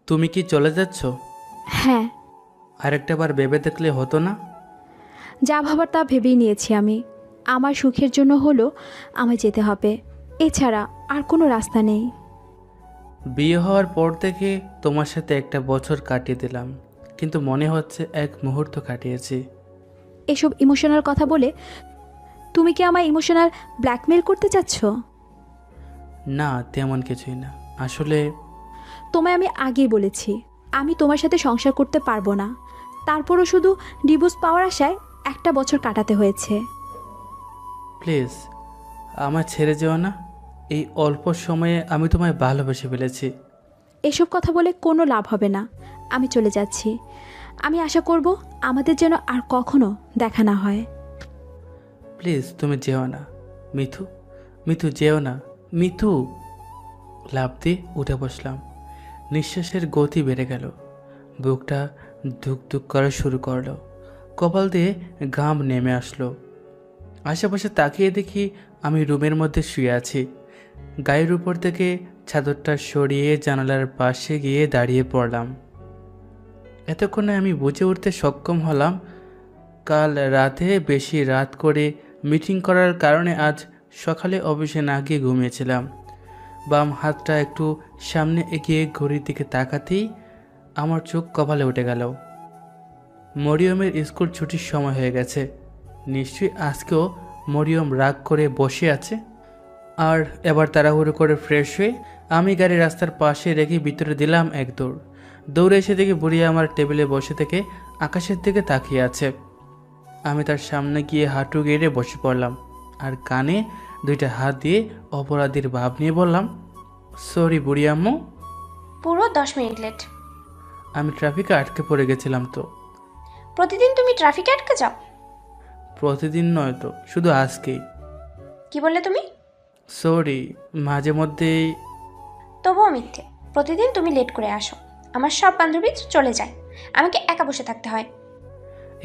তুমি কি চলে যাচ্ছ? হ্যাঁ। আরেকটা বার ভেবে দেখলে হতো না? যা ভাবার তা ভেবেই নিয়েছি আমি। আমার সুখের জন্য হলো আমায় যেতে হবে, এছাড়া আর কোনো রাস্তা নেই। বিয়ে হওয়ার পর থেকে তোমার সাথে একটা বছর কাটিয়ে দিলাম, কিন্তু মনে হচ্ছে এক মুহূর্ত কাটিয়েছি। এসব ইমোশনাল কথা বলে তুমি কি আমায় ইমোশনাল ব্ল্যাকমেল করতে চাচ্ছ? না, তেমন কিছুই না আসলে। তোমায় আমি আগেই বলেছি আমি তোমার সাথে সংসার করতে পারবো না। তারপরও শুধু ডিভোর্স পাওয়ার আশায় একটা বছর কাটাতে হয়েছে। প্লিজ, আমার ছেড়ে যেও না। এই অল্প সময়ে আমি তোমায় ভালোবেসে ফেলেছি। এসব কথা বলে কোনো লাভ হবে না। আমি চলে যাচ্ছি। আমি আশা করব আমাদের যেন আর কখনো দেখা না হয়। প্লিজ তুমি যেও না। মিথু, মিথু যেও না। মিথু। লাফ দিয়ে উঠে বসলাম। নিঃশ্বাসের গতি বেড়ে গেল। বুকটা ধুক ধুক করা শুরু করলো। কপাল দিয়ে ঘাম নেমে আসলো। আশেপাশে তাকিয়ে দেখি আমি রুমের মধ্যে শুয়ে আছি। গায়ের উপর থেকে চাদরটা সরিয়ে জানালার পাশে গিয়ে দাঁড়িয়ে পড়লাম। এতক্ষণে আমি বুঝে উঠতে সক্ষম হলাম, কাল রাতে বেশি রাত করে মিটিং করার কারণে আজ সকালে অফিসে না গিয়ে ঘুমিয়েছিলাম। বাম হাতটা একটু সামনে এগিয়ে ঘড়ির দিকে তাকাতেই আমার চোখ কপালে উঠে গেল। মরিয়মের স্কুল ছুটির সময় হয়ে গেছে। নিশ্চয়ই আজকেও মরিয়ম রাগ করে বসে আছে। আর এবার তাড়াহুড়ো করে ফ্রেশ হয়ে আমি গাড়ি রাস্তার পাশে রেখে ভিতরে দিলাম এক দৌড়। দৌড়ে এসে দেখি বুড়ি আমার টেবিলে বসে থেকে আকাশের দিকে তাকিয়ে আছে। আমি তার সামনে গিয়ে হাঁটু গেড়ে বসে পড়লাম আর কানে দুইটা হাত দিয়ে অপরাধীর ভাব নিয়ে বললাম, সরি বুড়ি আম্মু। পুরো 10 মিনিট লেট। আমি ট্রাফিকে আটকে পড়ে গেছিলাম তো। প্রতিদিন তুমি ট্রাফিকে আটকে যাও? প্রতিদিন নয় তো, শুধু আজকেই। কি বললে তুমি? সরি, মাঝে মধ্যেই। তবুও মিথ্যে। প্রতিদিন তুমি লেট করে আসো, আমার সব বান্ধবী চলে যায়, আমাকে একা বসে থাকতে হয়।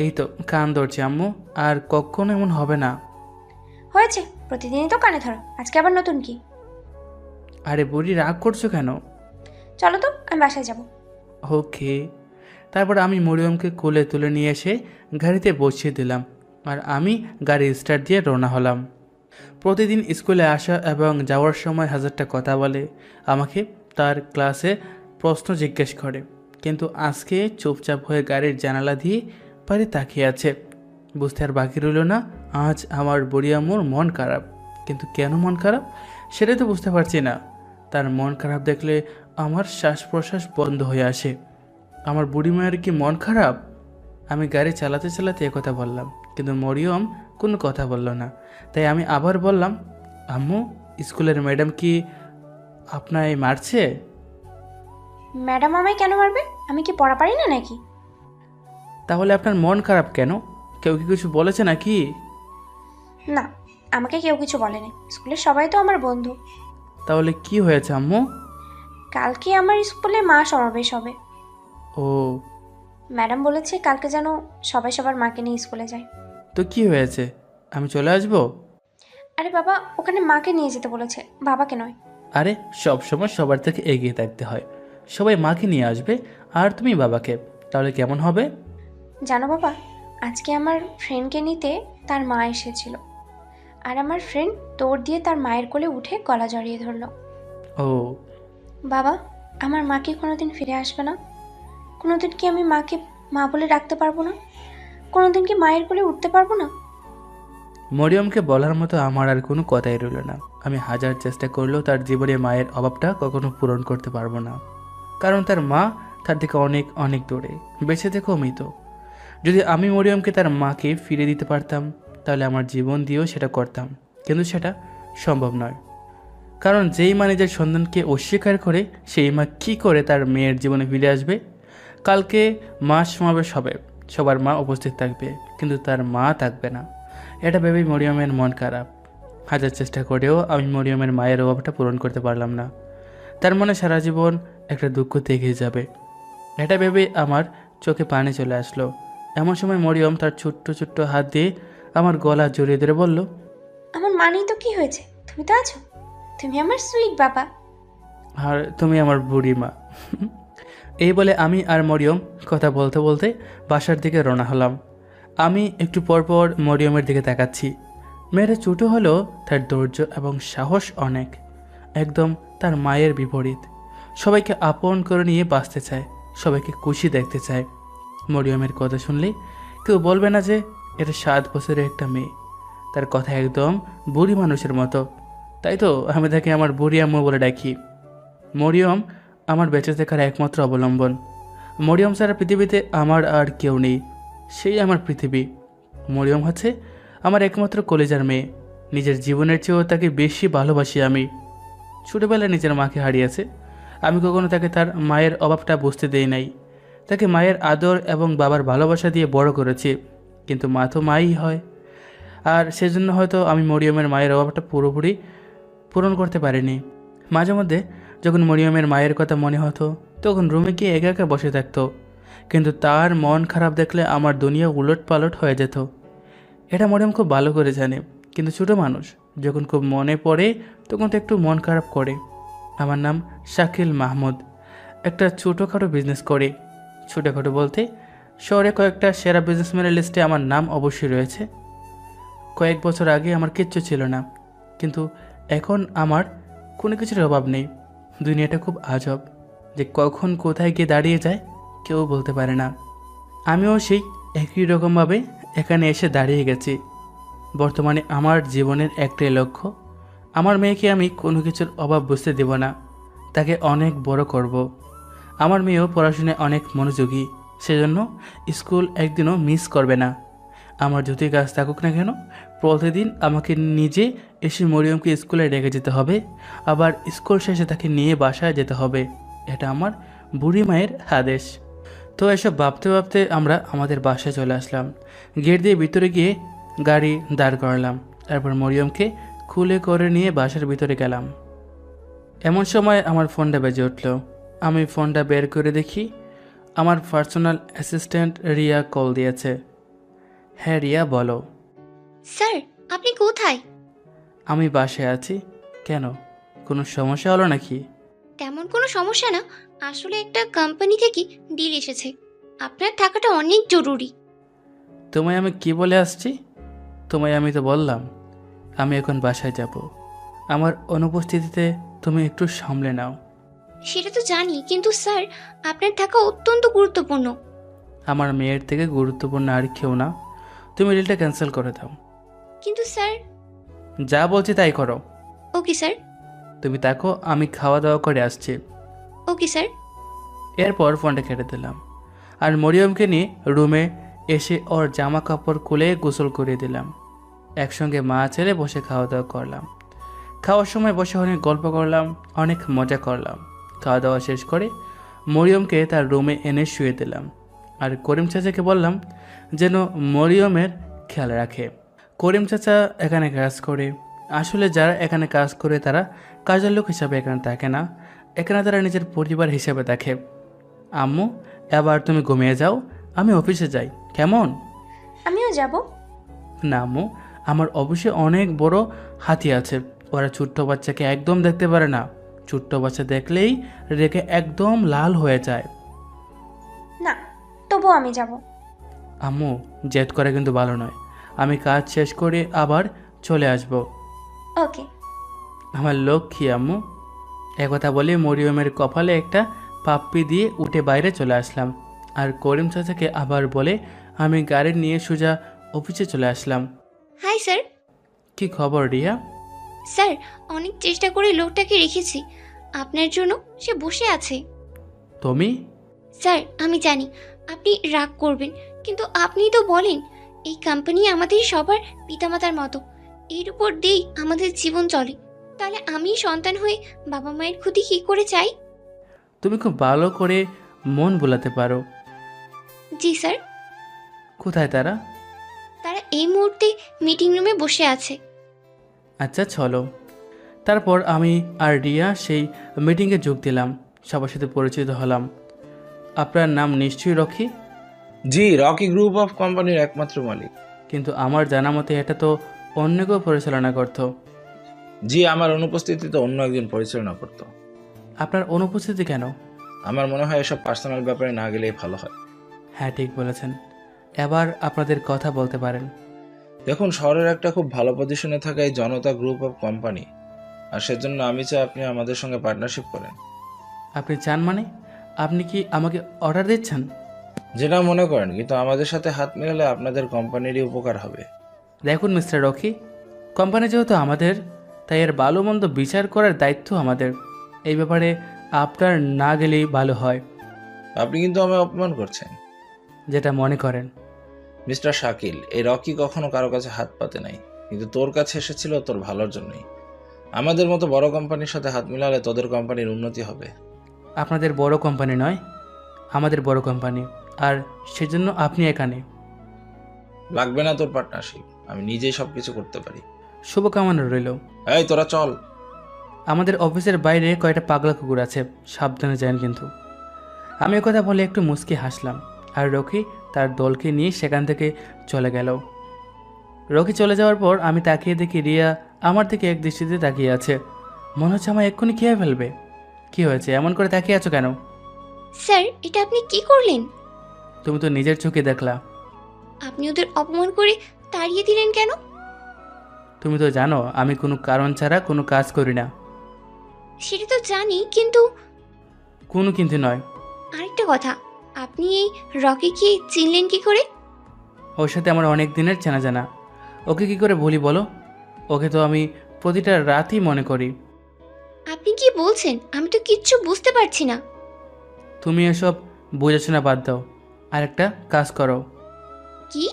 এই তো কান ধরছি আম্মু, আর কখনো এমন হবে না। হয়েছে, প্রতিদিনই তো কানে ধরো, আজকে আবার নতুন কি? আরে বুড়ি রাগ করছো কেন? চলো তো, আমি বাসায় যাব। ওকে। তারপর আমি মরিয়মকে কোলে তুলে নিয়ে এসে গাড়িতে বসিয়ে দিলাম আর আমি গাড়ি স্টার্ট দিয়ে রওনা হলাম। প্রতিদিন স্কুলে আসা এবং যাওয়ার সময় হাজারটা কথা বলে, আমাকে তার ক্লাসে প্রশ্ন জিজ্ঞেস করে, কিন্তু আজকে চুপচাপ হয়ে গাড়ির জানালা দিয়ে পারে তাকিয়ে আছে। বুঝতে আর বাকি রইল না, আজ আমার বুড়ি আম্মুর মন খারাপ। কিন্তু কেন মন খারাপ সেটাই তো বুঝতে পারছি না। তার মন খারাপ দেখলে আমার শ্বাস প্রশ্বাস বন্ধ হয়ে আসে। আমার বুড়ি মায়ের কি মন খারাপ? আমি গাড়ি চালাতে চালাতে একথা বললাম, কিন্তু মরিয়ম কোনো কথা বলল না। তাই আমি আবার বললাম, আম্মু, স্কুলের ম্যাডাম কি আপনায় মারছে? ম্যাডাম আমায় কেন মারবে? আমি কি পড়া পারি না নাকি? তাহলে আপনার মন খারাপ কেন? কেউ কি কিছু বলেছে নাকি? না, আমাকে কেউ কিছু বলেনি, স্কুলের সবাই তো আমার বন্ধু। তাহলে কি হয়েছে আম্মু? কালকে আমার স্কুলে মা সমাবেশ হবে। ও, ম্যাডাম বলেছে কালকে যেন সবাই সবার মাকে নিয়ে স্কুলে যায়। তো কি হয়েছে, আমি চলে আসবো? আরে বাবা, ওখানে মাকে নিয়ে যেতে বলেছে, বাবাকে নয়। আরে সব সময় সবার থেকে এগিয়ে থাকতে হয়। সবাই মাকে নিয়ে আসবে আর তুমি বাবাকে, তাহলে কেমন হবে? জানো বাবা, আজকে আমার ফ্রেন্ডকে নিতে তার মা এসেছিল, আর আমার ফ্রেন্ড দৌড় দিয়ে তার মায়ের কোলে উঠে গলা জড়িয়ে ধরলো। ও, বাবা, আমার মা কি কোনোদিন ফিরে আসবে না? কোনোদিন কি আমি মাকে মা বলে ডাকতে পারবো না? কোনোদিন কি মায়ের কোলে উঠতে পারবো না? মরিয়মকে বলার মতো আমার আর কোনো কথাই রইল না। আমি হাজার চেষ্টা করলেও তার জীবনে মায়ের অভাবটা কখনো পূরণ করতে পারবো না, কারণ তার মা তার থেকে অনেক অনেক দূরে, বেঁচে থেকেও মৃত। যদি আমি মরিয়মকে তার মাকে ফিরে দিতে পারতাম তাহলে আমার জীবন দিয়েও সেটা করতাম, কিন্তু সেটা সম্ভব নয়। কারণ যেই মা নিজের সন্তানকে অস্বীকার করে সেই মা কী করে তার মেয়ের জীবনে ফিরে আসবে? কালকে মা সমাবেশ হবে, সবার মা উপস্থিত থাকবে, কিন্তু তার মা থাকবে না। এটা ভেবেই মরিয়মের মন খারাপ। হাজার চেষ্টা করেও আমি মরিয়মের মায়ের অভাবটা পূরণ করতে পারলাম না। তার মনে সারা জীবন একটা দুঃখ থেকে যাবে, এটা ভেবেই আমার চোখে পানি চলে আসলো। এমন সময় মরিয়ম তার ছোট্ট ছোট্ট হাত দিয়ে আমার গলা জড়িয়ে ধরে বলল, আমার মা নেই তো কি হয়েছে, তুমি তো আছো, তুমি আমার সুইট বাবা। আর তুমি আমার বুড়ি মা। এই বলে আমি আর মরিয়ম কথা বলতে বলতে বাসার দিকে রওনা হলাম। আমি একটু পরপর মরিয়মের দিকে তাকাচ্ছি। মেয়েটা ছোটো হলেও তার ধৈর্য এবং সাহস অনেক, একদম তার মায়ের বিপরীত। সবাইকে আপন করে নিয়ে বাঁচতে চায়, সবাইকে খুশি দেখতে চায়। মরিয়মের কথা শুনলে কেউ বলবে না যে এটা 7 বছরের একটা মেয়ে। তার কথা একদম বুড়ি মানুষের মতো, তাই তো আমি তাকে আমার বুড়ি আম্মু বলে ডাকি। মরিয়ম আমার বেঁচে থাকার একমাত্র অবলম্বন। মরিয়ম ছাড়া পৃথিবীতে আমার আর কেউ নেই, সেই আমার পৃথিবী। মরিয়ম হচ্ছে আমার একমাত্র কলেজার মেয়ে। নিজের জীবনের চেয়েও তাকে বেশি ভালোবাসি আমি। ছোটোবেলায় নিজের মাকে হারিয়েছে, আমি কখনো তাকে তার মায়ের অভাবটা বুঝতে দেই নাই। তাকে মায়ের আদর এবং বাবার ভালোবাসা দিয়ে বড় করেছি, কিন্তু মা তো মাই হয়। আর সেজন্য হয়তো আমি মরিয়মের মায়ের অভাবটা পুরোপুরি পূরণ করতে পারিনি। মাঝে মধ্যে যখন মরিয়মের মায়ের কথা মনে হতো, তখন রুমে গিয়ে একা একা বসে থাকতো, কিন্তু তার মন খারাপ দেখলে আমার দুনিয়া উলট পালট হয়ে যেত। এটা মরিয়ম খুব ভালো করে জানে, কিন্তু ছোটো মানুষ যখন খুব মনে পড়ে তখন তো একটু মন খারাপ করে। আমার নাম শাকিল মাহমুদ, একটা ছোটোখাটো বিজনেস করি। ছোটোখাটো বলতে শহরে কয়েকটা সেরা বিজনেসম্যানের লিস্টে আমার নাম অবশ্যই রয়েছে। কয়েক বছর আগে আমার কিচ্ছু ছিল না, কিন্তু এখন আমার কোনো কিছুর অভাব নেই। দুনিয়াটা খুব আজব, যে কখন কোথায় গিয়ে দাঁড়িয়ে যায় কেউ বলতে পারে না। আমিও সেই একই রকমভাবে এখানে এসে দাঁড়িয়ে গেছি। বর্তমানে আমার জীবনের একটাই লক্ষ্য, আমার মেয়েকে আমি কোনো কিছুর অভাব বুঝতে দেব না, তাকে অনেক বড় করব। আমার মেয়েও পড়াশোনায় অনেক মনোযোগী, সেজন্য স্কুল একদিনও মিস করবে না। আমার যতই কাজ থাকুক না কেন, প্রতিদিন আমাকে নিজে এসে মরিয়মকে স্কুলে রেখে যেতে হবে, আবার স্কুল শেষে তাকে নিয়ে বাসায় যেতে হবে। এটা আমার বুড়ি মায়ের আদেশ। তো এসব ভাবতে ভাবতে আমরা আমাদের বাসায় চলে আসলাম। গেট দিয়ে ভিতরে গিয়ে গাড়ি দাঁড় করালাম, তারপর মরিয়মকে খুলে করে নিয়ে বাসার ভিতরে গেলাম। এমন সময় আমার ফোনটা বেজে উঠল। আমি ফোনটা বের করে দেখি আমার পার্সোনাল অ্যাসিস্ট্যান্ট রিয়া কল দিয়েছে। হ্যাঁ রিয়া, বলো। স্যার, আপনি কোথায়? আমি বাসায় আছি। কেন, কোনো সমস্যা হলো নাকি? তেমন কোনো সমস্যা না, আসলে একটা কোম্পানি থেকে ডিল এসেছে, আপনার থাকাটা অনেক জরুরি। তোমায় আমি কি বলে আসছি? তোমায় আমি তো বললাম আমি এখন বাসায় যাব। আমার অনুপস্থিতিতে তুমি একটু সামলে নাও। সেটা তো জানি, কিন্তু স্যার আপনার থাকা অত্যন্ত গুরুত্বপূর্ণ। আমার মেয়ের থেকে গুরুত্বপূর্ণ আর কেউ না, তুমি ডিলটা ক্যান্সেল করে দাও। কিন্তু স্যার। যা বলছি তাই করো। Okay sir. তুমি থাকো, আমি খাওয়া দাওয়া করে আসছি। Okay sir. এরপর ফোনটা কেটে দিলাম আর মরিয়মকে নিয়ে রুমে এসে ওর জামা কাপড় খুলে গোসল করে দিলাম। একসঙ্গে মা ছেলে বসে খাওয়া দাওয়া করলাম। খাওয়ার সময় বসে অনেক গল্প করলাম, অনেক মজা করলাম। খাওয়া দাওয়া শেষ করে মরিয়মকে তার রুমে এনে শুয়ে দিলাম, আর করিম চাচাকে বললাম যেন মরিয়মের খেয়াল রাখে। করিম চাচা এখানে কাজ করে। আসলে যারা এখানে কাজ করে তারা কাজের লোক হিসাবে এখানে থাকে না, এখানে তারা নিজের পরিবার হিসেবে দেখে। আম্মু, এবার তুমি ঘুমিয়ে যাও, আমি অফিসে যাই, কেমন? আমিও যাব। না আম্মু, আমার অফিসে অনেক বড় হাতি আছে, ওরা ছোট্ট বাচ্চাকে একদম দেখতে পারে না। ছোট্ট বাচ্চা দেখলেই রেগে একদম লাল হয়ে যায়। না, তবুও আমি যাব। আম্মু, জেদ করা কিন্তু ভালো নয়। আমি কাজ শেষ করে আবার চলে আসব। ওকে। আমার লক্ষ্মী আম্মু। একথা বলে মরিয়মের কপালে একটা পাপ্পি দিয়ে উঠে বাইরে চলে আসলাম, আর করিম চাচাকে আবার বলে আমি গাড়ি নিয়ে সোজা অফিসে চলে আসলাম। Hi sir. কি খবর রিয়া? স্যার, অনেক চেষ্টা করে লোকটাকে রেখেছি, আপনার জন্য সে বসে আছে। তুমি? স্যার, আমি জানি আপনি রাগ করবেন, কিন্তু আপনি তো বলেন এই কোম্পানি আমাদের সবার পিতামাতার মতো, এর উপর দিয়েই আমাদের জীবন চলে, তাহলে আমি সন্তান হয়ে বাবা মায়ের ক্ষতি কী করে চাই? তুমি খুব ভালো করে মন বোলাতে পারো। জি স্যার। কোথায় তারা? তারা এই মুহূর্তে মিটিং রুমে বসে আছে। আচ্ছা চলো। তারপর আমি আর রিয়া সেই মিটিংয়ে যোগ দিলাম, সবার সাথে পরিচিত হলাম। আপনার নাম নিশ্চয়ই Rocky? G, Rocky group of কোম্পানির একমাত্র মালিক। কিন্তু আমার জানা মতে এটা তো অন্য কেউ পরিচালনা করত। জি, আমার অনুপস্থিতিতে অন্য একজন পরিচালনা করত। আপনার অনুপস্থিতি কেন? আমার মনে হয় এসব পার্সোনাল ব্যাপারে না গেলেই ভালো হয়। হ্যাঁ, ঠিক বলেছেন। এবার আপনাদের কথা বলতে পারেন। দেখুন, শহরের একটা খুব ভালো পজিশনে থাকা এই জনতা গ্রুপ অফ কোম্পানি, আর সেজন্য আমি চাই আপনি আমাদের সঙ্গে পার্টনারশিপ করেন। আপনি চান মানে? আপনি কি আমাকে অর্ডার দিচ্ছেন? যেটা মনে করেন, কিন্তু আমাদের সাথে হাত মেলালে আপনাদের কোম্পানিরই উপকার হবে। দেখুন মিস্টার রকি, কোম্পানি যেহেতু আমাদের, তাই এর ভালো মন্দ বিচার করার দায়িত্ব আমাদের। এই ব্যাপারে আপনার না গেলেই ভালো হয়। আপনি কিন্তু আমায় অপমান করছেন। যেটা মনে করেন। মিস্টার শাকিল, এই রকি কখনো কারো কাছে হাত পাতে নাই, কিন্তু তোর কাছে এসেছিল তোর ভালোর জন্যই। আমাদের মতো বড় কোম্পানির সাথে হাত মিলালে তোদের কোম্পানির উন্নতি হবে। আপনাদের বড় কোম্পানি নয়, আমাদের বড় কোম্পানি, আর সেজন্য আপনি এখানে। লাগবে না তোর পার্টনারশিপ, আমি নিজেই সবকিছু করতে পারি। শুভকামনা রইল। এই তোরা চল। আমাদের অফিসের বাইরে কয়েকটা পাগলা কুকুর আছে, সাবধানে যান কিন্তু। আমি কথা বলে একটু মুচকি হাসলাম, আর রকি তার দলকে নিয়ে সেখান থেকে চলে গেল। রকি চলে যাওয়ার পর আমি তাকিয়ে দেখি রিয়া আমার দিকে এক দৃষ্টিতে তাকিয়ে আছে। মনে হচ্ছে আমার এক্ষুনি খেয়ে ফেলবে। কি হয়েছে, এমন করে তাকিয়ে আছো কেন? স্যার, এটা আপনি কি করলেন? তুমি তো নিজের চোখে দেখলা। আপনি ওদের অপমান করে তাড়িয়ে দিলেন কেন? তুমি তো জানো আমি কোনো কারণ ছাড়া কোনো কাজ করি না। সেটা তো জানি, কিন্তু কোনো কিন্তু নয়। আরেকটা কথা, আপনি এই রকিকে চিনলেন কি করে? ওর সাথে আমার অনেক দিনের চেনা জানা। ওকে কি করে ভুলি বলো? ওকে তো আমি প্রতিটা রাতই মনে করি। আপনি কি বলছেন? আমি তো কিচ্ছু বুঝতে পারছি না। তুমি এসব বোঝাশোনা বাদ দাও, আর একটা কাজ করো। কি?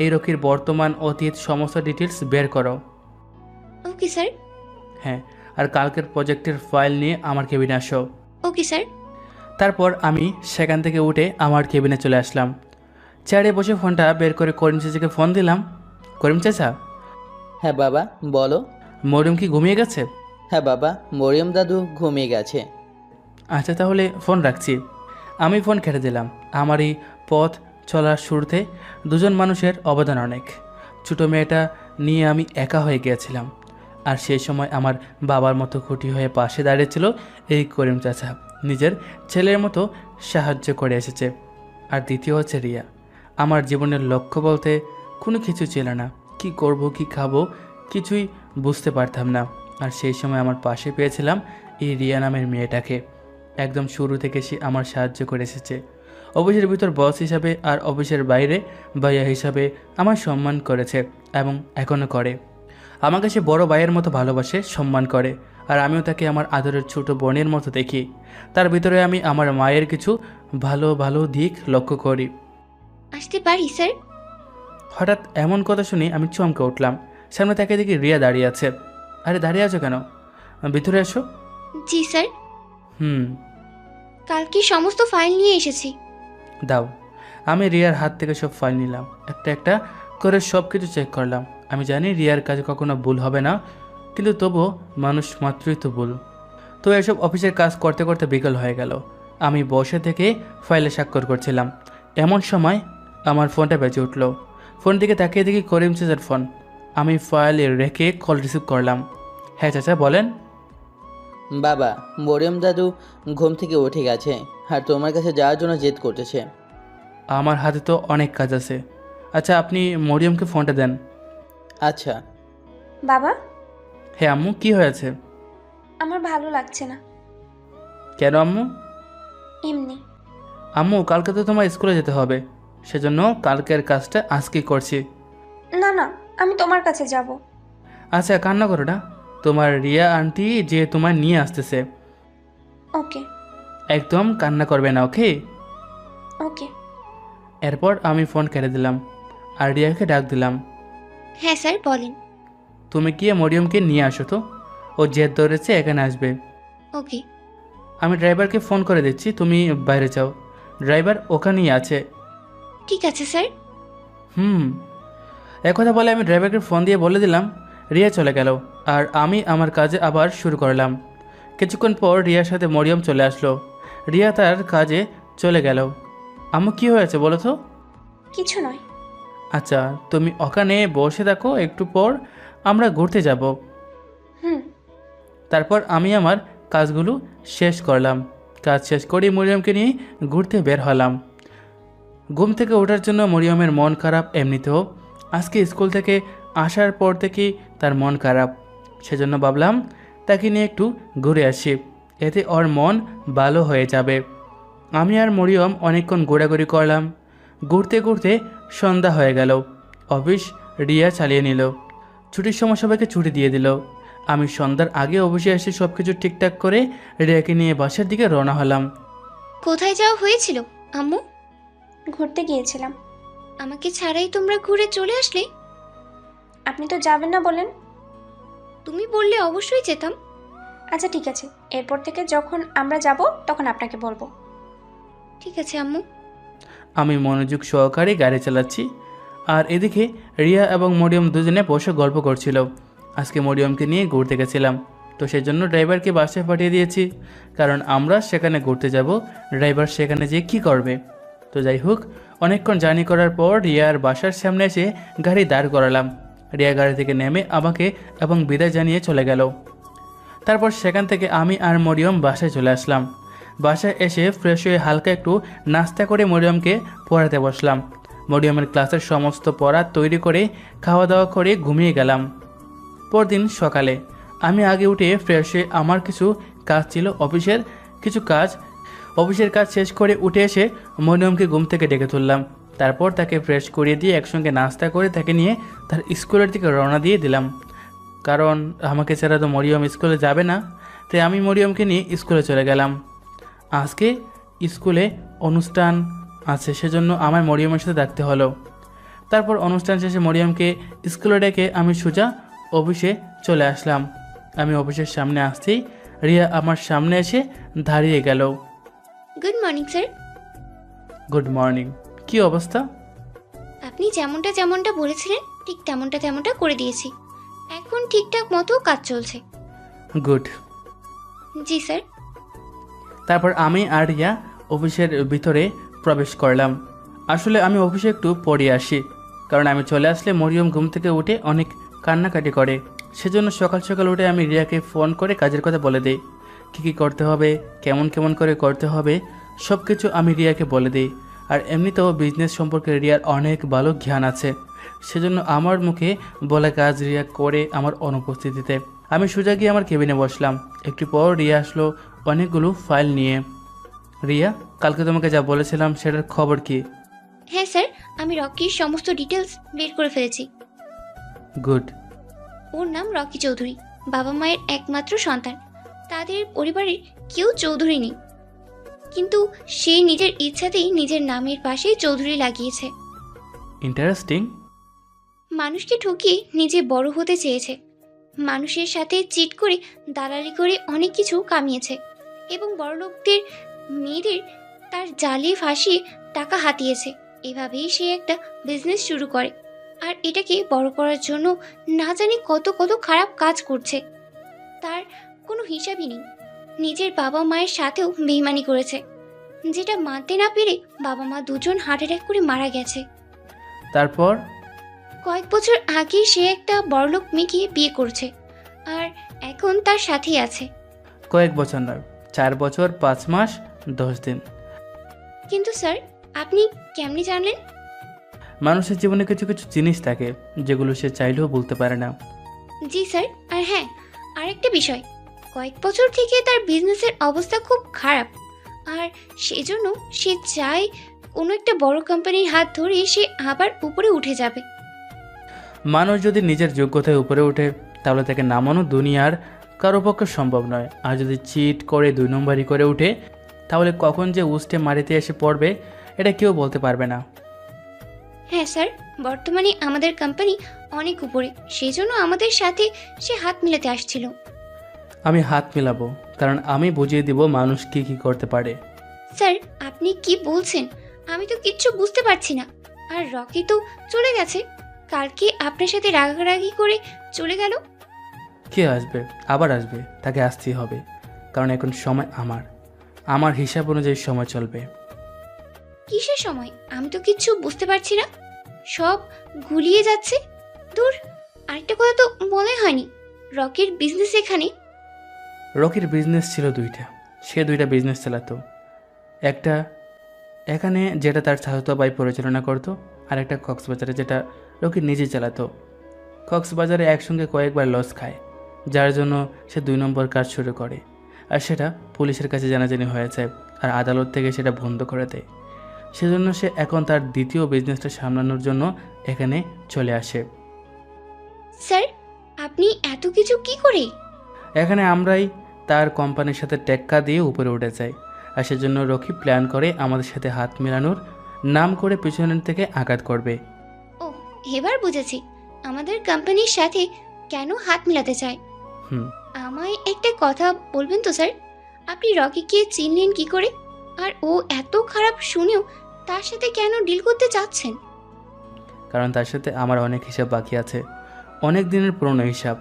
এই রকির বর্তমান অতীত সমস্ত ডিটেলস বের করো। Okay sir. হ্যাঁ, আর কালকের প্রজেক্টের ফাইল নিয়ে আমার কেবিনে আসো। Okay sir. তারপর আমি সেখান থেকে উঠে আমার কেবিনে চলে আসলাম। চেয়ারে বসে ফোনটা বের করে করিম চাচাকে ফোন দিলাম। করিম চাচা, হ্যাঁ বাবা, বলো। মরিয়ম কি ঘুমিয়ে গেছে? হ্যাঁ বাবা, মরিয়ম দাদু ঘুমিয়ে গেছে। আচ্ছা, তাহলে ফোন রাখছি। আমি ফোন কেটে দিলাম। আমার এই পথ চলার শুরুতে দুজন মানুষের অবদান অনেক। ছোটো মেয়েটা নিয়ে আমি একা হয়ে গিয়েছিলাম, আর সেই সময় আমার বাবার মতো খুঁটি হয়ে পাশে দাঁড়িয়েছিল এই করিম চাচা। নিজের ছেলের মতো সাহায্য করে এসেছে। আর দ্বিতীয় হচ্ছে রিয়া। আমার জীবনের লক্ষ্য বলতে কোনো কিছু ছিল না। কি করব, কি খাবো, কিছুই বুঝতে পারতাম না। আর সেই সময় আমার পাশে পেয়েছিলাম এই রিয়া নামের মেয়েটাকে। একদম শুরু থেকে সে আমার সাহায্য করে এসেছে। অফিসের ভিতর বস হিসাবে আর অফিসের বাইরে ভাইয়া হিসাবে আমার সম্মান করেছে এবং এখনও করে। আমাকে সে বড় ভাইয়ের মতো ভালোবাসে, সম্মান করে, আর আমিও তাকে আমার আদরের ছোট বোনের মতো দেখি। তার ভিতরে আমি আমার মায়ের কিছু ভালো ভালো দিক লক্ষ্য করি। আসতে পারি স্যার? হঠাৎ এমন কথা শুনে আমি চমকে উঠলাম। সামনে তাকে দেখি রিয়া দাঁড়িয়ে আছে। আরে দাঁড়িয়ে আছো কেন? ভিতরে এসো। জি স্যার। হুম, কালকে সমস্ত ফাইল নিয়ে এসেছি। দাও। আমি রিয়ার হাত থেকে সব ফাইল নিলাম, একটা একটা করে সব কিছু চেক করলাম। আমি জানি রিয়ার কাজে কখনো ভুল হবে না, কিন্তু তবুও মানুষ মাত্রই তো ভুল। তো এসব অফিসের কাজ করতে করতে বিকেল হয়ে গেল। আমি বসে থেকে ফাইলে স্বাক্ষর করছিলাম। এমন সময় আমার ফোনটা বেজে উঠল। ফোন দিকে তাকিয়ে দেখি করিম চাচার ফোন। আমি ফাইল রেখে কল রিসিভ করলাম। হ্যাঁ চাচা, বলেন। বাবা, মরিয়ম দাদু ঘুম থেকে উঠে গেছে আর তোমার কাছে যাওয়ার জন্য জেদ করতেছে। আমার হাতে তো অনেক কাজ আছে। আচ্ছা, আপনি মরিয়মকে ফোনটা দেন। আচ্ছা। বাবা, হ্যাঁ আম্মু, কি হয়েছে? আমার ভালো লাগছে না। কেন আম্মু? এমনি। আম্মু, কালকে তো তোমার স্কুলে যেতে হবে, সেজন্য কালকের কাজটা আজকেই করছি। না না, আমি তোমার কাছে যাব। আচ্ছা, কান্না করো না। তোমার রিয়া আন্টি যে তোমার নিয়ে আসতেছে। ওকে। একদম কান্না করবে না, ওকে? ওকে। এরপর আমি ফোন কেটে দিলাম আর রিয়াকে ডাক দিলাম। হ্যাঁ স্যার, বলেন। তুমি গিয়ে মরিয়মকে নিয়ে আসো তো, ও জেদ ধরেছে, এখানে আসবে। ওকে। আমি ড্রাইভারকে ফোন করে দিচ্ছি, তুমি বাইরে যাও। ড্রাইভার ওখানেই আছে। ঠিক আছে স্যার। একথা বলে আমি ড্রাইভারকে ফোন দিয়ে বলে দিলাম। রিয়া চলে গেল আর আমি আমার কাজে আবার শুরু করলাম। কিছুক্ষণ পর রিয়ার সাথে মরিয়ম চলে আসলো। রিয়া তার কাজে চলে গেল। আম্মু, কি হয়েছে বলো তো? কিছু নয়। আচ্ছা, তুমি ওখানে বসে থাকো, একটু পর আমরা ঘুরতে যাব। হুম। তারপর আমি আমার কাজগুলো শেষ করলাম। কাজ শেষ করে মরিয়মকে নিয়ে ঘুরতে বের হলাম। ঘুম থেকে ওঠার জন্য মরিয়মের মন খারাপ এমনিতেও। আজকে স্কুল থেকে আসার পর থেকেই তার মন খারাপ, সেজন্য ভাবলাম তাকে নিয়ে একটু ঘুরে আসি, এতে ওর মন ভালো হয়ে যাবে। আমি আর মরিয়ম অনেকক্ষণ ঘোরাঘুরি করলাম। ঘুরতে ঘুরতে সন্ধ্যা হয়ে গেল। অফিস রিয়া চালিয়ে নিল। ছুটির সময় সবাইকে ছুটি দিয়ে দিল। আমি সন্ধ্যার আগে অফিসে এসে সব কিছু ঠিকঠাক করে রিয়াকে নিয়ে বাসার দিকে রওনা হলাম। কোথায় যাওয়া হয়েছিল আম্মু? ঘুরতে গিয়েছিলাম। আমাকে ছাড়াই তোমরা ঘুরে চলে আসলে? আপনি তো যাবেন না বলেন। তুমি বললে অবশ্যই যেতাম। আচ্ছা ঠিক আছে, এরপর থেকে যখন আমরা যাব তখন আপনাকে বলবো। ঠিক আছে আম্মু। আমি মনোযোগ সহকারে গাড়ি চালাচ্ছি, আর এদিকে রিয়া এবং মরিয়ম দুজনে বসে গল্প করছিল। আজকে মরিয়মকে নিয়ে ঘুরতে গেছিলাম, তো সেজন্য ড্রাইভারকে বাসায় পাঠিয়ে দিয়েছি, কারণ আমরা সেখানে ঘুরতে যাব, ড্রাইভার সেখানে যেয়ে কী করবে। তো যাই হোক, অনেকক্ষণ জার্নি করার পর রিয়ার বাসার সামনে এসে গাড়ি দাঁড় করালাম। রিয়া গাড়ি থেকে নেমে আমাকে এবং বিদায় জানিয়ে চলে গেল। তারপর সেখান থেকে আমি আর মরিয়ম বাসায় চলে আসলাম। বাসায় এসে ফ্রেশ হয়ে হালকা একটু নাস্তা করে মরিয়মকে পড়াতে বসলাম। মরিয়মের ক্লাসের সমস্ত পড়া তৈরি করে খাওয়া দাওয়া করে ঘুমিয়ে গেলাম। পরদিন সকালে আমি আগে উঠে ফ্রেশ হয়ে আমার কিছু কাজ ছিল, অফিসের কাজ শেষ করে উঠে এসে মরিয়মকে ঘুম থেকে ডেকে তুললাম। তারপর তাকে ফ্রেশ করিয়ে দিয়ে একসঙ্গে নাস্তা করে তাকে নিয়ে তার স্কুলের দিকে রওনা দিয়ে দিলাম, কারণ আমাকে ছাড়া তো মরিয়ম স্কুলে যাবে না। তাই আমি মরিয়মকে নিয়ে স্কুলে চলে গেলাম। আজকে স্কুলে অনুষ্ঠান আছে, সেজন্য আমার মরিয়মের সাথে থাকতে হলো। তারপর অনুষ্ঠান শেষে মরিয়মকে স্কুলে ডেকে আমি সোজা অফিসে চলে আসলাম। আমি অফিসের সামনে আসতেই রিয়া আমার সামনে এসে দাঁড়িয়ে গেল। Good morning sir. Good morning. কী অবস্থা? আপনি যেমনটা বলেছিলেন ঠিক তেমনটা করে দিয়েছি। এখন ঠিকঠাক মতো কাজ চলছে। গুড। জি স্যার। তারপর আমি আর রিয়া অফিসের ভিতরে প্রবেশ করলাম। আসলে আমি অফিসে একটু পড়ে আসি, কারণ আমি চলে আসলে মরিয়ম ঘুম থেকে উঠে অনেক কান্নাকাটি করে। সেজন্য সকাল সকাল উঠে আমি রিয়াকে ফোন করে কাজের কথা বলে দিই, কী করতে হবে, কেমন করে করতে হবে, সব কিছু আমি রিয়াকে বলে দিই। আর এমনিতেও বিজনেস সম্পর্কে রিয়ার অনেক ভালো জ্ঞান আছে, সেজন্য আমার মুখে বলা কাজ রিয়া করে আমার অনুপস্থিতিতে। আমি সোজা গিয়ে আমার কেবিনে বসলাম। একটু পর রিয়া আসলো অনেকগুলো ফাইল নিয়ে। রিয়া, কালকে তোমাকে যা বলেছিলাম সেটার খবর কি? হ্যাঁ স্যার, আমি রকির সমস্ত ডিটেলস বের করে ফেলেছি। গুড। ওর নাম রকি চৌধুরী, বাবা মায়ের একমাত্র সন্তান। তাদের পরিবারের কেউ চৌধুরী নেই, কিন্তু সে নিজের ইচ্ছাতেই নিজের নামের পাশে চৌধুরী লাগিয়েছে। ইন্টারেস্টিং। মানুষকে ঠকিয়ে নিজে বড় হতে চেয়েছে, মানুষের সাথে চিট করে দালালি করে অনেক কিছু কামিয়েছে এবং বড়লোকদের মেয়েদের তার জালে ফাঁসিয়ে টাকা হাতিয়েছে। এভাবেই সে একটা বিজনেস শুরু করে, আর এটাকে বড় করার জন্য না জানি কত খারাপ কাজ করছে। তার কোনো হিসাবই নেই। নিজের বাবা মায়ের সাথেও বেইমানি করেছে, যেটা মানতে না পেরে বাবা মা দুজন হার্ট অ্যাটাক করে মারা গেছে। তারপর? কয়েক বছর আগে সে একটা বড়লোক মেয়েকে বিয়ে করছে, আর এখন তার সাথেই আছে। কয়েক বছর নয়, 4 বছর 5 মাস 10 দিন। কিন্তু স্যার, আপনি কেমনি জানলেন? মানুষের জীবনে কিছু জিনিস থাকে যেগুলো সে চাইলেও বলতে পারে না। জি স্যার। আর হ্যাঁ, আরেকটা বিষয়, কয়েক বছর থেকে তার বিজনেসের অবস্থা খুব খারাপ, আর সেজন্য সে চায় কোনো একটা বড় কোম্পানির হাত ধরে সে আবার উপরে উঠে যাবে। মানুষ যদি নিজের যোগ্যতায় উপরে ওঠে, তাহলে তাকে নামানো দুনিয়ার কারো পক্ষে সম্ভব নয়। আর যদি চিট করে 2 নম্বরই করে উঠে, তাহলে কখন যে উষ্টে মারিতে এসে পড়বে এটা কেউ বলতে পারবে না। হ্যাঁ স্যার, বর্তমানে আমাদের কোম্পানি অনেক উপরে, সেই জন্য আমাদের সাথে সে হাত মিলাতে আসছিল। আমি হাত মিলাবো, কারণ আমি বুঝিয়ে দিব মানুষ কি করতে পারে। স্যার, আপনি কি বলছেন? আমি তো কিচ্ছু বুঝতে পারছি না। আর রকি তো চলে গেছে, কালকে আপনার সাথে রাগারাগি করে চলে গেল। কে আসবে? আবার আসবে, তাকে আসতেই হবে, কারণ এখন সময় আমার হিসাব অনুযায়ী সময় চলবে। কিসের সময়? আমি তো কিচ্ছু বুঝতে পারছি না, সব গুলিয়ে যাচ্ছে। দূর, আরেকটা কথা তো মনে হয়নি, রকির বিজনেস এখানে। রকির বিজনেস ছিল 2টা, সে 2টা বিজনেস চালাতো। একটা এখানে যেটা তার চাচাতো ভাই পরিচালনা করতো, আর একটা কক্সবাজারে যেটা রকি নিজে চালাতো। কক্সবাজারে একসঙ্গে কয়েকবার লস খায়, যার জন্য সে 2 নম্বর কাজ শুরু করে, আর সেটা পুলিশের কাছে জানাজানি হয়ে যায়, আর আদালত থেকে সেটা বন্ধ করে দেয়। সেজন্য সে এখন তার দ্বিতীয় বিজনেসটা সামলানোর জন্য এখানে চলে আসে। স্যার, আপনি এত কিছু কি করে? এখানে আমরাই তার কোম্পানির সাথে টেক্কা দিয়ে উপরে উঠে যাই, আর সেজন্য রকি প্ল্যান করে আমাদের সাথে হাত মেলানোর নাম করে পিছনের থেকে আঘাত করবে। ও, এবার বুঝেছি আমাদের কোম্পানির সাথে কেন হাত মেলাতে চায়। হুম আমায় একটা কথা বলবেন তো স্যার, আপনি রকিকে চিনলেন কি করে? আর ও এত খারাপ শুনেও তার সাথে কেন ডিল করতে চাচ্ছেন? কারণ তার সাথে আমার অনেক হিসাব বাকি আছে, অনেক দিনের পুরনো হিসাব।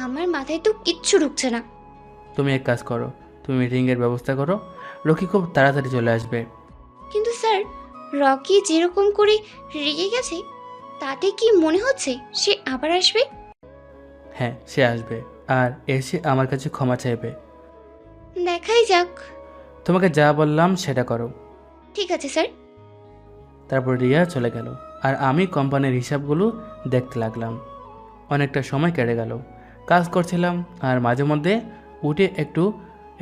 আমার মাথায় তো কিচ্ছু ঢুকছে না। তুমি এক কাজ করো, তুমি মিটিংয়ের ব্যবস্থা করো, রকি খুব তাড়াতাড়ি চলে আসবে। কিন্তু স্যার, রকি যেরকম করে রেগে গেছে, তাতে কি মনে হচ্ছে সে আবার আসবে? হ্যাঁ, সে আসবে, আর এসে আমার কাছে ক্ষমা চাইবে। দেখাই যাক। তোমাকে যা বললাম সেটা করো। ঠিক আছে স্যার। তারপর রিয়া চলে গেল, আর আমি কোম্পানির হিসাবগুলো দেখতে লাগলাম। অনেকটা সময় কেটে গেল, কাজ করছিলাম, আর মাঝে মধ্যে উঠে একটু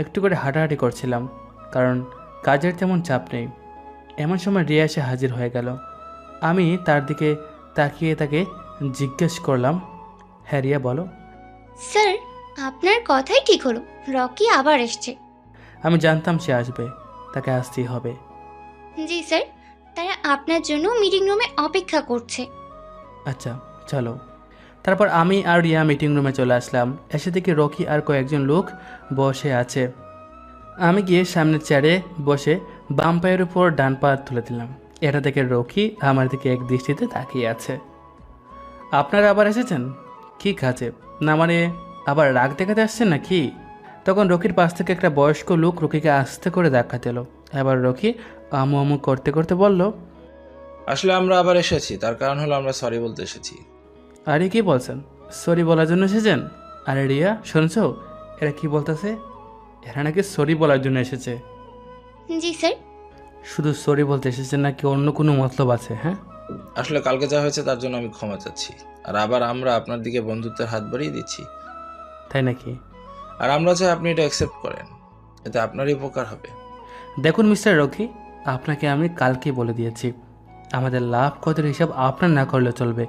একটু করে হাঁটাহাঁটি করছিলাম, কারণ কাজের তেমন চাপ নেই। এমন সময় রিয়া এসে হাজির হয়ে গেল। আমি তার দিকে তাকিয়ে তাকে জিজ্ঞেস করলাম, হ্যাঁ রিয়া বলো। স্যার, আপনার কথাই ঠিক হলো, রকি আবার এসছে। আমি জানতাম সে আসবে, তাকে আসতেই হবে। জি স্যার, তারা আপনার জন্য মিটিং রুমে অপেক্ষা করছে। আচ্ছা চলো। তারপর আমি আর রিয়া মিটিং রুমে চলে আসলাম। এসে দেখি রকি আর কয়েকজন লোক বসে আছে। আমি গিয়ে সামনের চেয়ারে বসে বাম পায়ের উপর ডান পা তুলে দিলাম। এটা দেখে রকি আমার দিকে এক দৃষ্টিতে তাকিয়ে আছে। আপনারা আবার এসেছেন? কি কাজে? না মানে আবার রাগ দেখাতে আসছেন নাকি? তখন রকির পাশ থেকে একটা বয়স্ক লোক রকিকে আস্তে করে ধাক্কা দিল। এবার রকি আমু আমু করতে করতে বলল, আসলে আমরা আবার এসেছি, তার কারণ হলো আমরা সরি বলতে এসেছি। আরে কি বলছেন? সরি বলার জন্য এসেছেন? আরে রিয়া শুনছো, এরা কি বলতেছে? এরা নাকি সরি বলার জন্য এসেছে। জি স্যার। শুধু সরি বলতে এসেছেন নাকি অন্য কোনো মতলব আছে? হ্যাঁ, আসলে কালকে যা হয়েছে তার জন্য আমি ক্ষমা চাচ্ছি, আর আবার আমরা আপনার দিকে বন্ধুত্বের হাত বাড়িয়ে দিচ্ছি, তাই নাকি? আর আমরা চাই আপনি এটা অ্যাকসেপ্ট করেন, এতে আপনারই উপকার হবে। দেখুন মিস্টার রকি, আপনাকে আমি কালকে বলে দিয়েছি, আমাদের লাভ ক্ষতির হিসাব আপনার না করলে চলবে,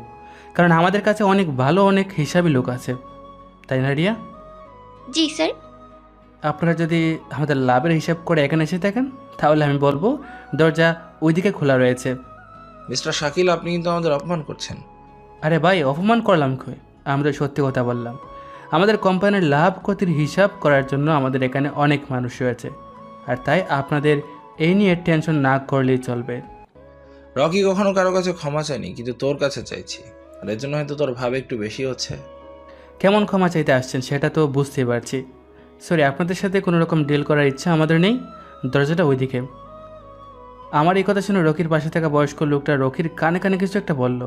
কারণ আমাদের কাছে অনেক ভালো অনেক হিসাবি লোক আছে, তাই না রিয়া? জি স্যার। আপনারা যদি আমাদের লাভের হিসাব করে এখানে এসে থাকেন, তাহলে আমি বলবো দরজা ওইদিকে খোলা রয়েছে। মিস্টার শাকিল, আপনি কিন্তু আমাদের অপমান করছেন। আরে ভাই, অপমান করলাম কই? আমি তো সত্যি কথা বললাম। আমাদের কোম্পানির লাভ ক্ষতির হিসাব করার জন্য আমাদের এখানে অনেক মানুষ রয়েছে, আর তাই আপনাদের এই নিয়ে টেনশন না করলেই চলবে। রকি কখনো কারো কাছে ক্ষমা চায়নি, কিন্তু তোর কাছে চাইছি, আর এর জন্য হয়তো তোর ভাব একটু বেশি হচ্ছে। কেমন ক্ষমা চাইতে আসছেন সেটা তো বুঝতেই পারছি। সরি, আপনাদের সাথে কোনো রকম ডিল করার ইচ্ছা আমাদের নেই। দরজাটা ওইদিকে। আমার এই কথা শুনে রকির পাশে থাকা বয়স্ক লোকটা রকির কানে কানে কিছু একটা বলল,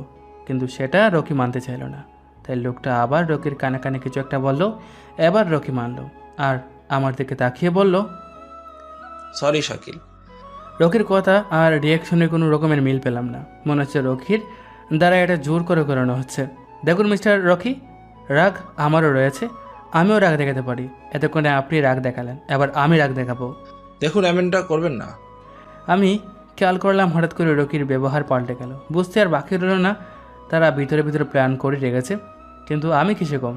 কিন্তু সেটা রকি মানতে চাইল না। তাই লোকটা আবার রকির কানে কানে কিছু একটা বলল, এবার রকি মানল, আর আমার দিকে তাকিয়ে বলল, সরি শাকিল। রকির কথা আর রিয়াকশনের কোনো রকমের মিল পেলাম না। মনে হচ্ছে রকির দ্বারা এটা জোর করে করানো হচ্ছে। দেখুন মিস্টার রকি, রাগ আমারও রয়েছে, আমিও রাগ দেখাতে পারি। এতক্ষণে আপনি রাগ দেখালেন, এবার আমি রাগ দেখাবো। দেখুন, এমনটা করবেন না। আমি খেয়াল করলাম হঠাৎ করে রকির ব্যবহার পাল্টে গেল। বুঝতে আর বাকি রইল না তারা ভিতরে ভিতরে প্ল্যান করে রেখেছে, কিন্তু আমি কিসে কম।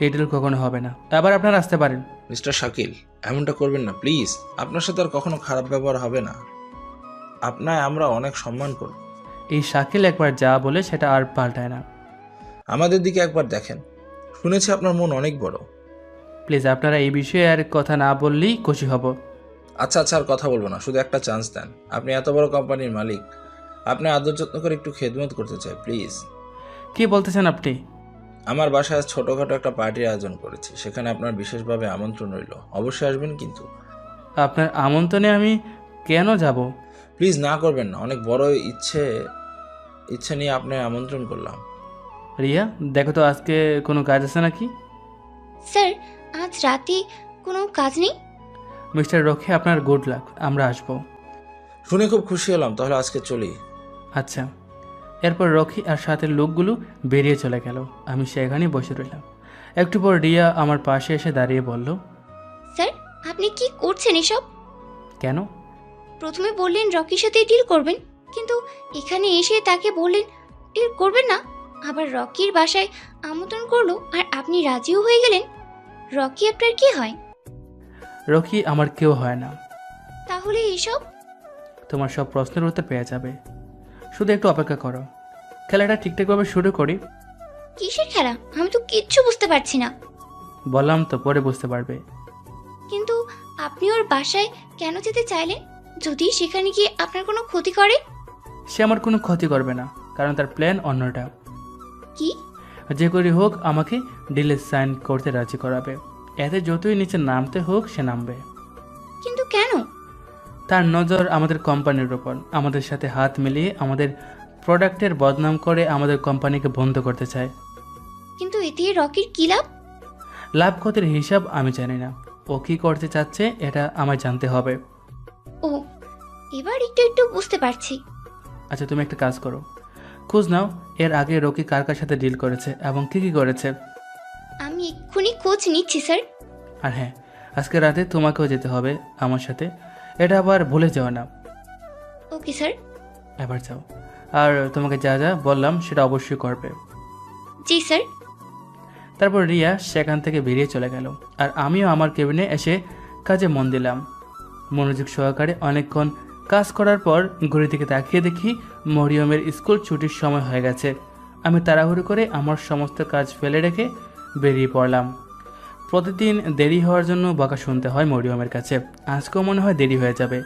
এই ডিল কখনো হবে না। এবার আপনারা আসতে পারেন। মিস্টার শাকিল, এমনটা করবেন না প্লিজ। আপনার সাথে আর কখনো খারাপ ব্যবহার হবে না। আপনায় আমরা অনেক সম্মান করব। এই শাকিল একবার যা বলে সেটা আর পাল্টায় না। আমাদের দিকে একবার দেখেন, শুনেছি আপনার মন অনেক বড়। প্লিজ আপনারা এই বিষয়ে আর কথা না বললেই খুশি হব। আচ্ছা আচ্ছা, আর কথা বলবো না, শুধু একটা চান্স দেন। আপনি এত বড় কোম্পানির মালিক, আপনি আদর যত্ন করে একটু খেদমত করতে চাই প্লিজ। কি বলতেছেন আপনি? আমার বাসায় আজ ছোটোখাটো একটা পার্টির আয়োজন করেছি, সেখানে আপনার বিশেষভাবে আমন্ত্রণ রইল, অবশ্যই আসবেন কিন্তু। আপনার আমন্ত্রণে আমি কেন যাব? প্লিজ না করবেন না, অনেক বড় ইচ্ছে নিয়ে আপনার আমন্ত্রণ করলাম। রিয়া দেখো তো আজকে কোনো কাজ আছে নাকি? স্যার, আজ রাতে কোনো কাজ নেই। মিস্টার রকি, আপনার গুড লাক, আমরা আসবো। শুনে খুব খুশি হলাম, তাহলে আজকে চলি। আচ্ছা। এরপর রকি আর সাথের লোকগুলো বেরিয়ে চলে গেল। আমি সেখানেই বসে রইলাম। একটু পর রিয়া আমার পাশে এসে দাঁড়িয়ে বলল, স্যার, আপনি কি করছেন এসব? কেন? প্রথমে বললেন রকির সাথে ডিল করবেন, কিন্তু এখানে এসে তাকে বললেন ডিল করবেন না। আবার রকির বাসায় আমন্ত্রণ করলো আর আপনি রাজিও হয়ে গেলেন। রকি আপনার কি হয়? রকি আমার কেউ হয় না। তাহলে এসব? তোমার সব প্রশ্নের উত্তর পেয়ে যাবে, শুধু একটু অপেক্ষা করো। খেলাটা ঠিকঠাকভাবে শুরু করি। কিসের খেলা? আমি তো কিচ্ছু বুঝতে পারছি না। বললাম তো, পরে বুঝতে পারবে। কিন্তু আপনি ওর বাসায় কেন যেতে চাইলেন? যদি সেখানে গিয়ে আপনার কোনো ক্ষতি করে? সে আমার কোনো ক্ষতি করবে না, কারণ তার প্ল্যান অন্যটা। কি? যে করে হোক আমাকে ডিলে সাইন করতে রাজি করাবে। এতে যতই নিচে নামতে হোক সে নামবে। কিন্তু কেন? তার নজর আমাদের কোম্পানির উপর। আমাদের সাথে হাত মিলিয়ে আমাদের প্রোডাক্টের বদনাম করে আমাদের কোম্পানিকে বন্ধ করতে চায়। কিন্তু এতে রকির কি লাভ? লাভ ক্ষতির হিসাব আমি জানি না। ও কী করতে চাচ্ছে এটা আমায় জানতে হবে। ও, এবার একটু একটু বুঝতে পারছি। আচ্ছা, তুমি একটা কাজ করো, খোঁজ নাও এর আগে রকি কার কার সাথে ডিল করেছে এবং কী কী করেছে। আমি এক্ষুনি খোঁজ নিচ্ছি স্যার। আর হ্যাঁ, আজকে রাতে তোমাকেও যেতে হবে আমার সাথে, এটা আবার ভুলে যাও না। Okay sir. এবার যাও, আর তোমাকে যা যা বললাম সেটা অবশ্যই করবে। জি স্যার। তারপর রিয়া সেখান থেকে বেরিয়ে চলে গেল, আর আমিও আমার কেবিনে এসে কাজে মন দিলাম। মনোযোগ সহকারে অনেকক্ষণ কাজ করার পর ঘড়ি থেকে তাকিয়ে দেখি মরিয়মের স্কুল ছুটির সময় হয়ে গেছে। আমি তাড়াহুড়ো করে আমার সমস্ত কাজ ফেলে রেখে বেরিয়ে পড়লাম। প্রতিদিন দেরি হওয়ার জন্য বকা শুনতে হয় মরিয়মের কাছে। আজকেও মনে হয় দেরি হয়ে যাবে।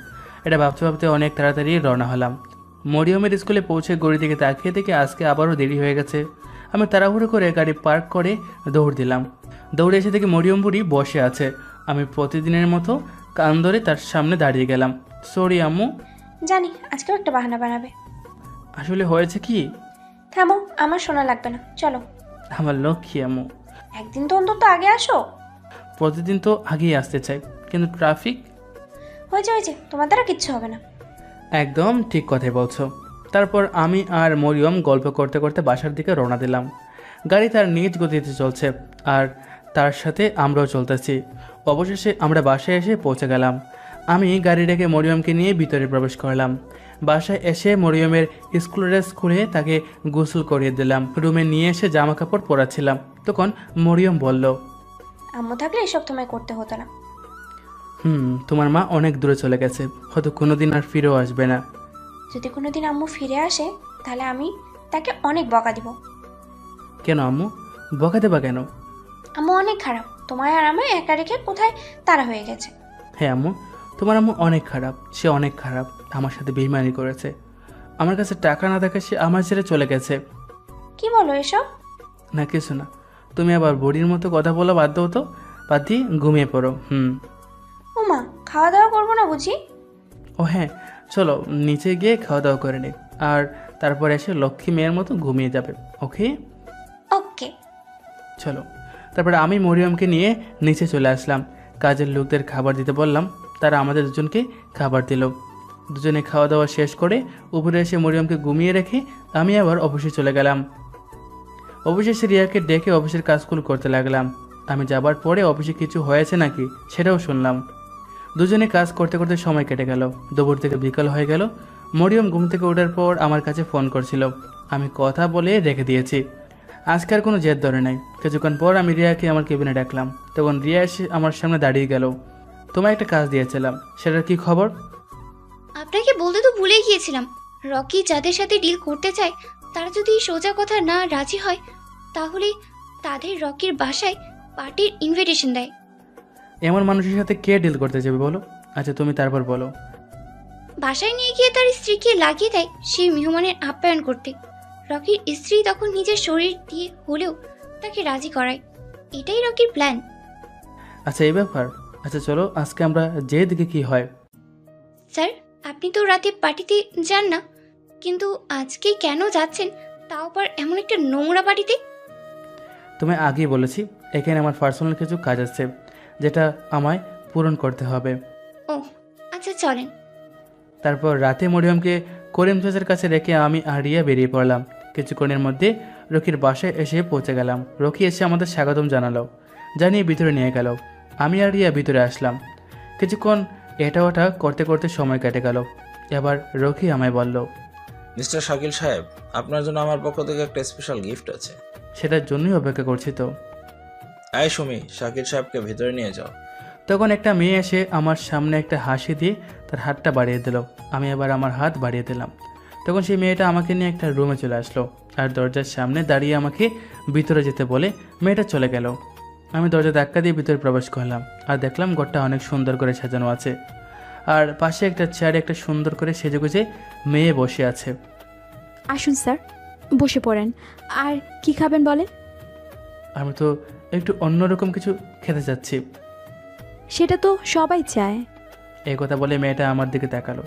এটা ভাবতে ভাবতে অনেক তাড়াতাড়ি রওনা হলাম। মরিয়মের স্কুলে পৌঁছে ঘড়ি থেকে তাকিয়ে দেখে আজকে আবারও দেরি হয়ে গেছে। আমি তাড়াহুড়ো করে গাড়ি পার্ক করে দৌড় দিলাম। দৌড়ে এসে দেখি মরিয়ম বুড়ি বসে আছে। আমি প্রতিদিনের মতো কান ধরে তার সামনে দাঁড়িয়ে গেলাম। সরি আম্মু। জানি আজকেও একটা বাহানা বানাবে। আসলে হয়েছে কি? থামো, আমার শোনা লাগবে না, চলো। আমার লক্ষ্মী আম্মু। একদিন তো অন্তত আগে আসো। প্রতিদিন তো আগেই আসতে চাই, কিন্তু ট্রাফিক। হয়েছে, তোমার দ্বারা কিচ্ছু হবে না। একদম ঠিক কথাই বলছো। তারপর আমি আর মরিয়ম গল্প করতে করতে বাসার দিকে রওনা দিলাম। গাড়ি তার নিজ গতিতে চলছে, আর তার সাথে আমরাও চলতেছি। অবশেষে আমরা বাসায় এসে পৌঁছে গেলাম। আমি গাড়ি রেখে মরিয়মকে নিয়ে ভিতরে প্রবেশ করলাম। বাসায় এসে মরিয়মের স্কুল ড্রেস খুলে তাকে গোসল করিয়ে দিলাম। রুমে নিয়ে এসে জামা কাপড় পরাচ্ছিলাম, তখন মরিয়ম বলল, আম্মু থাকলে এসব তোমায় করতে হতো না। তোমার মা অনেক দূরে চলে গেছে, হয়তো কোনোদিন আর ফিরেও আসবে না। যদি কোনোদিন আম্মু ফিরে আসে তাহলে আমি তাকে অনেক বকা দিব। কেন আম্মু? বকা দেবা কেন? আম্মু অনেক খারাপ, তোমায় আর আমায় একা রেখে কোথায় তারা হয়ে গেছে। হ্যাঁ আম্মু, তোমার আম্মু অনেক খারাপ। সে অনেক খারাপ, আমার সাথে বেইমানি করেছে। আমার কাছে টাকা না থাকে সে আমার ছেড়ে চলে গেছে। কি বলো এসব? না কিছু না, তুমি আবার বুড়ির মতো কথা বলা বাধ্য হতো, বাদ দিয়ে ঘুমিয়ে পড়ো। ওমা, খাওয়া দাওয়া করবো না বুঝি? ও হ্যাঁ, চলো নিচে গিয়ে খাওয়া দাওয়া করে নিই, আর তারপর এসে লক্ষ্মী মেয়ের মতো ঘুমিয়ে যাবে। ওকে ওকে। চলো। তারপরে আমি মরিয়মকে নিয়ে নিচে চলে আসলাম। কাজের লোকদের খাবার দিতে বললাম, তারা আমাদের দুজনকে খাবার দিল। দুজনে খাওয়া দাওয়া শেষ করে উপরে এসে মরিয়মকে ঘুমিয়ে রেখে আমি আবার অফিসে চলে গেলাম। অফিসে রিয়াকে ডেকে অফিসের কাজগুলো করতে লাগলাম। আমি যাবার পরে অফিসে কিছু হয়েছে নাকি সেটাও শুনলাম। দুজনে কাজ করতে করতে সময় কেটে গেল। দুপুর থেকে বিকাল হয়ে গেল। মরিয়ম ঘুম থেকে ওঠার পর আমার কাছে ফোন করছিল। আমি কথা বলে রেখে দিয়েছি। আজকে আর কোনো জেদ ধরে নাই। কিছুক্ষণ পর আমি রিয়াকে আমার কেবিনে ডাকলাম। তখন রিয়া এসে আমার সামনে দাঁড়িয়ে গেল। তোমায় একটা কাজ দিয়েছিলাম, সেটার কি খবর? আপনাকে বলতে তো ভুলে গিয়েছিলাম। রকি যাদের সাথে ডিল করতে চায় তারা যদি সোজা কথা না রাজি হয় তাহলে তাদের রকির বাসায় পার্টির ইনভিটেশন দেয়। এমন মানুষের সাথে কে ডিল করতে যাবে বলো? আচ্ছা তুমি তারপর বলো। বাসায় নিয়ে গিয়ে তার স্ত্রীকে লাগিয়ে দেয় সেই মেহমানের আপ্যায়ন করতে। রকির স্ত্রী তখন নিজের শরীর দিয়ে হলেও তাকে রাজি করায়। এটাই রকির প্ল্যান। আচ্ছা এই ব্যাপার। আচ্ছা চলো আজকে আমরা যে দিকে কি হয়। স্যার, আপনি তো রাতে পার্টিতে যান না, কিন্তু আজকে কেন যাচ্ছেন, তাও আবার এমন একটা নোংরা পার্টিতে? তুমি আগেই বলেছি এখানে আমার পার্সোনাল কিছু কাজ আছে যেটা আমায় পূরণ করতে হবে। ও আচ্ছা চলেন। তারপর রাতে মরিয়মকে করিম চাচার কাছে রেখে আমি আর রিয়া বেরিয়ে পড়লাম। কিছুক্ষণের মধ্যে রকির বাসায় এসে পৌঁছে গেলাম। রকি এসে আমাদের স্বাগতম জানালো, জানিয়ে ভিতরে নিয়ে গেল। আমি আর রিয়া ভিতরে আসলাম। কিছুক্ষণ এটা ওটা করতে করতে সময় কেটে গেল। এবার রকি আমায় বলল, মিস্টার শাকিল সাহেব, আপনার জন্য আমার পক্ষ থেকে একটা স্পেশাল গিফট আছে। সেটার জন্যই অপেক্ষা করছি তো। আয় সুমি, শাকিল সাহেবকে ভেতরে নিয়ে যাও। তখন একটা মেয়ে এসে আমার সামনে একটা হাসি দিয়ে তার হাতটা বাড়িয়ে দিল। আমি আবার আমার হাত বাড়িয়ে দিলাম। তখন সেই মেয়েটা আমাকে নিয়ে একটা রুমে চলে আসলো আর দরজার সামনে দাঁড়িয়ে আমাকে ভিতরে যেতে বলে মেয়েটা চলে গেল। আমি দরজা ধাক্কা দিয়ে ভিতরে প্রবেশ করলাম আর দেখলাম ঘরটা অনেক সুন্দর করে সাজানো আছে। আর পাশে একটা চেয়ারে একটা সুন্দর করে সেজেগুজে মেয়ে বসে আছে। আসুন স্যার, বসে পড়েন। আর কি খাবেন বলেন? আমি তো একটু অন্যরকম কিছু খেতে চাচ্ছি। সেটা তো সবাই চায়। এই কথা বলে মেয়েটা আমার দিকে তাকালো।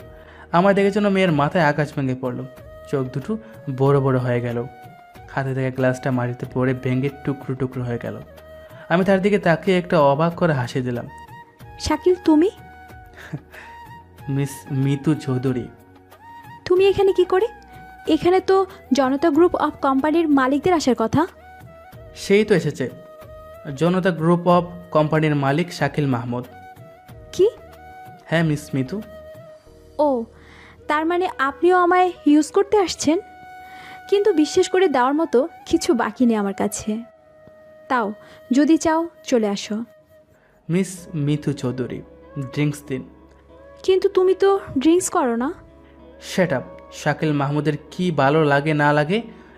আমার দেখে যেন মেয়ের মাথায় আকাশ ভেঙে পড়লো। চোখ দুটো বড় বড় হয়ে গেল। হাতে থেকে গ্লাসটা মাটিতে পড়ে ভেঙে টুকরো টুকরো হয়ে গেল। আমি তার দিকে তাকিয়ে একটা অবাক করে হাসি দিলাম। শাকিল, তুমি মিস মিতু চৌধুরী। তুমি এখানে কি করে? এখানে তো জনতা গ্রুপ অফ কোম্পানির মালিকদের আসার কথা। সেই তো এসেছে, জনতা গ্রুপ অফ কোম্পানির মালিক শাকিল মাহমুদ। কি? হ্যাঁ মিস মিতু। ও, তার মানে আপনিও আমায় ইউজ করতে আসছেন? কিন্তু বিশ্বাস করে দেওয়ার মতো কিছু বাকি নেই আমার কাছে। তাও যদি চাও চলে আসো। মিস মিতু চৌধুরী, ড্রিঙ্কস দিন। কিন্তু তুমি তো ড্রিঙ্কস করো না। Set up. শাকিল মাহমুদের কি ভালো লাগে না লাগে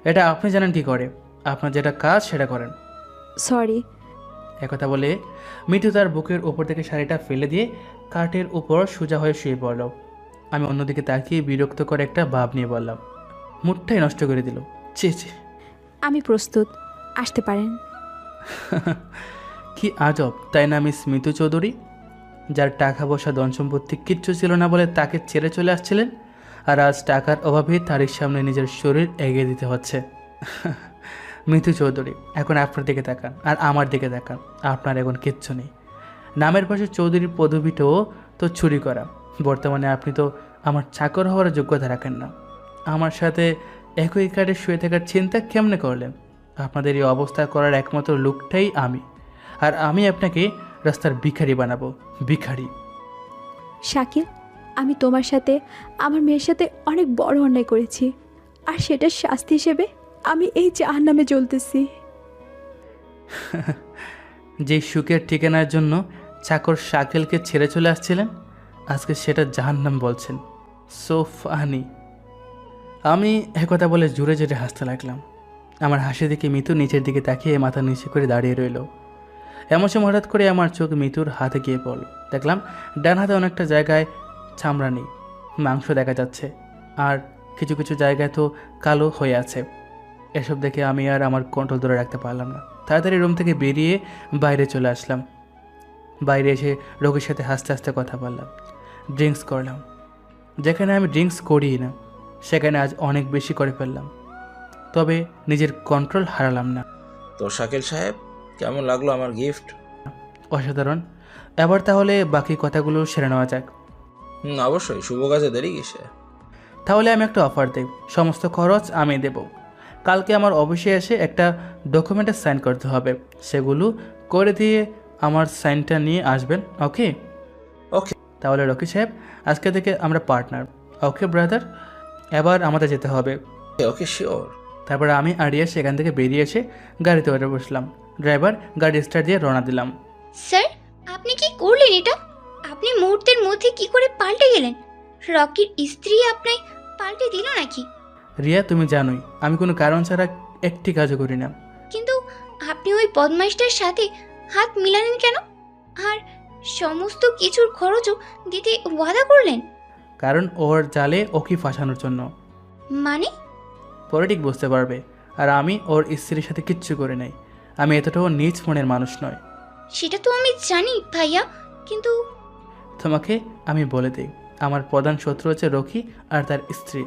এটা আপনি জানেন কি করে? আপনার যেটা কাজ সেটা করেন। সরি। একথা বলে মিতু তার বুকের ওপর থেকে শাড়িটা ফেলে দিয়ে কাঠের উপর সোজা হয়ে শুয়ে পড়ল। আমি অন্যদিকে তাকিয়ে বিরক্ত করে একটা ভাব নিয়ে বললাম, মুডটাই নষ্ট করে দিল। চে চে। আমি প্রস্তুত, আসতে পারেন। কি আজব তাই না মিস মিতু চৌধুরী? যার টাকা পয়সা ধন সম্পত্তি কিচ্ছু ছিল না বলে তাকে ছেড়ে চলে আসছিলেন, আর আজ টাকার অভাবে তারই সামনে নিজের শরীর এগিয়ে দিতে হচ্ছে। মিতু চৌধুরী, এখন আপনার দিকে তাকান আর আমার দিকে তাকান। আপনার এখন কিচ্ছু নেই। নামের পাশে চৌধুরীর পদবিটাও তো চুরি করা। বর্তমানে আপনি তো আমার চাকর হওয়ার যোগ্যতা রাখেন না। আমার সাথে একই কার্ডে শুয়ে থাকার চিন্তা কেমনে করলেন? আপনাদের এই অবস্থা করার একমাত্র লোকটাই আমি, আর আমি আপনাকে রাস্তার ভিখারি বানাবো। ভিখারি। শাকিল, আমি তোমার সাথে, আমার মেয়ের সাথে অনেক বড় অন্যায় করেছি, আর সেটার শাস্তি হিসেবে আমি এই জাহান্নামে জ্বলতেছি। যে সুখের ঠিকানার জন্য চাকর শাকিলকে ছেড়ে চলে আসছিলেন, আজকে সেটা জাহান্নাম বলছেন। So funny. আমি একথা বলে জোরে জোরে হাসতে লাগলাম। আমার হাসি দেখে মিতু নিচের দিকে তাকিয়ে মাথা নিচে করে দাঁড়িয়ে রইল। এমন সময় হঠাৎ করে আমার চোখ মিতুর হাতে গিয়ে পড়ল। দেখলাম ডান হাতে অনেকটা জায়গায় চামড়া নেই, মাংস দেখা যাচ্ছে, আর কিছু কিছু জায়গায় তো কালো হয়ে আছে। এসব দেখে আমি আর আমার কন্ট্রোল ধরে রাখতে পারলাম না। তাড়াতাড়ি রুম থেকে বেরিয়ে বাইরে চলে আসলাম। বাইরে এসে রোগীর সাথে হাসতে হাসতে কথা বললাম, ড্রিঙ্কস করলাম। যেখানে আমি ড্রিঙ্কস করি না সেখানে আজ অনেক বেশি করে ফেললাম, তবে নিজের কন্ট্রোল হারালাম না। তো শাকিল সাহেব, কেমন লাগলো আমার গিফট? অসাধারণ। এবার তাহলে বাকি কথাগুলো সেরে নেওয়া যাক। অবশ্যই, শুভ কাজে দেরি কিসে? তাহলে আমি একটা অফার দেব, সমস্ত খরচ আমি দেব। কালকে আমার অফিসে এসে একটা ডকুমেন্টে সাইন করতে হবে, সেগুলো করে দিয়ে আমার সাইনটা নিয়ে আসবেন। ওকে? ওকে। তাহলে রকি সাহেব, আজকে থেকে আমরা পার্টনার। ওকে ব্রাদার? এবার আমাদের যেতে হবে। ওকে, শিওর। তারপর আমি আরিয়া সেখান থেকে বেরিয়ে এসে গাড়িতে উঠে বসলাম। ড্রাইভার গাড়ি স্টার্ট দিয়ে রওনা দিলাম। স্যার, আপনি কি করলেন এটা? আপনি মুহূর্তের মধ্যে কি করে পাল্টে গেলেন? রকির স্ত্রী আপনায় পাল্টে দিল নাকি? রিয়া, তুমি জানোই আমি কোনো কারণ ছাড়া একটি কাজও করি না। কিন্তু আপনি ওই বদমাইশটার সাথে হাত মিলালেন কেন? আর সমস্ত কিছুর খরচও দিতে ওয়াদা করলেন? কারণ ওর জালে ওকে ফাঁসানোর জন্য। মানে? পরে ঠিক বুঝতে পারবে। আর আমি ওর স্ত্রীর সাথে কিচ্ছু করে নাই। আমি এতটাও নিজ মনের মানুষ নয়। সেটা তো আমি জানি ভাইয়া, কিন্তু তোমাকে আমি বলে দিই, আমার প্রধান শত্রু হচ্ছে রকি আর তার স্ত্রী।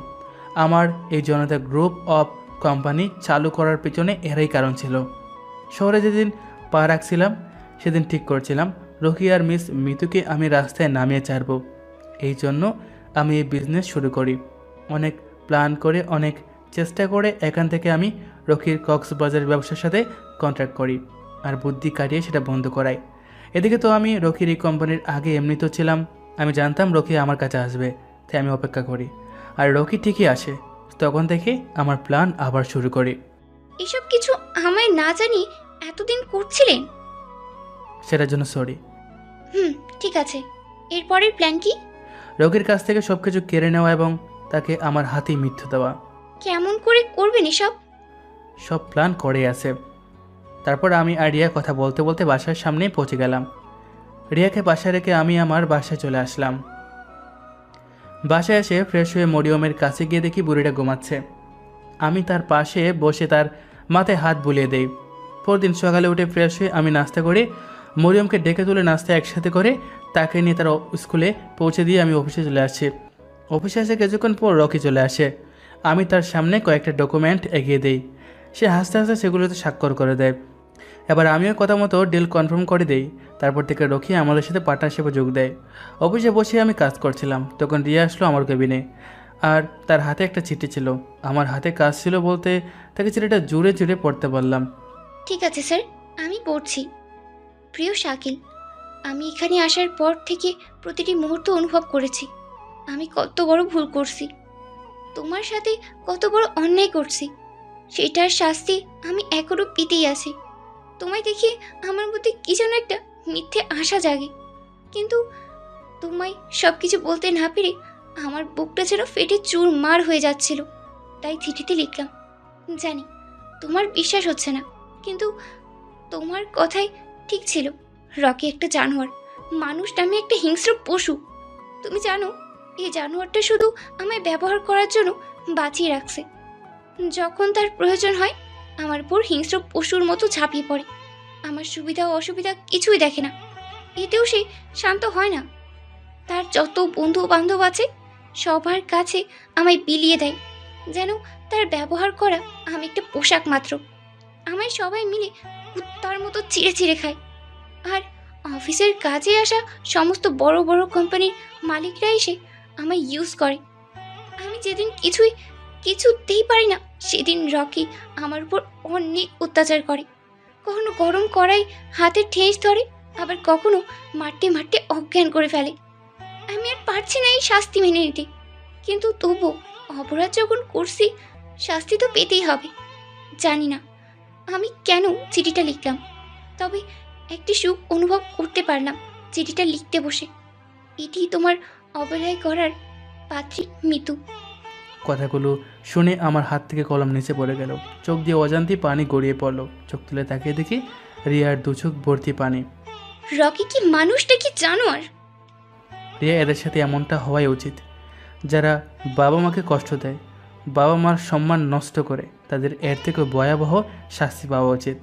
আমার এই জনতা গ্রুপ অফ কোম্পানি চালু করার পেছনে এরাই কারণ ছিল। শহরে যেদিন পা রাখছিলাম সেদিন ঠিক করছিলাম রকি আর মিস মিতুকে আমি রাস্তায় নামিয়ে ছাড়ব। এই জন্য আমি এই বিজনেস শুরু করি। অনেক প্ল্যান করে, অনেক চেষ্টা করে এখান থেকে আমি রকির কক্সবাজারের ব্যবসার সাথে কন্ট্রাক্ট করি আর বুদ্ধি কাটিয়ে সেটা বন্ধ করাই। এদিকে তো আমি রকির এই কোম্পানির আগে এমনিতেও ছিলাম। আমি জানতাম রকি আমার কাছে আসবে, তাই আমি অপেক্ষা করি। আর রকি ঠিকই আসে। তখন থেকে আমার প্ল্যান আবার শুরু করি। এসব কিছু আমায় না জানি এতদিন করছিলেন? সেটার জন্য সরি। ঠিক আছে, এরপরের প্ল্যান কি? রকির কাছ থেকে সব কিছু কেড়ে নেওয়া এবং তাকে আমার হাতেই মৃত্যু দেওয়া। কেমন করে করবেন এসব? সব প্ল্যান করে আছে। তারপর আমি আর রিয়া কথা বলতে বলতে বাসার সামনেই পৌঁছে গেলাম। রিয়াকে বাসায় রেখে আমি আমার বাসায় চলে আসলাম। বাসায় এসে ফ্রেশ হয়ে মরিয়মের কাছে গিয়ে দেখি বুড়িটা ঘুমাচ্ছে। আমি তার পাশে বসে তার মাথায় হাত বুলিয়ে দেই। পরদিন সকালে উঠে ফ্রেশ হয়ে আমি নাস্তা করে মরিয়মকে ডেকে তুলে নাস্তা একসাথে করে তাকে নিয়ে তার স্কুলে পৌঁছে দিয়ে আমি অফিসে চলে আসছি। অফিসে এসে কিছুক্ষণ পর রকি চলে আসে। আমি তার সামনে কয়েকটা ডকুমেন্ট এগিয়ে দেই। সে হাসতে হাসতে সেগুলোতে স্বাক্ষর করে দেয়। এবার আমিও কথা মতো ডিল কনফার্ম করে দেই। তারপর থেকে রকি আমাদের সাথে পার্টনারশিপে যোগ দেয়। অফিসে বসে আমি কাজ করছিলাম, তখন রিয়া আসলো আমার কেবিনে। আর তার হাতে একটা চিঠি ছিল। আমার হাতে কাজ ছিল বলতে তাকে চিঠিটা জুড়ে জুড়ে পড়তে বললাম। ঠিক আছে স্যার, আমি পড়ছি। প্রিয় শাকিল, আমি এখানে আসার পর থেকে প্রতিটি মুহূর্ত অনুভব করেছি আমি কত বড় ভুল করছি, তোমার সাথে কত বড় অন্যায় করছি। সেটার শাস্তি আমি এখনো পেতেই আছি। তোমায় দেখে আমার মধ্যে কি যেন একটা মিথ্যে আশা জাগে, কিন্তু তোমায় সব কিছু বলতে না পেরে আমার বুকটা যেন ফেটে চুরমার হয়ে যাচ্ছিল। তাই চিঠিতে লিখলাম। জানি তোমার বিশ্বাস হচ্ছে না, কিন্তু তোমার কথাই ঠিক ছিল। রকি একটা জানোয়ার, মানুষ নামে একটা হিংস্র পশু। তুমি জানো, এই জানোয়ারটা শুধু আমায় ব্যবহার করার জন্য বাঁচিয়ে রাখছে। যখন তার প্রয়োজন হয় আমার উপর হিংস্র পশুর মতো ঝাঁপিয়ে পড়ে। আমার সুবিধা ও অসুবিধা কিছুই দেখে না। এতেও সে শান্ত হয় না। তার যত বন্ধু বান্ধব আছে সবার কাছে আমায় বিলিয়ে দেয়, যেন তার ব্যবহার করা আমি একটা পোশাক মাত্র। আমায় সবাই মিলে কুত্তার মতো চিড়ে চিড়ে খায়। আর অফিসের কাজে আসা সমস্ত বড় বড় কোম্পানির মালিকরা এসে আমায় ইউজ করে। আমি যেদিন কিছুতেই পারি না, সেদিন রকি আমার উপর অনেক অত্যাচার করে। কখনো গরম কড়াই হাতে ঠেস ধরে, আবার কখনো মারতে মারতে অজ্ঞান করে ফেলে। আমি আর পারছি না এই শাস্তি মেনে নিতে, কিন্তু তবু অপরাধ যখন করছি শাস্তি তো পেতেই হবে। জানি না আমি কেন চিঠিটা লিখলাম, তবে একটি সুখ অনুভব করতে পারলাম চিঠিটা লিখতে বসে। এটি তোমার অবহেলায় করার পাত্রী মিতু। কথাগুলো শুনে আমার হাত থেকে কলম নিচে পড়ে গেল। চোখ দিয়ে অজান্তেই পানি গড়িয়ে পড়লো। চোখ তুলে তাকিয়ে দেখি রিয়ার দু চোখ ভর্তি পানি। রকি কি মানুষটা কি জানোয়ার? রিয়া, এদের সাথে এমনটা হওয়াই উচিত। যারা বাবা মাকে কষ্ট দেয়, বাবা মার সম্মান নষ্ট করে, তাদের এর থেকে ভয়াবহ শাস্তি পাওয়া উচিত।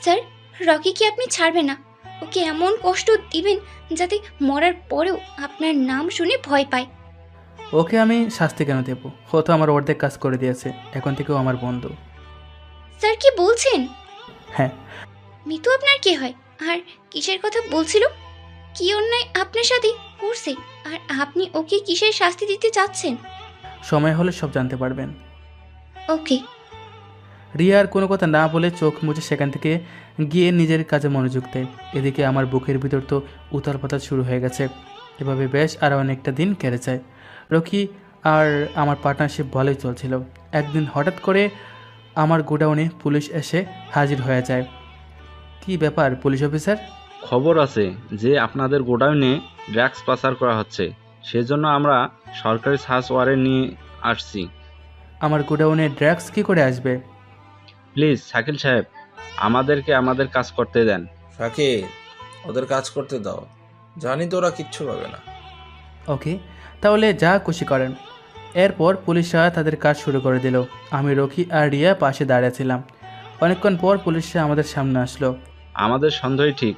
স্যার, রকি কি আপনি ছাড়বেন না? ওকে এমন কষ্ট দিবেন যাতে মরার পরেও আপনার নাম শুনে ভয় পায়। ওকে আমি শাস্তি কেন দেব? ও তো আমার অর্ধেক কাজ করে দিয়েছে, এখন থেকেও আমার বন্ধু। স্যার কি বলছেন? হ্যাঁ। মিতু আপনার কে হয়? আর কিসের কথা বলছিল? কি অন্যায় আপনার সাথে করছে? আর আপনি ওকে কিসের শাস্তি দিতে চাচ্ছেন? সময় হলে সব জানতে পারবেন। ওকে। রিয়া আর কোনো কথা না বলে চোখ মুছে সেখান থেকে গিয়ে নিজের কাজে মনোযোগ দেয়। এদিকে আমার বুকের ভিতর তো উতাল পাতাল শুরু হয়ে গেছে। এভাবে বেশ আরও অনেকটা দিন কেটে যায়। রকি আর আমার পার্টনারশিপ ভালোই চলছিল। একদিন হঠাৎ করে আমার গোডাউনে পুলিশ এসে হাজির হয়ে যায়। কি ব্যাপার পুলিশ অফিসার? খবর আছে যে আপনাদের গোডাউনে ড্রাগস পাচার করা হচ্ছে, সেজন্য আমরা সরকারি সার্চ ওয়ারেন্ট নিয়ে আসছি। আমার গোডাউনে ড্রাগস কী করে আসবে? প্লিজ শাকিল সাহেব, আমাদেরকে আমাদের কাজ করতে দেন। শাকিল, ওদের কাজ করতে দাও। জানি তো ওরা কিচ্ছু পাবে না। ওকে, তাহলে যা খুশি করেন। এরপর পুলিশরা তাদের কাজ শুরু করে দিল। আমি রকি আর রিয়া পাশে দাঁড়িয়েছিলাম। অনেকক্ষণ পর পুলিশরা আমাদের সামনে আসলো। আমাদের সন্দেহই ঠিক,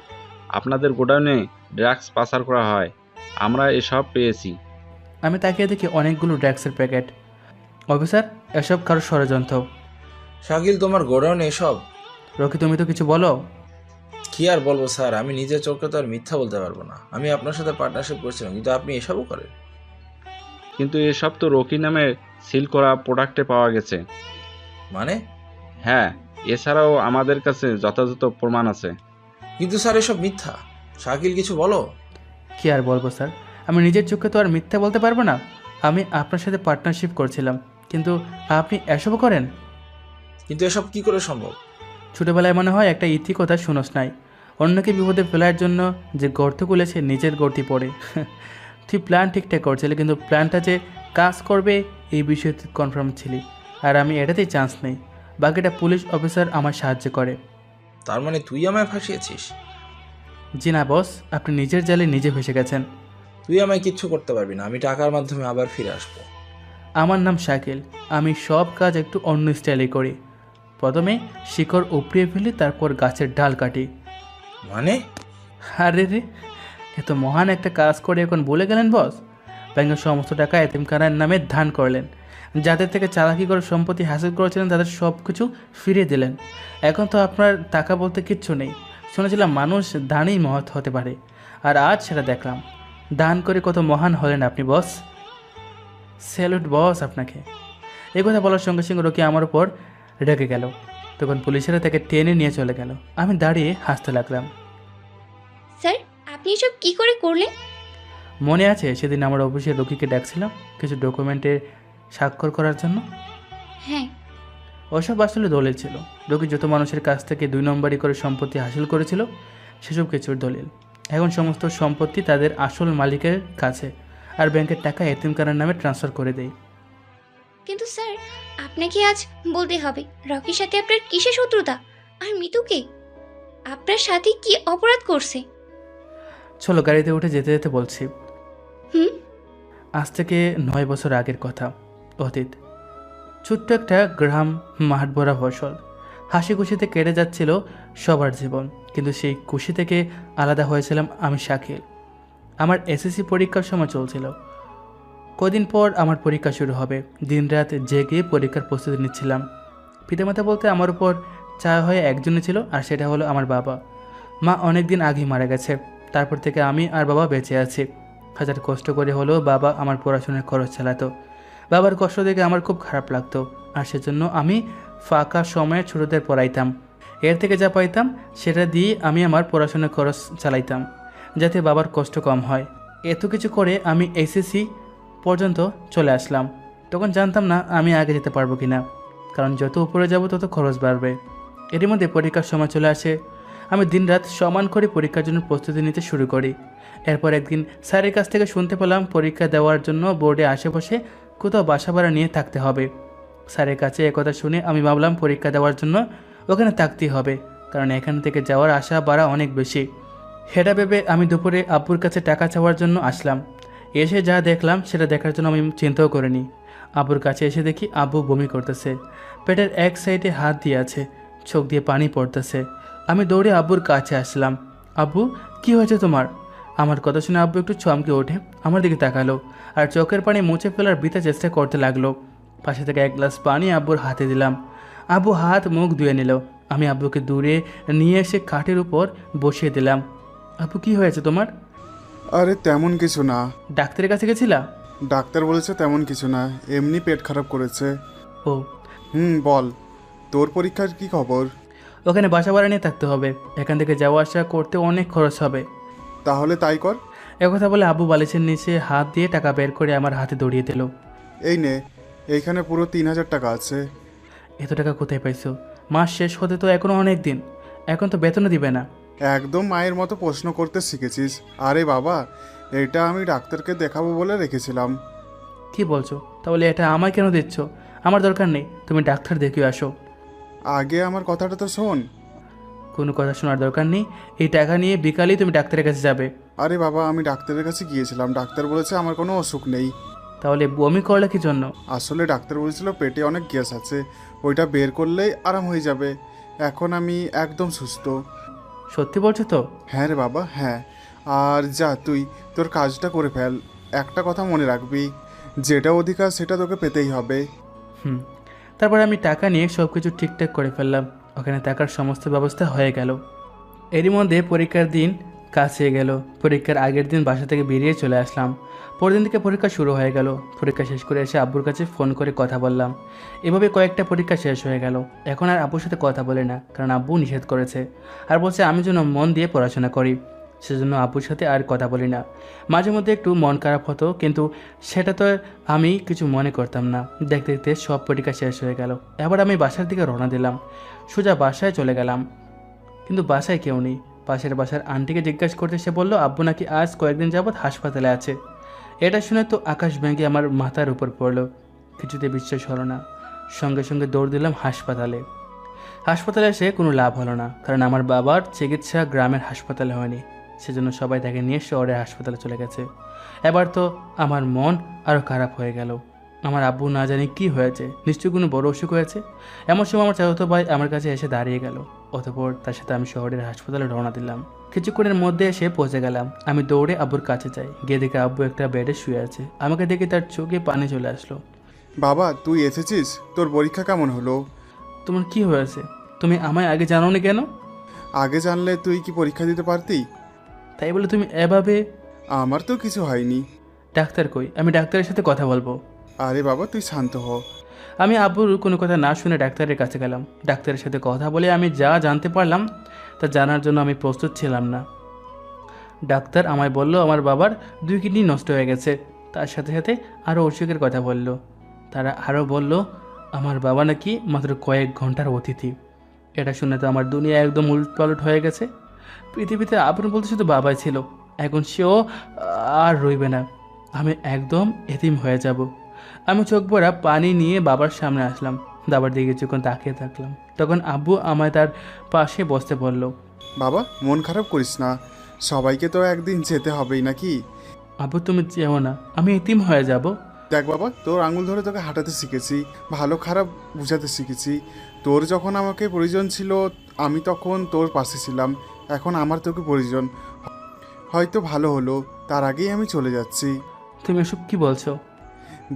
আপনাদের গোডাউনে ড্রাগস পাচার করা হয়। আমরা এসব পেয়েছি। আমি তাকিয়ে দেখি অনেকগুলো ড্রাগসের প্যাকেট। অফিসার, এসব কারো ষড়যন্ত্র। শাকিল, তোমার গোডাউনে এসব? রকি, তুমি তো কিছু বলো। কি আর বলবো স্যার, আমি নিজের চোখে তো আর মিথ্যা বলতে পারবো না। আমি আপনার সাথে পার্টনারশিপ করছিলাম, কিন্তু আপনি এসবও করেন। কিন্তু এসব তো রকি নামে সিল করা প্রোডাক্টে পাওয়া গেছে। মানে? হ্যাঁ, এছাড়াও আমাদের কাছে যথাযথ প্রমাণ আছে। কিন্তু স্যার এসব মিথ্যা। শাকিল, কিছু বলো। কি আর বলবো স্যার, আমি নিজের চোখে তো আর মিথ্যা বলতে পারবো না। আমি আপনার সাথে পার্টনারশিপ করছিলাম, কিন্তু আপনি এসবও করেন? কিন্তু এসব কি করে সম্ভব? ছোটোবেলায় মনে হয় একটা ইতি কথা শুনোস নাই, অন্যকে বিপদে ফেলার জন্য যে গর্ত খুলেছে নিজের গর্তি পড়ে। তুই প্ল্যান ঠিকঠাক করছিলি, কিন্তু প্ল্যানটা যে কাজ করবে এই বিষয়ে তুই কনফার্ম ছিলি, আর আমি এটাতেই চান্স নেই। বাকিটা পুলিশ অফিসার আমার সাহায্য করে। তার মানে তুই আমায় ফাঁসিয়েছিস? জি না বস, আপনি নিজের জালে নিজে ফেসে গেছেন। তুই আমায় কিচ্ছু করতে পারবি না, আমি টাকার মাধ্যমে আবার ফিরে আসবো। আমার নাম শাকিল, আমি সব কাজ একটু অন্য স্টাইলে করি। প্রথমে শিকড় উপড়িয়ে ফেলি, তারপর গাছের ডাল কাটি। মানে? আরে রে, এত মহান একটা কাজ করে এখন বলে গেলেন বস? ব্যাংকের সমস্ত টাকা এতিমখানার নামে দান করলেন, যাদের থেকে চালাকি করে সম্পত্তি হাসিল করেছিলেন তাদের সব কিছু ফিরিয়ে দিলেন। এখন তো আপনার টাকা বলতে কিচ্ছু নেই। শুনেছিলাম মানুষ দানই মহৎ হতে পারে, আর আজ সেটা দেখলাম। দান করে কত মহান হলেন আপনি বস। স্যালুট বস আপনাকে। এই কথা বলার সঙ্গে সঙ্গে রকি আমার উপর রেগে গেল। তখন পুলিশেরা তাকে টেনে নিয়ে চলে গেল। আমি দাঁড়িয়ে হাসতে লাগলাম। স্যার, আপনি এসব কি করে করলেন? মনে আছে সেদিন আমার অফিসে রকিকে ডাকছিলাম কিছু ডকুমেন্টে স্বাক্ষর করার জন্য? হ্যাঁ। ওসব আসলে দলিল ছিল। রকি যত মানুষের কাছ থেকে 2 নম্বরই করে সম্পত্তি হাসিল করেছিল সেসব কিছুর দলিল। এখন সমস্ত সম্পত্তি তাদের আসল মালিকের কাছে, আর ব্যাংকের টাকা এতিমখানার নামে ট্রান্সফার করে দেয়। কিন্তু স্যার, আপনাকে আজ বলতে হবে রকির সাথে আপনার কিসের শত্রুতা? আর মিতুকে আপনার সাথে কি অপরাধ করছে? চলো গাড়িতে উঠে যেতে যেতে বলছি। হুম। আজ থেকে 9 বছর আগের কথা, অতীত। ছোট্ট একটা গ্রাম, মাঠ ভরা ফসল, হাসি খুশিতে কেটে যাচ্ছিল সবার জীবন। কিন্তু সেই খুশি থেকে আলাদা হয়েছিলাম আমি শাকিল। আমার এসএসসি পরীক্ষার সময় চলছিল। কদিন পর আমার পরীক্ষা শুরু হবে। দিনরাত জেগে পরীক্ষার প্রস্তুতি নিচ্ছিলাম। পিতামাতা বলতে আমার উপর চাওয়া হয়ে একজনই ছিল, আর সেটা হলো আমার বাবা। মা অনেক দিন আগেই মারা গেছে। তারপর থেকে আমি আর বাবা বেঁচে আছি। হাজার কষ্ট করে হলেও বাবা আমার পড়াশোনার খরচ চালাতো। বাবার কষ্ট দেখে আমার খুব খারাপ লাগতো, আর সেজন্য আমি ফাঁকা সময়ে ছোটদের পড়াইতাম। এর থেকে যা পাইতাম সেটা দিয়ে আমি আমার পড়াশোনার খরচ চালাইতাম, যাতে বাবার কষ্ট কম হয়। এত কিছু করে আমি এসএসসি পর্যন্ত চলে আসলাম। তখন জানতাম না আমি আগে যেতে পারবো কি না, কারণ যত উপরে যাব তত খরচ বাড়বে। এরই মধ্যে পরীক্ষার সময় চলে আসে। আমি দিনরাত সমান করে পরীক্ষার জন্য প্রস্তুতি নিতে শুরু করি। এরপর একদিন স্যারের কাছ থেকে শুনতে পেলাম পরীক্ষা দেওয়ার জন্য বোর্ডে আশেপাশে কোথাও বাসা ভাড়া নিয়ে থাকতে হবে। স্যারের কাছে একথা শুনে আমি ভাবলাম পরীক্ষা দেওয়ার জন্য ওখানে থাকতেই হবে, কারণ এখান থেকে যাওয়ার আশা ভাড়া অনেক বেশি। সেটা ভেবে আমি দুপুরে আব্বুর কাছে টাকা চাওয়ার জন্য আসলাম। এসে যা দেখলাম সেটা দেখার জন্য আমি চিন্তাও করিনি। আব্বুর কাছে এসে দেখি আব্বু বমি করতেছে, পেটের এক সাইডে হাত দিয়ে আছে, চোখ দিয়ে পানি পড়তেছে। আমি দৌড়ে আব্বুর কাছে আসলাম। আব্বু, কি হয়েছে তোমার? আমার কথা শুনে আব্বু একটু চমকে ওঠে, আমার দিকে তাকালো, আর চোখের পানি মুছে ফেলার বৃথা চেষ্টা করতে লাগলো। পাশে থেকে 1 গ্লাস পানি আব্বুর হাতে দিলাম। আব্বু হাত মুখ ধুয়ে নিল। আমি আব্বুকে দূরে নিয়ে এসে খাটের উপর বসিয়ে দিলাম। আব্বু, কি হয়েছে তোমার? আরে তেমন কিছু না। ডাক্তারের কাছে গেছিলা? ডাক্তার বলেছে তেমন কিছু না, এমনি পেট খারাপ করেছে। ও। বল, তোর পরীক্ষার কি খবর? ওখানে বাসা ভাড়া নিয়ে থাকতে হবে, এখান থেকে যাওয়া আসা করতে অনেক খরচ হবে। তাহলে তাই কর। একথা বলে আব্বু বালিশের নিচে হাত দিয়ে টাকা বের করে আমার হাতে দড়িয়ে দিল। এই নে, এইখানে পুরো 3000 টাকা আছে। এত টাকা কোথায় পাইছো? মাস শেষ হতে তো এখনো অনেক দিন, এখন তো বেতনও দিবে না। একদম মায়ের মতো প্রশ্ন করতে শিখেছিস। আরে বাবা, এটা আমি ডাক্তারকে দেখাবো বলে রেখেছিলাম। কি বলছো? তাহলে এটা আমায় কেন দিচ্ছ? আমার দরকার নেই, তুমি ডাক্তার দেখিয়ে আসো। আগে আমার কথাটা তো শোন। কোনো কথা শোনার দরকার নেই, এই টাকা নিয়ে বিকালেই তুমি ডাক্তারের কাছে যাবে। আরে বাবা, আমি ডাক্তারের কাছে গিয়েছিলাম, ডাক্তার বলেছে আমার কোনো অসুখ নেই। তাহলে বমি করলে কি জন্য? আসলে ডাক্তার বলেছিল পেটে অনেক গ্যাস আছে, ওইটা বের করলেই আরাম হয়ে যাবে। এখন আমি একদম সুস্থ। সত্যি বলছো তো? হ্যাঁ রে বাবা, হ্যাঁ। আর যা, তুই তোর কাজটা করে ফেল। একটা কথা মনে রাখবি, যেটা অধিকার সেটা তোকে পেতেই হবে। তারপর আমি টাকা নিয়ে সব কিছু ঠিকঠাক করে ফেললাম। ওখানে থাকার সমস্ত ব্যবস্থা হয়ে গেল। এরই মধ্যে পরীক্ষার দিন কাছে গেল। পরীক্ষার আগের দিন বাসা থেকে বেরিয়ে চলে আসলাম। পরের দিন থেকে পরীক্ষা শুরু হয়ে গেল। পরীক্ষা শেষ করে এসে আব্বুর কাছে ফোন করে কথা বললাম। এভাবে কয়েকটা পরীক্ষা শেষ হয়ে গেল। এখন আর আব্বুর সাথে কথা বলি না, কারণ আব্বু নিষেধ করেছে আর বলছে আমি যেন মন দিয়ে পড়াশোনা করি। সেজন্য আব্বুর সাথে আর কথা বলি না। মাঝে মধ্যে একটু মন খারাপ হতো, কিন্তু সেটা তো আমি কিছু মনে করতাম না। দেখতে দেখতে সব পরীক্ষা শেষ হয়ে গেল। এবার আমি বাসার দিকে রওনা দিলাম। সোজা বাসায় চলে গেলাম, কিন্তু বাসায় কেউ নেই। পাশের বাসার আন্টিকে জিজ্ঞাসা করতে সে বলল আব্বু নাকি আজ কয়েকদিন যাবৎ হাসপাতালে আছে। এটা শুনে তো আকাশ ভেঙে আমার মাথার উপর পড়লো। কিছুতে বিশ্বাস হলো না। সঙ্গে সঙ্গে দৌড় দিলাম হাসপাতালে। হাসপাতালে এসে কোনো লাভ হলো না, কারণ আমার বাবার চিকিৎসা গ্রামের হাসপাতালে হয়নি। সেজন্য সবাই তাকে নিয়ে শহরের হাসপাতালে চলে গেছে। এবার তো আমার মন আরও খারাপ হয়ে গেল। আমার আব্বু না জানি কি হয়েছে, নিশ্চয়ই কোনো বড় অসুখ হয়েছে। এমন সময় আমার চাচাতো ভাই আমার কাছে এসে দাঁড়িয়ে গেল। অতঃপর তার সাথে আমি শহরের হাসপাতালে রওনা দিলাম। কিছুক্ষণের মধ্যে এসে পৌঁছে গেলাম। আমি দৌড়ে আব্বুর কাছে যাই। গিয়ে দেখে আব্বু একটা বেডে শুয়ে আছে। আমাকে দেখে তার চোখে পানি চলে আসলো। বাবা তুই এসেছিস? তোর পরীক্ষা কেমন হলো? তোমার কি হয়েছে? তুমি আমায় আগে জানোনি কেন? আগে জানলে তুই কি পরীক্ষা দিতে পারতি? তাই বলে তুমি এভাবে? আমার তো কিছু হয়নি। ডাক্তার কই? আমি ডাক্তারের সাথে কথা বলবো। আরে বাবা তুই শান্ত হ। আমি আব্বুর কোনো কথা না শুনে ডাক্তারের কাছে গেলাম। ডাক্তারের সাথে কথা বলে আমি যা জানতে পারলাম তা জানার জন্য আমি প্রস্তুত ছিলাম না। ডাক্তার আমায় বলল আমার বাবার 2 কিডনি নষ্ট হয়ে গেছে। তার সাথে সাথে আরও অসুখের কথা বলল। তারা আরও বলল আমার বাবা নাকি মাত্র কয়েক ঘন্টার অতিথি। এটা শুনে তো আমার দুনিয়া একদম উলটপালট হয়ে গেছে। পৃথিবীতে আপন বলতে শুধু বাবাই ছিল, এখন সেও আর রইবে না। আমি একদম এতিম হয়ে যাব। আমি চোখ ভরা পানি নিয়ে বাবার সামনে আসলাম। বাবার দিকে কিছুক্ষণ তাকিয়ে থাকলাম। তখন আব্বু আমায় তার পাশে বসতে বলল। বাবা মন খারাপ করিস না, সবাইকে তো একদিন যেতে হবেই নাকি? আব্বু তুমি যেও না, আমি এতিম হয়ে যাব। দেখ বাবা, তোর আঙুল ধরে তোকে হাঁটাতে শিখেছি, ভালো খারাপ বুঝাতে শিখেছি। তোর যখন আমাকে প্রয়োজন ছিল আমি তখন তোর পাশে ছিলাম, এখন আমার তোকে প্রয়োজন। হয়তো ভালো হলো, তার আগেই আমি চলে যাচ্ছি। তুমি এসব কি বলছো?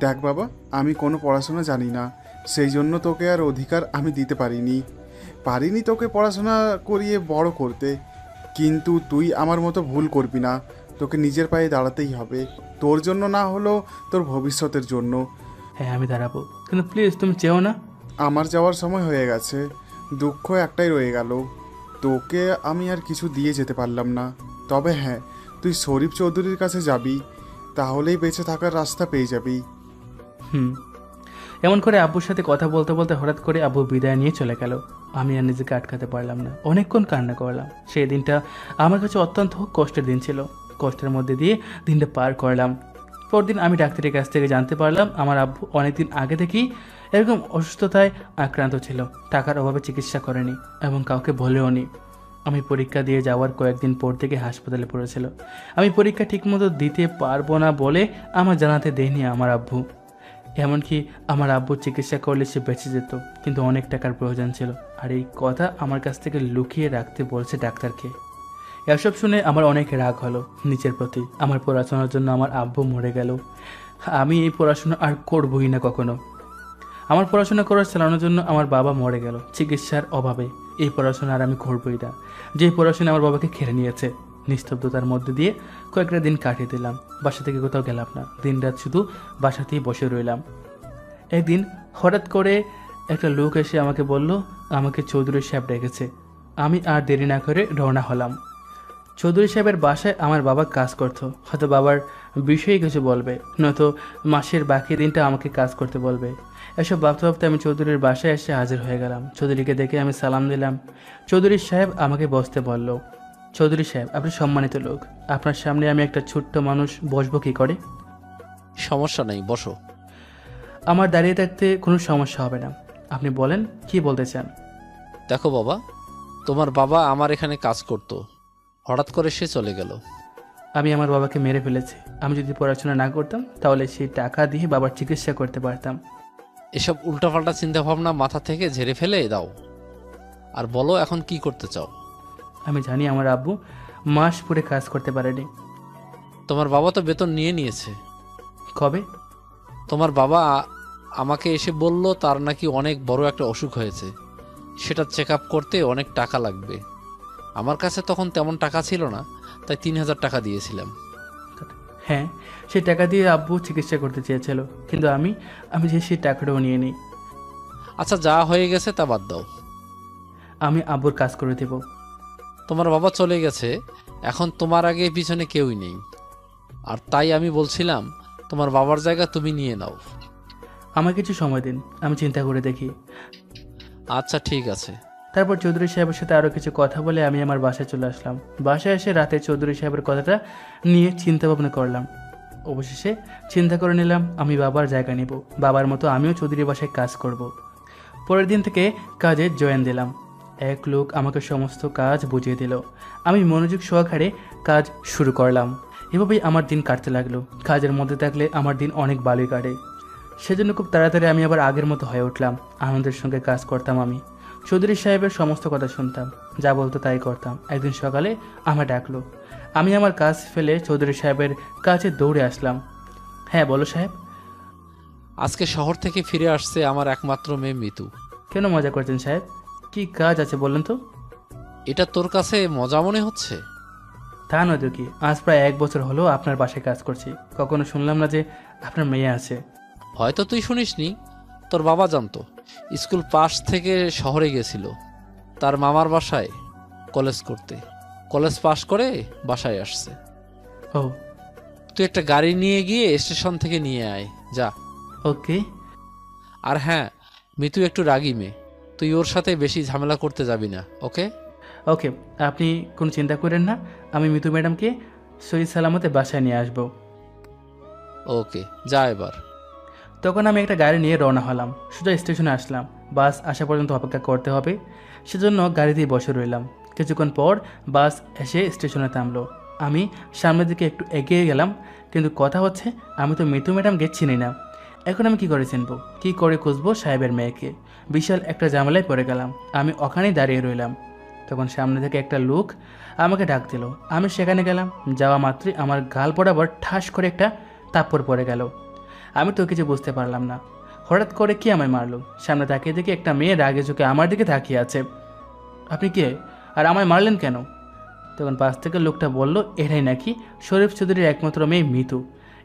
দেখ বাবা, আমি কোনো পড়াশোনা জানি না, সেই জন্য তোকে আর অধিকার আমি দিতে পারিনি তোকে পড়াশোনা করিয়ে বড় করতে। কিন্তু তুই আমার মতো ভুল করবি না, তোকে নিজের পায়ে দাঁড়াতেই হবে, তোর জন্য না হলেও তোর ভবিষ্যতের জন্য। হ্যাঁ আমি দাঁড়াবো, কিন্তু প্লিজ তুমি চেও না। আমার যাওয়ার সময় হয়ে গেছে, দুঃখ একটাই রয়ে গেল, তোকে আমি আর কিছু দিয়ে যেতে পারলাম না। তবে হ্যাঁ, তুই শরীফ চৌধুরীর কাছে যাবি, তাহলেই বেঁচে থাকার রাস্তা পেয়ে যাবি। এমন করে আব্বুর সাথে কথা বলতে বলতে হঠাৎ করে আব্বু বিদায় নিয়ে চলে গেল। আমি আর নিজেকে আটকাতে পারলাম না, অনেকক্ষণ কান্না করলাম। সেই দিনটা আমার কাছে অত্যন্ত কষ্টের দিন ছিল। কষ্টের মধ্যে দিয়ে দিনটা পার করলাম। পরদিন আমি ডাক্তারের কাছ থেকে জানতে পারলাম আমার আব্বু অনেকদিন আগে থেকেই এরকম অসুস্থতায় আক্রান্ত ছিল। টাকার অভাবে চিকিৎসা করেনি এবং কাউকে বলেও নি। আমি পরীক্ষা দিয়ে যাওয়ার কয়েকদিন পর থেকে হাসপাতালে পড়েছিল। আমি পরীক্ষা ঠিকমতো দিতে পারবো না বলে আমার জানাতে দেয়নি আমার আব্বু। এমনকি আমার আব্বু চিকিৎসা করলে সে বেঁচে যেত, কিন্তু অনেক টাকার প্রয়োজন ছিল, আর এই কথা আমার কাছ থেকে লুকিয়ে রাখতে বলছে ডাক্তারকে। এসব শুনে আমার অনেক রাগ হলো নিজের প্রতি। আমার পড়াশোনার জন্য আমার আব্বু মরে গেল, আমি এই পড়াশোনা আর করবই না কখনো। আমার পড়াশোনা করার চালানোর জন্য আমার বাবা মরে গেল চিকিৎসার অভাবে। এই পড়াশোনা আর আমি করবই না, যে পড়াশোনা আমার বাবাকে খেড়ে নিয়েছে। নিস্তব্ধতার মধ্যে দিয়ে কয়েকটা দিন কাটিয়ে দিলাম। বাসা থেকে কোথাও গেলাম না, দিনরাত শুধু বাসাতেই বসে রইলাম। একদিন হঠাৎ করে একটা লোক এসে আমাকে বলল আমাকে চৌধুরী সাহেব ডেকেছে। আমি আর দেরি না করে রওনা হলাম। চৌধুরী সাহেবের বাসায় আমার বাবা কাজ করতো, হয়তো বাবার বিষয়ে কিছু বলবে, নয়তো মাসের বাকি দিনটা আমাকে কাজ করতে বলবে। এসব ভাবতে ভাবতে আমি চৌধুরীর বাসায় এসে হাজির হয়ে গেলাম। চৌধুরীকে দেখে আমি সালাম দিলাম। চৌধুরী সাহেব আমাকে বসতে বলল। চৌধুরী সাহেব, আপনি সম্মানিত লোক, আপনার সামনে আমি একটা ছোট্ট মানুষ বসবো কি করে? সমস্যা নেই, বসো। আমার দাঁড়িয়ে থাকতে কোনো সমস্যা হবে না, আপনি বলেন কি বলতে চান। দেখো বাবা, তোমার বাবা আমার এখানে কাজ করতো, হঠাৎ করে সে চলে গেল। আমি আমার বাবাকে মেরে ফেলেছি। আমি যদি পড়াশোনা না করতাম তাহলে সেই টাকা দিয়ে বাবার চিকিৎসা করতে পারতাম। এসব উল্টাপাল্টা চিন্তাভাবনা মাথা থেকে ঝেড়ে ফেলে দাও, আর বলো এখন কি করতে চাও। আমি জানি আমার আব্বু মাস পুরে কাজ করতে পারেনি। তোমার বাবা তো বেতন নিয়ে নিয়েছে। কবে? তোমার বাবা আমাকে এসে বলল তার নাকি অনেক বড় একটা অসুখ হয়েছে, সেটা চেক আপ করতে অনেক টাকা লাগবে। আমার কাছে তখন তেমন টাকা ছিল না, তাই 3,000 টাকা দিয়েছিলাম। হ্যাঁ, সেই টাকা দিয়ে আব্বু চিকিৎসা করতে চেয়েছিল, কিন্তু আমি যে সেই টাকাটাও নিয়ে নিই। আচ্ছা, যা হয়ে গেছে তা বাদ দাও। আমি আব্বুর কাজ করে দেব। তোমার বাবা চলে গেছে, এখন তোমার আগে পিছনে কেউই নেই, আর তাই আমি বলছিলাম তোমার বাবার জায়গা তুমি নিয়ে নাও। আমাকে কিছু সময় দিন, আমি চিন্তা করে দেখি। আচ্ছা ঠিক আছে। তারপর চৌধুরী সাহেবের সাথে আরও কিছু কথা বলে আমি আমার বাসায় চলে আসলাম। বাসায় এসে রাতে চৌধুরী সাহেবের কথাটা নিয়ে চিন্তা ভাবনা করলাম। অবশেষে চিন্তা করে নিলাম আমি বাবার জায়গা নেব, বাবার মতো আমিও চৌধুরী বাসায় কাজ করব। পরের দিন থেকে কাজে জয়েন দিলাম। এক লোক আমাকে সমস্ত কাজ বুঝিয়ে দিল। আমি মনোযোগ সহকারে কাজ শুরু করলাম। এভাবেই আমার দিন কাটতে লাগলো। কাজের মধ্যে থাকলে আমার দিন অনেক ভালোই কাটে। সেজন্য খুব তাড়াতাড়ি আমি আবার আগের মতো হয়ে উঠলাম। আনন্দের সঙ্গে কাজ করতাম আমি। চৌধুরী সাহেবের সমস্ত কথা শুনতাম, যা বলতো তাই করতাম। একদিন সকালে আমায় ডাকলো। আমি আমার কাজ ফেলে চৌধুরী সাহেবের কাছে দৌড়ে আসলাম। হ্যাঁ বলো সাহেব। আজকে শহর থেকে ফিরে আসছে আমার একমাত্র মেয়ে মিতু। কেন মজা করছেন সাহেব? কি কাজ আছে বললেন তো? এটা তোর কাছে মজা মনে হচ্ছে? তা নয় তো কি, আজ প্রায় 1 বছর হলো আপনার বাসায় কাজ করছি, কখনো শুনলাম না যে আপনার মেয়ে আছে। হয়তো তুই শুনিসনি, তোর বাবা জানতো। স্কুল পাশ থেকে শহরে গেছিল তার মামার বাসায় কলেজ করতে। কলেজ পাশ করে বাসায় আসছে। ও তুই একটা গাড়ি নিয়ে গিয়ে স্টেশন থেকে নিয়ে আয় যা। ওকে। আর হ্যাঁ, মিতু একটু রাগী মেয়ে, তুই ওর সাথে বেশি ঝামেলা করতে যাবি না, ওকে? ওকে, আপনি কোনো চিন্তা করেন না, আমি মিতু ম্যাডামকে সহি সালামতে বাসায় নিয়ে আসবো। ওকে, যা এবার। তখন আমি একটা গাড়ি নিয়ে রওনা হলাম। সোজা স্টেশনে আসলাম। বাস আসা পর্যন্ত অপেক্ষা করতে হবে, সেজন্য গাড়িতেই বসে রইলাম। কিছুক্ষণ পর বাস এসে স্টেশনে থামলো। আমি সামনের দিকে একটু এগিয়ে গেলাম, কিন্তু কথা হচ্ছে আমি তো মিতু ম্যাডামকে চিনি না। এখন আমি কি করে চিনবো, কি করে খুঁজবো সাহেবের মেয়েকে? বিশাল একটা ঝামেলায় পড়ে গেলাম। আমি ওখানেই দাঁড়িয়ে রইলাম। তখন সামনে থেকে একটা লোক আমাকে ডাক দিল। আমি সেখানে গেলাম। যাওয়া মাত্রই আমার গাল বরাবর ঠাস করে একটা থাপ্পড় পড়ে গেল। আমি তো কিছু বুঝতে পারলাম না, হঠাৎ করে কি আমায় মারলো। সামনে তাকিয়ে দেখি একটা মেয়ে রাগে চোখে আমার দিকে তাকিয়ে আছে। আপনি কে, আর আমায় মারলেন কেন? তখন পাশ থেকে লোকটা বলল, এটাই নাকি শরীফ চৌধুরীর একমাত্র মেয়ে মিতু।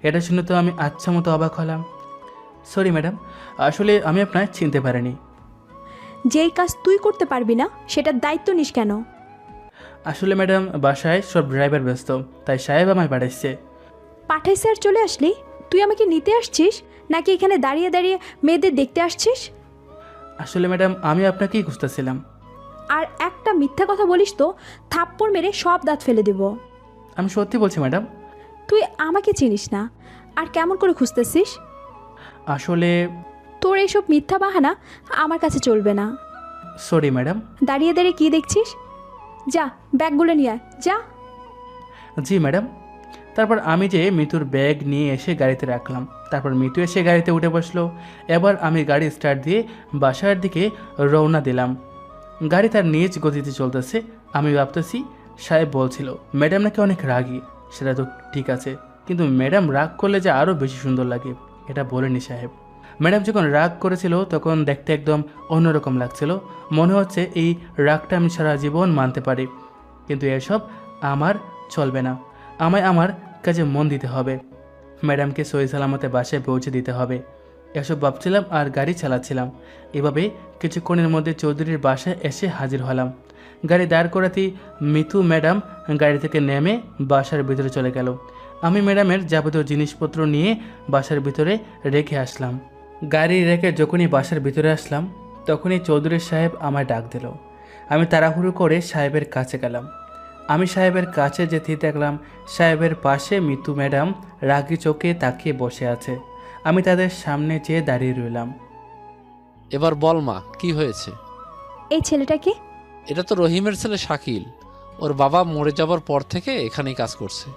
এটা শুনে তো আমি আচ্ছা মতো অবাক হলাম। সরি ম্যাডাম, আসলে আমি আপনার চিনতে পারিনি। যেই কাজ তুই করতে পারবি না সেটার দায়িত্ব নিস কেন? আসলে ম্যাডাম, বাসায় সব ড্রাইভার ব্যস্ত, তাই সাহেব আমায় পাঠাইছে। পাঠাইছে আর চলে আসলি? তুই আমাকে নিতে আসছিস নাকি এখানে দাঁড়িয়ে দাঁড়িয়ে মেয়েদের দেখতে আসছিস? আসলে ম্যাডাম, আমি আপনাকেই খুঁজতেছিলাম। আর একটা মিথ্যা কথা বলিস তো থাপ্পড় মেরে সব দাঁত ফেলে দেব। আমি সত্যি বলছি ম্যাডাম। তুই আমাকে চিনিস না আর কেমন করে খুঁজতেছিস? আসলে তোর এইসব মিথ্যা বাহানা আমার কাছে চলবে না। Sorry madam. দাঁড়িয়ে দাঁড়িয়ে কী দেখছিস? যা ব্যাগগুলো নিয়ে আয়, যা। জি ম্যাডাম। তারপর আমি যে মিতুর ব্যাগ নিয়ে এসে গাড়িতে রাখলাম। তারপর মিতু এসে গাড়িতে উঠে বসলো। এবার আমি গাড়ি স্টার্ট দিয়ে বাসার দিকে রওনা দিলাম। গাড়ি তার নিজ গতিতে চলতেছে। আমি ভাবতেছি, সাহেব বলছিল ম্যাডাম নাকি অনেক রাগী। সেটা তো ঠিক আছে, কিন্তু ম্যাডাম রাগ করলে যে আরও বেশি সুন্দর লাগে এটা বলেনি সাহেব। ম্যাডাম যখন রাগ করেছিল তখন দেখতে একদম অন্যরকম লাগছিল। মনে হচ্ছে এই রাগটা আমি সারা জীবন মানতে পারি। কিন্তু এসব আমার চলবে না। আমায় আমার কাজে মন দিতে হবে। ম্যাডামকে সহি সালামতে বাসায় পৌঁছে দিতে হবে। এসব ভাবছিলাম আর গাড়ি চালাচ্ছিলাম। এভাবে কিছুক্ষণের মধ্যে চৌধুরীর বাসায় এসে হাজির হলাম। গাড়ি দাঁড় করাতেই মিতু ম্যাডাম গাড়ি থেকে নেমে বাসার ভিতরে চলে গেল। আমি ম্যাডামের যাবতীয় জিনিসপত্র নিয়ে বাসার ভিতরে রেখে আসলাম। গাড়ি রেখে যখনই বাসার ভিতরে আসলাম তখনই চৌধুরী সাহেব আমায় ডাক দিল। আমি তাড়াহুড়ো করে সাহেবের কাছে গেলাম। আমি সাহেবের কাছে যেতেই দেখলাম সাহেবের পাশে মিতু ম্যাডাম রাগী চোখে তাকিয়ে বসে আছে। আমি তাদের সামনে যেয়ে দাঁড়িয়ে রইলাম। এবার বল মা, কি হয়েছে? এই ছেলেটাকে? এটা তো রহিমের ছেলে শাকিল। ওর বাবা মরে যাবার পর থেকে এখানেই কাজ করছে।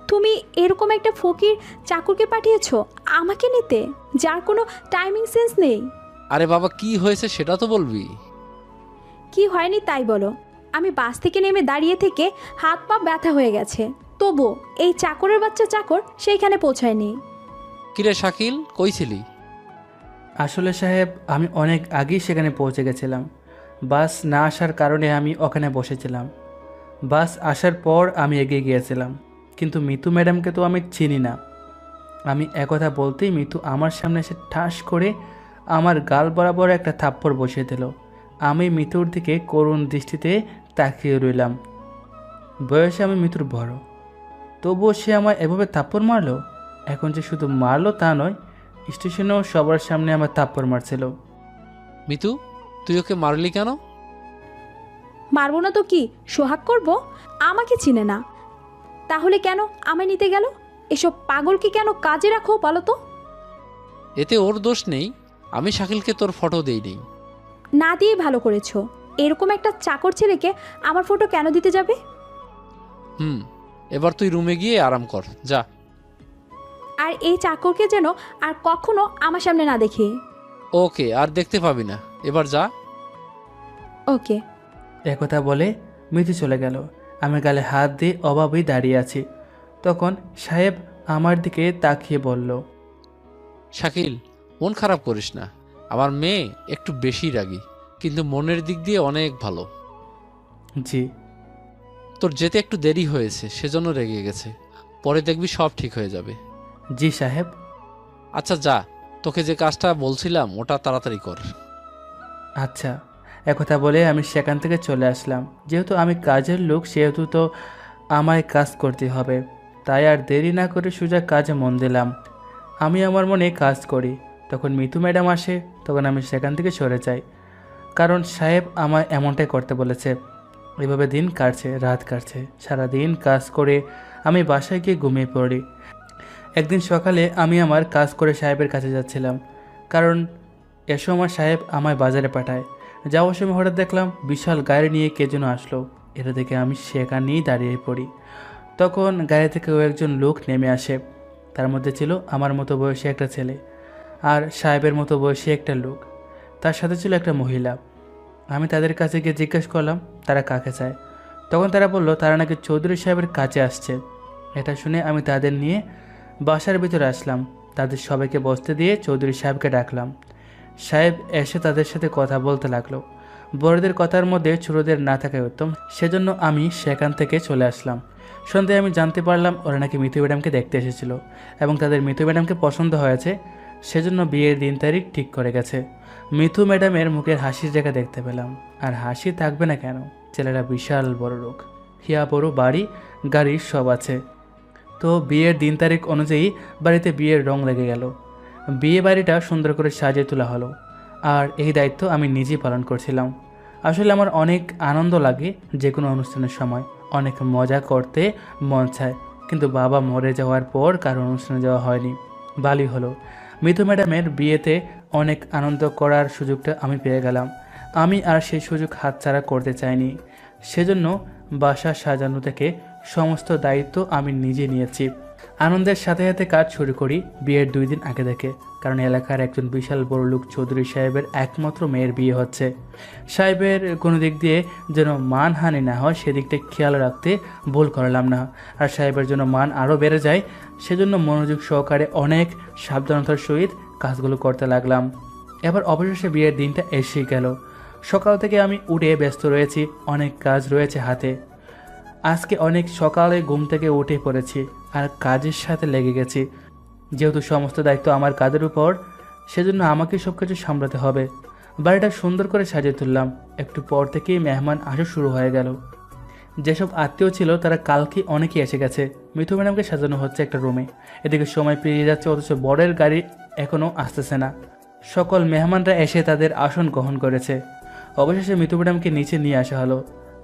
তুমি এরকম একটা ফকির চাকরকে পাঠিয়েছো আমাকে নিতে, যার কোনো টাইমিং সেন্স নেই? আরে বাবা, কি হয়েছে সেটা তো বলবি। কি হয়নি তাই বলো। আমি বাস থেকে নেমে দাঁড়িয়ে থেকে হাত পা ব্যথা হয়ে গেছে, তবু এই চাকরের বাচ্চা চাকর সেইখানে পৌঁছায়নি। কিরে শাকিল, কই ছিলি? আসলে সাহেব, আমি অনেক আগেই সেখানে পৌঁছে গেছিলাম। বাস না আসার কারণে আমি ওখানে বসেছিলাম। বাস আসার পর আমি এগিয়ে গিয়েছিলাম, কিন্তু মিতু ম্যাডামকে তো আমি চিনি না। আমি একথা বলতেই মিতু আমার সামনে এসে ঠাস করে আমার গাল বরাবর একটা থাপ্পড় বসিয়ে দিল। আমি মিতুর দিকে করুণ দৃষ্টিতে তাকিয়ে রইলাম। বয়সে আমি মিতুর বড়, তবুও সে আমায় এভাবে থাপ্পড় মারলো। এখন যে শুধু মারলো তা নয়, স্টেশনেও সবার সামনে আমার থাপ্পড় মারছিল। মিতু, তুই ওকে মারলি কেন? মারবো না তো কি, সোহাগ করব? আমাকে চিনে না, তাহলে কেন আমায় নিতে গেল? এসব পাগলকে কেন কাজে রাখো বলো তো? এতে ওর দোষ নেই, আমি শাকিলকে তোর ফটো দেইনি। না দিয়ে ভালো করেছো। এরকম একটা চাকর ছেলেকে আমার ফটো কেন দিতে যাবে? এবার তুই রুমে গিয়ে আরাম কর, যা। আর এই চাকরকে যেন আর কখনো আমার সামনে না দেখি। ওকে, আর দেখতে পাবি না, এবার যা। ওকে। একথা বলে মিতু চলে গেল। আমি গালে হাত দিয়ে অভাবেই দাঁড়িয়ে আছি। তখন সাহেব আমার দিকে তাকিয়ে বলল, শাকিল, মন খারাপ করিস না। আমার মেয়ে একটু বেশি রাগী, কিন্তু মনের দিক দিয়ে অনেক ভালো। জি। তোর যেতে একটু দেরি হয়েছে, সেজন্য রেগে গেছে। পরে দেখবি সব ঠিক হয়ে যাবে। জি সাহেব। আচ্ছা যা, তোকে যে কাজটা বলছিলাম ওটা তাড়াতাড়ি কর। আচ্ছা। একথা বলে আমি সেখান থেকে চলে আসলাম। যেহেতু আমি কাজের লোক, সেহেতু তো আমায় কাজ করতে হবে। তাই আর দেরি না করে সোজা কাজে মন দিলাম। আমি আমার মনে কাজ করি। তখন মিতু ম্যাডাম আসে, তখন আমি সেখান থেকে সরে যাই, কারণ সাহেব আমায় এমনটাই করতে বলেছে। এভাবে দিন কাটছে, রাত কাটছে, সারাদিন কাজ করে আমি বাসায় গিয়ে ঘুমিয়ে পড়ি। একদিন সকালে আমি আমার কাজ করে সাহেবের কাছে যাচ্ছিলাম, কারণ এ সময় সাহেব আমায় বাজারে পাঠায়। যাওয়ার সময় হঠাৎ দেখলাম বিশাল গাড়ি নিয়ে কে যেন আসলো। এটা দেখে আমি সেখানেই দাঁড়িয়ে পড়ি। তখন গাড়ি থেকে একজন লোক নেমে আসে। তার মধ্যে ছিল আমার মতো বয়সী একটা ছেলে আর সাহেবের মতো বয়সী একটা লোক। তার সাথে ছিল একটা মহিলা। আমি তাদের কাছে গিয়ে জিজ্ঞেস করলাম তারা কাকে চায়। তখন তারা বলল তারা নাকি চৌধুরী সাহেবের কাছে আসছে। এটা শুনে আমি তাদের নিয়ে বাসার ভিতরে আসলাম। তাদের সবাইকে বসতে দিয়ে চৌধুরী সাহেবকে ডাকলাম। সাহেব এসে তাদের সাথে কথা বলতে লাগলো। বড়দের কথার মধ্যে ছোটদের না থাকাই উত্তম, সেজন্য আমি সেখান থেকে চলে আসলাম। সন্ধ্যায় আমি জানতে পারলাম ওরা নাকি মিতু ম্যাডামকে দেখতে এসেছিল এবং তাদের মিতু ম্যাডামকে পছন্দ হয়েছে, সেজন্য বিয়ের দিন তারিখ ঠিক করে গেছে। মিতু ম্যাডামের মুখের হাসির জায়গা দেখতে পেলাম। আর হাসি থাকবে না কেন, ছেলেরা বিশাল বড় লোক, হিয়া বড় বাড়ি গাড়ি সব আছে। তো বিয়ের দিন তারিখ অনুযায়ী বাড়িতে বিয়ের রং লেগে গেল। বিয়ে বাড়িটা সুন্দর করে সাজিয়ে তোলা হলো, আর এই দায়িত্ব আমি নিজেই পালন করছিলাম। আসলে আমার অনেক আনন্দ লাগে যে কোনো অনুষ্ঠানের সময়, অনেক মজা করতে মন চায়, কিন্তু বাবা মরে যাওয়ার পর কারো অনুষ্ঠানে যাওয়া হয়নি। বালি হলো। মিতু ম্যাডামের বিয়েতে অনেক আনন্দ করার সুযোগটা আমি পেয়ে গেলাম। আমি আর সেই সুযোগ হাতছাড়া করতে চাইনি, সেজন্য বাসা সাজানো থেকে সমস্ত দায়িত্ব আমি নিজে নিয়েছি। আনন্দের সাথে সাথে কাজ শুরু করি বিয়ের 2 দিন আগে থেকে, কারণ এলাকার একজন বিশাল বড় লোক চৌধুরী সাহেবের একমাত্র মেয়ের বিয়ে হচ্ছে। সাহেবের কোনো দিক দিয়ে যেন মানহানি না হয় সেদিকটা খেয়াল রাখতে ভুল করলাম না, আর সাহেবের জন্য মান আরও বেড়ে যায়, সেজন্য মনোযোগ সহকারে অনেক সাবধানতার সহিত কাজগুলো করতে লাগলাম। এবার অবশেষে বিয়ের দিনটা এসে গেল। সকাল থেকে আমি উঠে ব্যস্ত রয়েছি, অনেক কাজ রয়েছে হাতে। আজকে অনেক সকালে ঘুম থেকে উঠে পড়েছি আর কাজের সাথে লেগে গেছি। যেহেতু সমস্ত দায়িত্ব আমার কাঁধের উপর, সেজন্য আমাকে সব কিছু সামলাতে হবে। বাড়িটা সুন্দর করে সাজিয়ে তুললাম। একটু পর থেকেই মেহমান আসা শুরু হয়ে গেল। যেসব আত্মীয় ছিল তারা কালকে অনেকেই এসে গেছে। মিঠু ম্যাডামকে সাজানো হচ্ছে একটা রুমে। এদিকে সময় পেরিয়ে যাচ্ছে, অথচ বরের গাড়ি এখনও আসতেছে না। সকল মেহমানরা এসে তাদের আসন গ্রহণ করেছে। অবশেষে মিঠু ম্যাডামকে নিচে নিয়ে আসা হলো।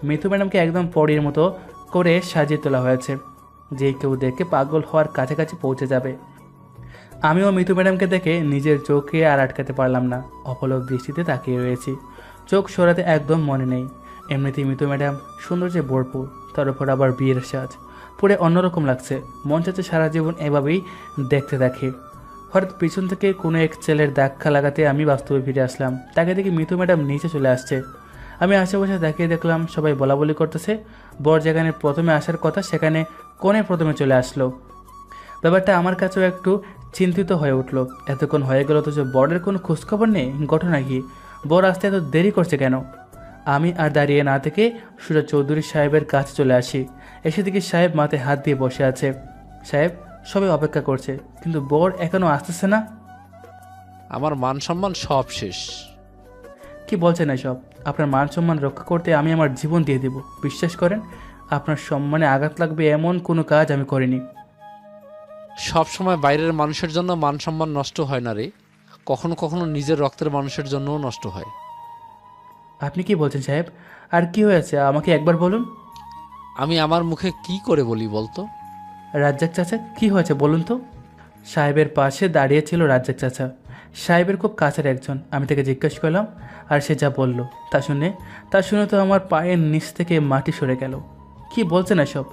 মিঠু ম্যাডামকে একদম পরীর মতো করে সাজিয়ে তোলা হয়েছে, যে কেউ দেখে পাগল হওয়ার কাছাকাছি পৌঁছে যাবে। আমিও মিঠু ম্যাডামকে দেখে নিজের চোখে আর আটকাতে পারলাম না, অপলক দৃষ্টিতে তাকিয়ে রয়েছি। চোখ সরাতে একদম মনে নেই। এমনিতেই মিঠু ম্যাডাম সৌন্দর্যে ভরপুর, তার উপর আবার বিয়ের সাজ, পুরো অন্যরকম লাগছে। মন চাচ্ছে সারা জীবন এভাবেই দেখতে থাকি। হঠাৎ পিছন থেকে কোনো এক ছেলের ধাক্কা লাগাতে আমি বাস্তবে ফিরে আসলাম। তাকে দেখে মিঠু ম্যাডাম নিচে চলে আসছে। আমি আশেপাশে তাকিয়ে দেখলাম সবাই বলাবলি করতেছে। বর যেখানে প্রথমে আসার কথা সেখানে কোণে প্রথমে চলে আসলো। ব্যাপারটা আমার কাছেও একটু চিন্তিত হয়ে উঠলো। এতক্ষণ হয়ে গেল অথচ বরের কোনো খোঁজখবর নেই, ঘটনা কি? বর আসতে এত দেরি করছে কেন? আমি আর দাঁড়িয়ে না থেকে সোজা চৌধুরী সাহেবের কাছে চলে আসি। এসে দেখি সাহেব মাথায় হাত দিয়ে বসে আছে। সাহেব, সবাই অপেক্ষা করছে, কিন্তু বর এখনও আসতেছে না। আমার মান সম্মান সব শেষ। কি বলছেন এসব? আপনার মান সম্মান রক্ষা করতে আমি আমার জীবন দিয়ে দেব। বিশ্বাস করেন, আপনার সম্মানে আঘাত লাগবে এমন কোনো কাজ আমি করিনি। সব সময় বাইরের মানুষের জন্য মান সম্মান নষ্ট হয় না রে, কখনো কখনো নিজের রক্তের মানুষের জন্যও নষ্ট হয়। আপনি কি বলছেন সাহেব? আর কি হয়েছে আমাকে একবার বলুন। আমি আমার মুখে কি করে বলি বলতো? রাজ্জাক চাচা, কি হয়েছে বলুন তো? সাহেবের পাশে দাঁড়িয়ে ছিল রাজ্জাক চাচা, সাহেবের খুব কাছের একজন। আমি তাকে জিজ্ঞেস করলাম, আর সে যা বলল তা শুনে তো আমার পায়ের নিচ থেকে মাটি সরে গেল। কি বলছেন এসব?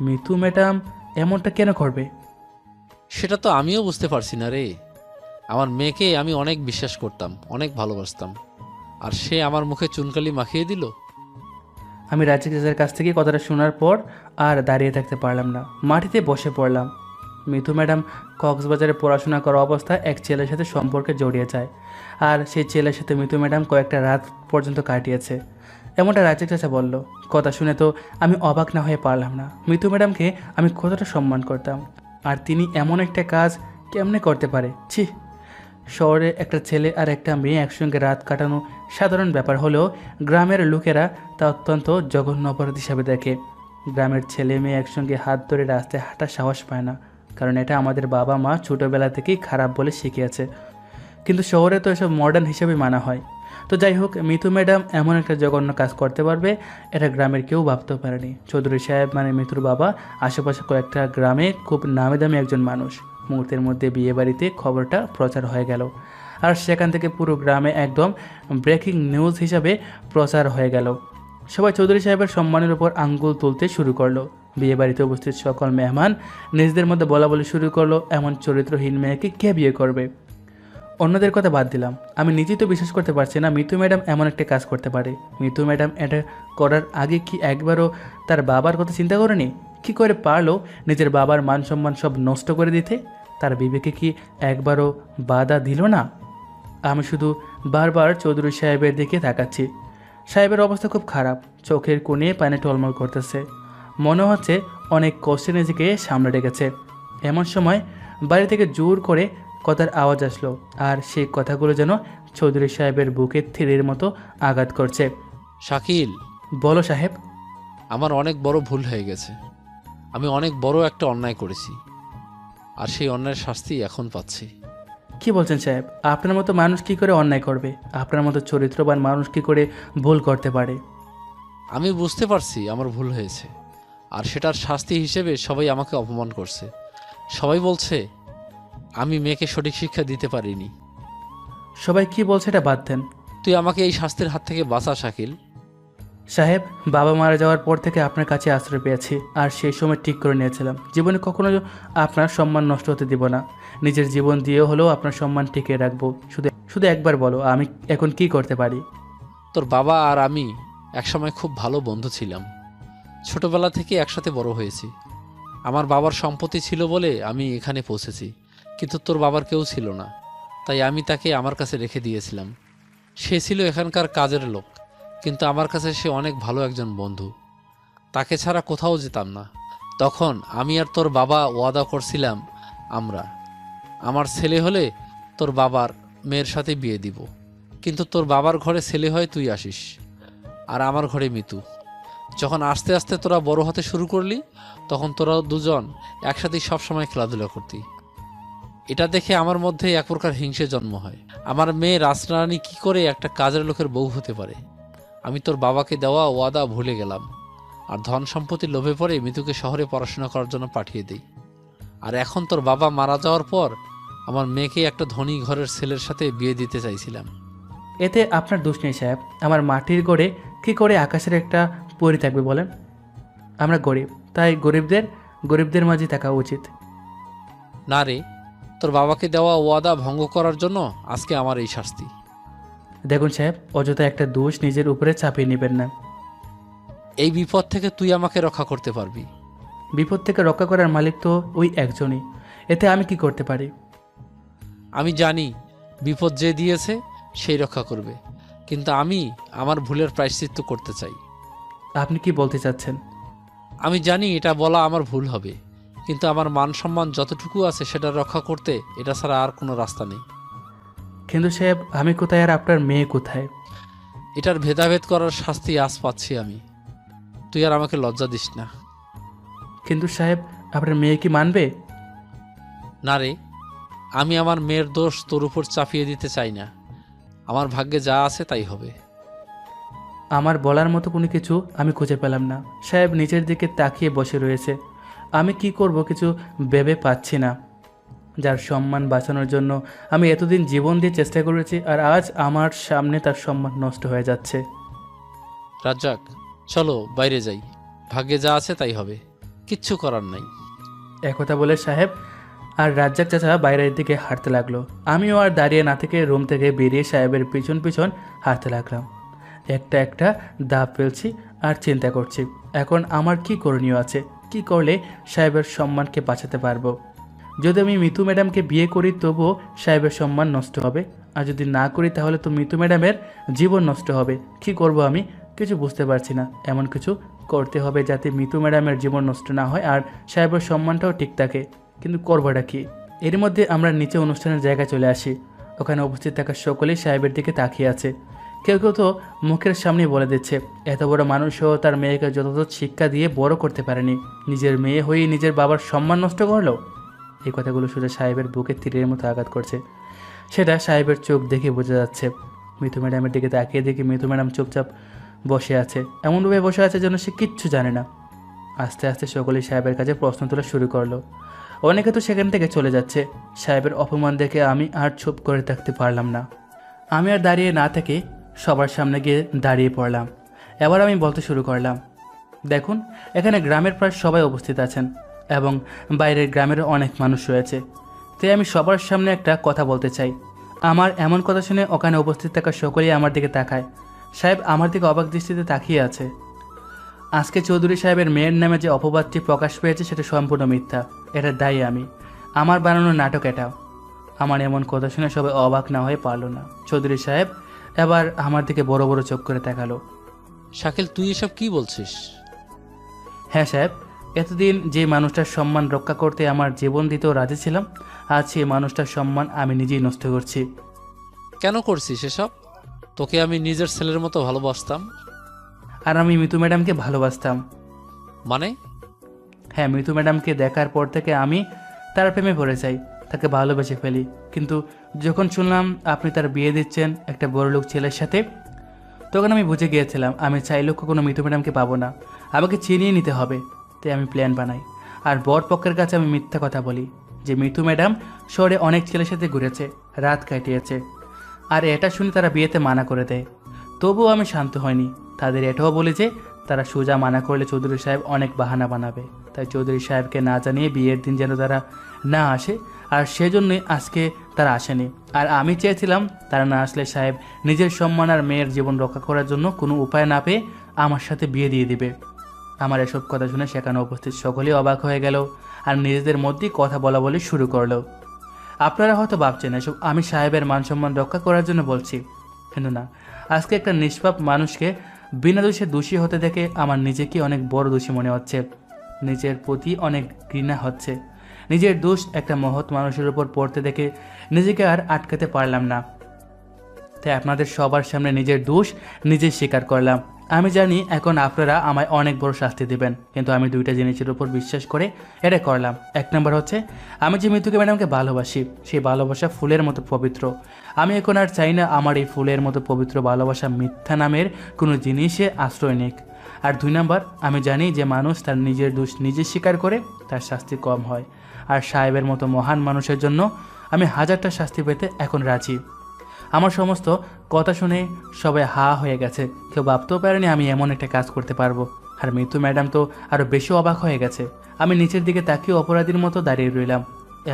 মিতু ম্যাডাম এমনটা কেন করবে? সেটা তো আমিও বুঝতে পারছি না রে। আমার মেয়েকে আমি অনেক বিশ্বাস করতাম, অনেক ভালোবাসতাম, আর সে আমার মুখে চুনকালি মাখিয়ে দিল। আমি রাজ্জাক চাচার কাছ থেকে কথাটা শোনার পর আর দাঁড়িয়ে থাকতে পারলাম না, মাটিতে বসে পড়লাম। মিতু ম্যাডাম কক্সবাজারে পড়াশোনা করা অবস্থায় এক ছেলের সাথে সম্পর্কে জড়িয়ে যায়, আর সেই ছেলের সাথে মিতু ম্যাডাম কয়েকটা রাত পর্যন্ত কাটিয়েছে, এমনটা রাজ্জাক চাচা বলল। কথা শুনে তো আমি অবাক না হয়ে পারলাম না। মিতু ম্যাডামকে আমি কতটা সম্মান করতাম, আর তিনি এমন একটা কাজ কেমনে করতে পারে? ছি! শহরে একটা ছেলে আর একটা মেয়ে একসঙ্গে রাত কাটানো সাধারণ ব্যাপার হলেও গ্রামের লোকেরা তা অত্যন্ত জঘন্য অপরাধ হিসাবে দেখে। গ্রামের ছেলে মেয়ে একসঙ্গে হাত ধরে রাস্তায় হাঁটার সাহস পায় না, কারণ এটা আমাদের বাবা মা ছোটোবেলা থেকেই খারাপ বলে শিখিয়েছে। কিন্তু শহরে তো এসব মডার্ন হিসেবে মানা হয়। তো যাই হোক, মিতু ম্যাডাম এমন একটা জঘন্য কাজ করতে পারবে এটা গ্রামের কেউ ভাবতেও পারেনি। চৌধুরী সাহেব মানে মিতুর বাবা আশেপাশে কয়েকটা গ্রামে খুব নামি দামি একজন মানুষ। মুহূর্তের মধ্যে বিয়েবাড়িতে খবরটা প্রচার হয়ে গেল, আর সেখান থেকে পুরো গ্রামে একদম ব্রেকিং নিউজ হিসাবে প্রচার হয়ে গেল। সবাই চৌধুরী সাহেবের সম্মানের উপর আঙ্গুল তুলতে শুরু করলো। বিয়েবাড়িতে উপস্থিত সকল মেহমান নিজেদের মধ্যে বলা বলি শুরু করলো, এমন চরিত্রহীন মেয়েকে কে বিয়ে করবে? অন্যদের কথা বাদ দিলাম, আমি নিজেই তো বিশ্বাস করতে পারছি না মিতু ম্যাডাম এমন একটা কাজ করতে পারে। মিতু ম্যাডাম এটা করার আগে কি একবারও তার বাবার কথা চিন্তা করেনি? কি করে পারলো নিজের বাবার মান সম্মান সব নষ্ট করে দিতে? তার বিবেকে কি একবারও বাধা দিল না? আমি শুধু বারবার চৌধুরী সাহেবের দিকে তাকাচ্ছি। সাহেবের অবস্থা খুব খারাপ, চোখের কোণে পানি টলমল করতেছে, মনে হচ্ছে অনেক কষ্টে নিজেকে সামলে রেখেছে। এমন সময় বাড়ি থেকে জোর করে কথার আওয়াজ আসলো, আর সেই কথাগুলো যেন চৌধুরী সাহেবের বুকে থিরের মতো আঘাত করছে। শাকিল, বলো সাহেব। আমার অনেক বড় ভুল হয়ে গেছে। আমি অনেক বড় একটা অন্যায় করেছি, আর সেই অন্যায়ের শাস্তি এখন পাচ্ছি। কি বলছেন সাহেব? আপনার মতো মানুষ কি করে অন্যায় করবে? আপনার মতো চরিত্রবান মানুষ কি করে ভুল করতে পারে? আমি বুঝতে পারছি আমার ভুল হয়েছে, আর সেটার শাস্তি হিসেবে সবাই আমাকে অপমান করছে। সবাই বলছে আমি মেয়েকে সঠিক শিক্ষা দিতে পারিনি। সবাই কি বলছে এটা বাদ দেন। তুই আমাকে এই শাস্তির হাত থেকে বাঁচা শাকিল। সাহেব, বাবা মারা যাওয়ার পর থেকে আপনার কাছে আশ্রয় পেয়েছি, আর সেই সময় ঠিক করে নিয়েছিলাম জীবনে কখনো আপনার সম্মান নষ্ট হতে দিব না। নিজের জীবন দিয়ে হলেও আপনার সম্মান টিকিয়ে রাখবো। শুধু একবার বলো, আমি এখন কি করতে পারি? তোর বাবা আর আমি একসময় খুব ভালো বন্ধু ছিলাম। ছোটবেলা থেকে একসাথে বড় হয়েছি। আমার বাবার সম্পত্তি ছিল বলে আমি এখানে পৌঁছেছি, কিন্তু তোর বাবার কেউ ছিল না, তাই আমি তাকে আমার কাছে রেখে দিয়েছিলাম। সে ছিল এখানকার কাজের লোক, কিন্তু আমার কাছে সে অনেক ভালো একজন বন্ধু। তাকে ছাড়া কোথাও যেতাম না। তখন আমি আর তোর বাবা ওয়াদা করছিলাম আমার ছেলে হলে তোর বাবার মেয়ের সাথে বিয়ে দিব, কিন্তু তোর বাবার ঘরে ছেলে হয় তুই আসিস, আর আমার ঘরে মিতু। যখন আস্তে আস্তে তোরা বড় হতে শুরু করলি, তখন তোরা দুজন একসাথেই সবসময় খেলাধুলা করতি। এটা দেখে আমার মধ্যে এক প্রকার হিংসে জন্ম হয়। আমার মেয়ে রাজরানী কি করে একটা কাজের লোকের বউ হতে পারে? আমি তোর বাবাকে দেওয়া ওয়াদা ভুলে গেলাম, আর ধন সম্পত্তির লোভে পড়ে মিতুকে শহরে পড়াশোনা করার জন্য পাঠিয়ে দিই। আর এখন তোর বাবা মারা যাওয়ার পর আমার মেয়েকে একটা ধনী ঘরের ছেলের সাথে বিয়ে দিতে চাইছিলাম। এতে আপনার দোষ নেই সাহেব। আমার মাটির গড়ে কি করে আকাশের একটা পরি থাকবে বলেন? আমরা গরিব, তাই গরিবদের মাঝে থাকা উচিত। না রে, তোর বাবাকে দেওয়া ওয়াদা ভঙ্গ করার জন্য আজকে আমার এই শাস্তি। দেখুন সাহেব, অযথা একটা দোষ নিজের উপরে চাপিয়ে নেবেন না। এই বিপদ থেকে তুই আমাকে রক্ষা করতে পারবি। বিপদ থেকে রক্ষা করার মালিক তো ওই একজনই, এতে আমি কি করতে পারি? আমি জানি বিপদ যে দিয়েছে সেই রক্ষা করবে, কিন্তু আমি আমার ভুলের প্রায়শ্চিত্ত করতে চাই। আপনি কি বলতে চাচ্ছেন? আমি জানি এটা বলা আমার ভুল হবে, কিন্তু আমার মান সম্মান যতটুকু আছে সেটা রক্ষা করতে এটা ছাড়া আর কোনো রাস্তা নেই। কিন্তু সাহেব, আমি কোথায় আর আপনার মেয়ে কোথায়? এটার ভেদাভেদ করার শাস্তি আজ পাচ্ছি আমি। তুই আর আমাকে লজ্জা দিস না। কিন্তু সাহেব, আপনার মেয়ে কি মানবে? না রে, আমি আমার মেয়ের দোষ তোর উপর চাপিয়ে দিতে চাই না। আমার ভাগ্যে যা আছে তাই হবে। আমার বলার মতো কোনো কিছু আমি খুঁজে পেলাম না। সাহেব নিচের দিকে তাকিয়ে বসে রয়েছে। আমি কি করব কিছু ভেবে পাচ্ছি না। যার সম্মান বাঁচানোর জন্য আমি এতদিন জীবন দিয়ে চেষ্টা করেছি, আর আজ আমার সামনে তার সম্মান নষ্ট হয়ে যাচ্ছে। রাজ্জাক, চলো বাইরে যাই। ভাগ্যে যা আছে তাই হবে, কিচ্ছু করার নাই। একথা বলে সাহেব আর রাজ্জাক চাচা বাইরের দিকে হাঁটতে লাগলো। আমিও আর দাঁড়িয়ে না থেকে রুম থেকে বেরিয়ে সাহেবের পিছন পিছন হাঁটতে লাগলাম। একটা একটা দাব ফেলছি আর চিন্তা করছি, এখন আমার কি করণীয় আছে, কি করলে সাহেবের সম্মানকে বাঁচাতে পারবো। যদি আমি মিতু ম্যাডামকে বিয়ে করি তবুও সাহেবের সম্মান নষ্ট হবে, আর যদি না করি তাহলে তো মিতু ম্যাডামের জীবন নষ্ট হবে। কি করব আমি কিছু বুঝতে পারছি না। এমন কিছু করতে হবে যাতে মিতু ম্যাডামের জীবন নষ্ট না হয় আর সাহেবের সম্মানটাও ঠিক থাকে। কিন্তু করবোটা কি? এর মধ্যে আমরা নিচে অনুষ্ঠানের জায়গায় চলে আসি। ওখানে উপস্থিত থাকা সকলেই সাহেবের দিকে তাকিয়ে আছে। কেউ কেউ তো মুখের সামনেই বলে দিচ্ছে, এত বড় মানুষও তার মেয়েকে যথাযথ শিক্ষা দিয়ে বড় করতে পারেনি, নিজের মেয়ে হয়েই নিজের বাবার সম্মান নষ্ট করলো। এই কথাগুলো শুনে সাহেবের বুকে তীরের মতো আঘাত করছে। সেটা সাহেবের চোখ দেখে বোঝা যাচ্ছে। মিতু ম্যাডামের দিকে তাকিয়ে দেখি মিতু ম্যাডাম চুপচাপ বসে আছে, এমনভাবে বসে আছে যেন সে কিচ্ছু জানে না। আস্তে আস্তে সকলেই সাহেবের কাছে প্রশ্ন তোলা শুরু করলো। অনেকে তো সেখান থেকে চলে যাচ্ছে। সাহেবের অপমান দেখে আমি আর চুপ করে থাকতে পারলাম না। আমি আর দাঁড়িয়ে না থেকে সবার সামনে গিয়ে দাঁড়িয়ে পড়লাম। এবার আমি বলতে শুরু করলাম, দেখুন, এখানে গ্রামের প্রায় সবাই উপস্থিত আছেন এবং বাইরের গ্রামেরও অনেক মানুষ রয়েছে। তাই আমি সবার সামনে একটা কথা বলতে চাই। আমার এমন কথা শুনে ওখানে উপস্থিত থাকা সকলেই আমার দিকে তাকায়। সাহেব আমার দিকে অবাক দৃষ্টিতে তাকিয়ে আছে। আজকে চৌধুরী সাহেবের মেয়ের নামে যে অপবাদটি প্রকাশ পেয়েছে সেটা সম্পূর্ণ মিথ্যা। এটা দায়ী আমি, আমার বানানো নাটক এটা। আমার এমন কথা শুনে সবাই অবাক না হয়ে পারল না। চৌধুরী সাহেব এবার আমার দিকে বড় বড় চোখ করে তাকালো। শাকিল, তুই এসব কি বলছিস? হ্যাঁ সাহেব, এতদিন যে মানুষটার সম্মান রক্ষা করতে আমার জীবন দিতেও রাজি ছিলাম, আজ সেই মানুষটার সম্মান আমি নিজেই নষ্ট করছি। কেন করছিস এসব? তোকে আমি নিজের ছেলের মতো ভালোবাসতাম। আর আমি মিতু ম্যাডামকে ভালোবাসতাম। মানে? হ্যাঁ, মিতু ম্যাডামকে দেখার পর থেকে আমি তার প্রেমে পড়ে যাই, তাকে ভালোবেসে ফেলি। কিন্তু যখন শুনলাম আপনি তার বিয়ে দিচ্ছেন একটা বড়লোক ছেলের সাথে, তখন আমি বুঝে গিয়েছিলাম আমি চাইলেও কোনো মিতু ম্যাডামকে পাবো না, আমাকে চিনিয়ে নিতে হবে। তাই আমি প্ল্যান বানাই আর বর পক্ষের কাছে আমি মিথ্যা কথা বলি যে মিতু ম্যাডাম শহরে অনেক ছেলের সাথে ঘুরেছে, রাত কাটিয়েছে। আর এটা শুনে তারা বিয়েতে মানা করে দেয়। তবুও আমি শান্ত হয়নি। তাদের এটাও বলি যে তারা সোজা মানা করলে চৌধুরী সাহেব অনেক বাহানা বানাবে, তাই চৌধুরী সাহেবকে না জানিয়ে বিয়ের দিন যেন তারা না আসে, আর সেজন্যই আজকে তারা আসেনি। আর আমি চেয়েছিলাম তারা না আসলে সাহেব নিজের সম্মান আর মেয়ের জীবন রক্ষা করার জন্য কোনো উপায় না পেয়ে আমার সাথে বিয়ে দিয়ে দিবে। আমার এসব কথা শুনে সেখানে উপস্থিত সকলেই অবাক হয়ে গেল আর নিজেদের মধ্যেই কথা বলা বলি শুরু করলো। আপনারা হয়তো ভাবছেন এসব আমি সাহেবের মান সম্মান রক্ষা করার জন্য বলছি, কিন্তু না, আজকে একটা নিষ্পাপ মানুষকে বিনা দোষে দোষী হতে দেখে আমার নিজেকে অনেক বড় দোষী মনে হচ্ছে। নিজের প্রতি অনেক ঘৃণা হচ্ছে। নিজের দোষ একটা মহৎ মানুষের উপর পড়তে দেখে নিজেকে আর আটকাতে পারলাম না। তাই আপনাদের সবার সামনে নিজের দোষ নিজে স্বীকার করলাম। আমি জানি এখন আপনারা আমায় অনেক বড় শাস্তি দেবেন, কিন্তু আমি দুইটা জিনিসের উপর বিশ্বাস করে এটা করলাম। এক নম্বর হচ্ছে আমি যে মিতুকে ম্যাডামকে ভালোবাসি, সেই ভালোবাসা ফুলের মতো পবিত্র। আমি এখন আর চাই না আমার এই ফুলের মতো পবিত্র ভালোবাসা মিথ্যা নামের কোনো জিনিসে আশ্রয় নিক। আর দুই নম্বর, আমি জানি যে মানুষ তার নিজের দোষ নিজে স্বীকার করে তার শাস্তি কম হয়। আর সাহেবের মতো মহান মানুষের জন্য আমি হাজারটা শাস্তি পেতে এখন রাজি। আমার সমস্ত কথা শুনে সবাই হা হয়ে গেছে। কেউ ভাবতেও পারেনি আমি এমন একটা কাজ করতে পারবো। আর মিতু ম্যাডাম তো আরও বেশি অবাক হয়ে গেছে। আমি নিচের দিকে তাকিয়ে অপরাধীর মতো দাঁড়িয়ে রইলাম।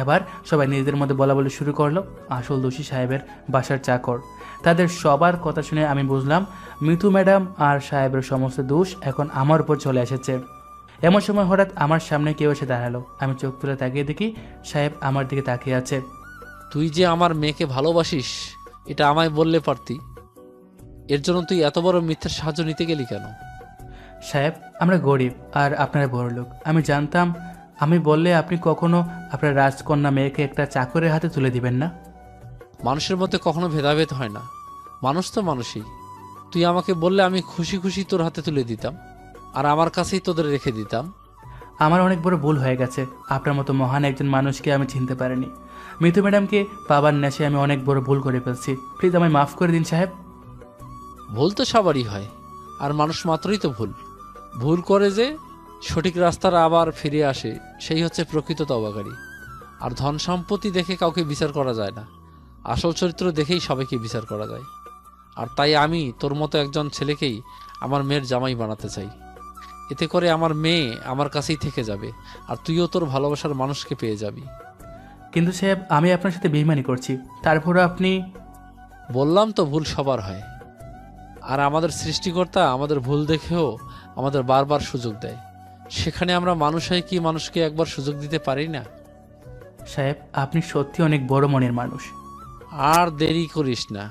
এবার সবাই নিজেদের মধ্যে বলা বলি শুরু করলো। আসল দোষী সাহেবের বাসার চাকর। তাদের সবার কথা শুনে আমি বুঝলাম মিতু ম্যাডাম আর সাহেবের সমস্ত দোষ এখন আমার উপর চলে এসেছে। এমন সময় হঠাৎ আমার সামনে কেউ এসে দাঁড়ালো। আমি চোখ তুলে তাকিয়ে দেখি সাহেব আমার দিকে তাকিয়ে আছে। তুই যে আমার মেয়েকে ভালোবাসিস এটা আমায় বললে পারতি। এর জন্য তুই এত বড় মিথ্যার সাহায্য নিতে গেলি কেন? সাহেব, আমরা গরিব আর আপনারা বড়লোক। আমি জানতাম আমি বললে আপনি কখনো আপনার রাজকন্যা মেয়েকে একটা চাকরের হাতে তুলে দিবেন না। মানুষের মধ্যে কখনো ভেদাভেদ হয় না, মানুষ তো মানুষই। তুই আমাকে বললে আমি খুশি খুশি তোর হাতে তুলে দিতাম, আর আমার কাছেই তোদের রেখে দিতাম। আমার অনেক বড় ভুল হয়ে গেছে। আপনার মতো মহান একজন মানুষকে আমি চিনতে পারিনি। মিতু ম্যাডামকে পাবার নেশে আমি অনেক বড় ভুল করে ফেলছি। প্লিজ আমায় মাফ করে দিন সাহেব। ভুল তো সবারই হয়, আর মানুষ মাত্রই তো ভুল। ভুল করে যে সঠিক রাস্তার আবার ফিরে আসে, সেই হচ্ছে প্রকৃত তওবাকারী। আর ধন সম্পত্তি দেখে কাউকে বিচার করা যায় না, আসল চরিত্র দেখেই সবাইকে বিচার করা যায়। আর তাই আমি তোর মতো একজন ছেলেকেই আমার মেয়ের জামাই বানাতে চাই। এতে করে আমার মেয়ে আমার কাছেই থেকে যাবে, আর তুইও তোর ভালোবাসার মানুষকে পেয়ে যাবি। কিন্তু সাহেব, আমি আপনার সাথে বেইমানি করছি, তারপরও আপনি... বললাম তো ভুল সবার হয়, আর আমাদের সৃষ্টিকর্তা আমাদের ভুল দেখেও আমাদের বারবার সুযোগ দেয়। সেখানে আমরা মানুষ হয়ে কি মানুষকে একবার সুযোগ দিতে পারি না? সাহেব, আপনি সত্যি অনেক বড় মনের মানুষ। আর দেরি করিস না,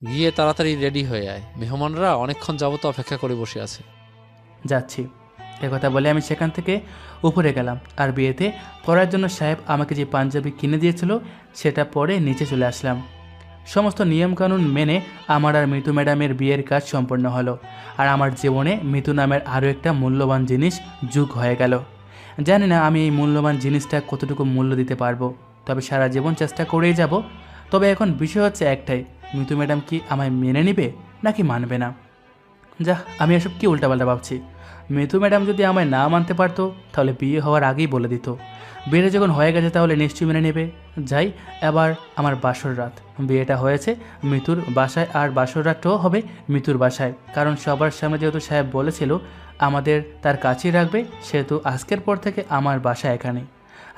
গিয়ে তাড়াতাড়ি রেডি হয়ে আয়। মেহমানরা অনেকক্ষণ যাবত অপেক্ষা করে বসে আছে। যাচ্ছি। একথা বলে আমি সেখান থেকে উপরে গেলাম। আর বিয়েতে পরার জন্য সাহেব আমাকে যে পাঞ্জাবি কিনে দিয়েছিল সেটা পরে নিচে চলে আসলাম। সমস্ত নিয়মকানুন মেনে আমার আর মিতু ম্যাডামের বিয়ের কাজ সম্পন্ন হলো। আর আমার জীবনে মিতু নামের আরও একটা মূল্যবান জিনিস যোগ হয়ে গেল। জানি না আমি এই মূল্যবান জিনিসটা কতটুকু মূল্য দিতে পারবো, তবে সারা জীবন চেষ্টা করেই যাব। তবে এখন বিষয় হচ্ছে একটাই, মিতু ম্যাডাম কি আমায় মেনে নেবে নাকি মানবে না। যা, আমি এসব কি উল্টাপাল্টা ভাবছি। মিতু ম্যাডাম যদি আমায় না মানতে পারতো তাহলে বিয়ে হওয়ার আগেই বলে দিত। বিয়েটা যখন হয়ে গেছে তাহলে নিশ্চয়ই মেনে নেবে। যাই, এবার আমার বাসর রাত। বিয়েটা হয়েছে মিতুর বাসায়, আর বাসর রাতটাও হবে মিতুর বাসায়। কারণ সবার সামনে যেহেতু সাহেব বলেছিল আমাদের তার কাছেই রাখবে, সেহেতু আজকের পর থেকে আমার বাসা এখানে।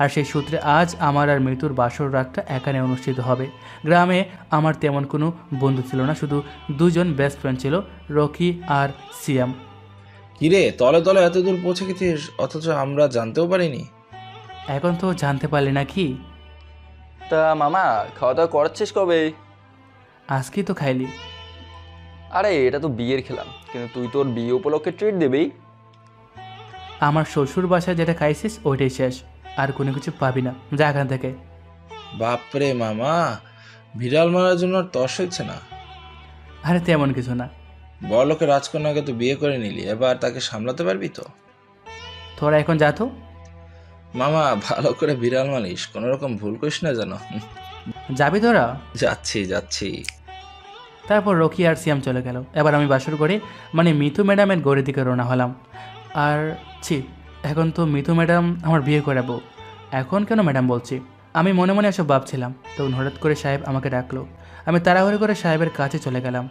আর সেই সূত্রে আজ আমার আর মিতুর বাসর রাতটা এখানে অনুষ্ঠিত হবে। গ্রামে আমার তেমন কোনো বন্ধু ছিল না, শুধু দুজন বেস্ট ফ্রেন্ড ছিল, রকি আর সিয়াম। কিরে, তলে তলে এত দূর পৌঁছে গেছিস অথচ আমরা জানতেও পারিনি। এখন তো জানতে পারলি না কি? তা মামা, খাওয়া দাওয়া করাচ্ছিস কবে? আজকেই তো খাইলি। আরে এটা তো বিয়ের খেলাম, কিন্তু তুই তোর বিয়ে উপলক্ষে ট্রিট দিবি। আমার শ্বশুর বাসায় যেটা খাইছিস ওইটাই শেষ, আর কোনো কিছু পাবি না। যা এখান থেকে। বাপরে মামা, বিড়াল মারার জন্য আর তর্স হচ্ছে না। আরে তেমন কিছু না। বড়লোকের রাজকন্যাকে তো বিয়ে করে নিলি, এবার তাকে সামলাতে পারবি তো? তোরা এখন যা তো। মামা, ভালো করে বিড়াল মালিস, কোনো রকম ভুল করিস না যেন। যাবি তোরা? যাচ্ছি যাচ্ছি। তারপর রকি আর সিয়াম চলে গেল। এবার আমি বাসর করে মানে মিতু ম্যাডামের গড়ের দিকে রওনা হলাম। আর এখন তো মিতু ম্যাডাম আমার বিয়ে করাবো। এখন কেন ম্যাডাম বলছি, আমি মনে মনে এসব ভাবছিলাম। তখন হঠাৎ করে সাহেব আমাকে ডাকলো। আমি তাড়াহুড়ো করে সাহেবের কাছে চলে গেলাম।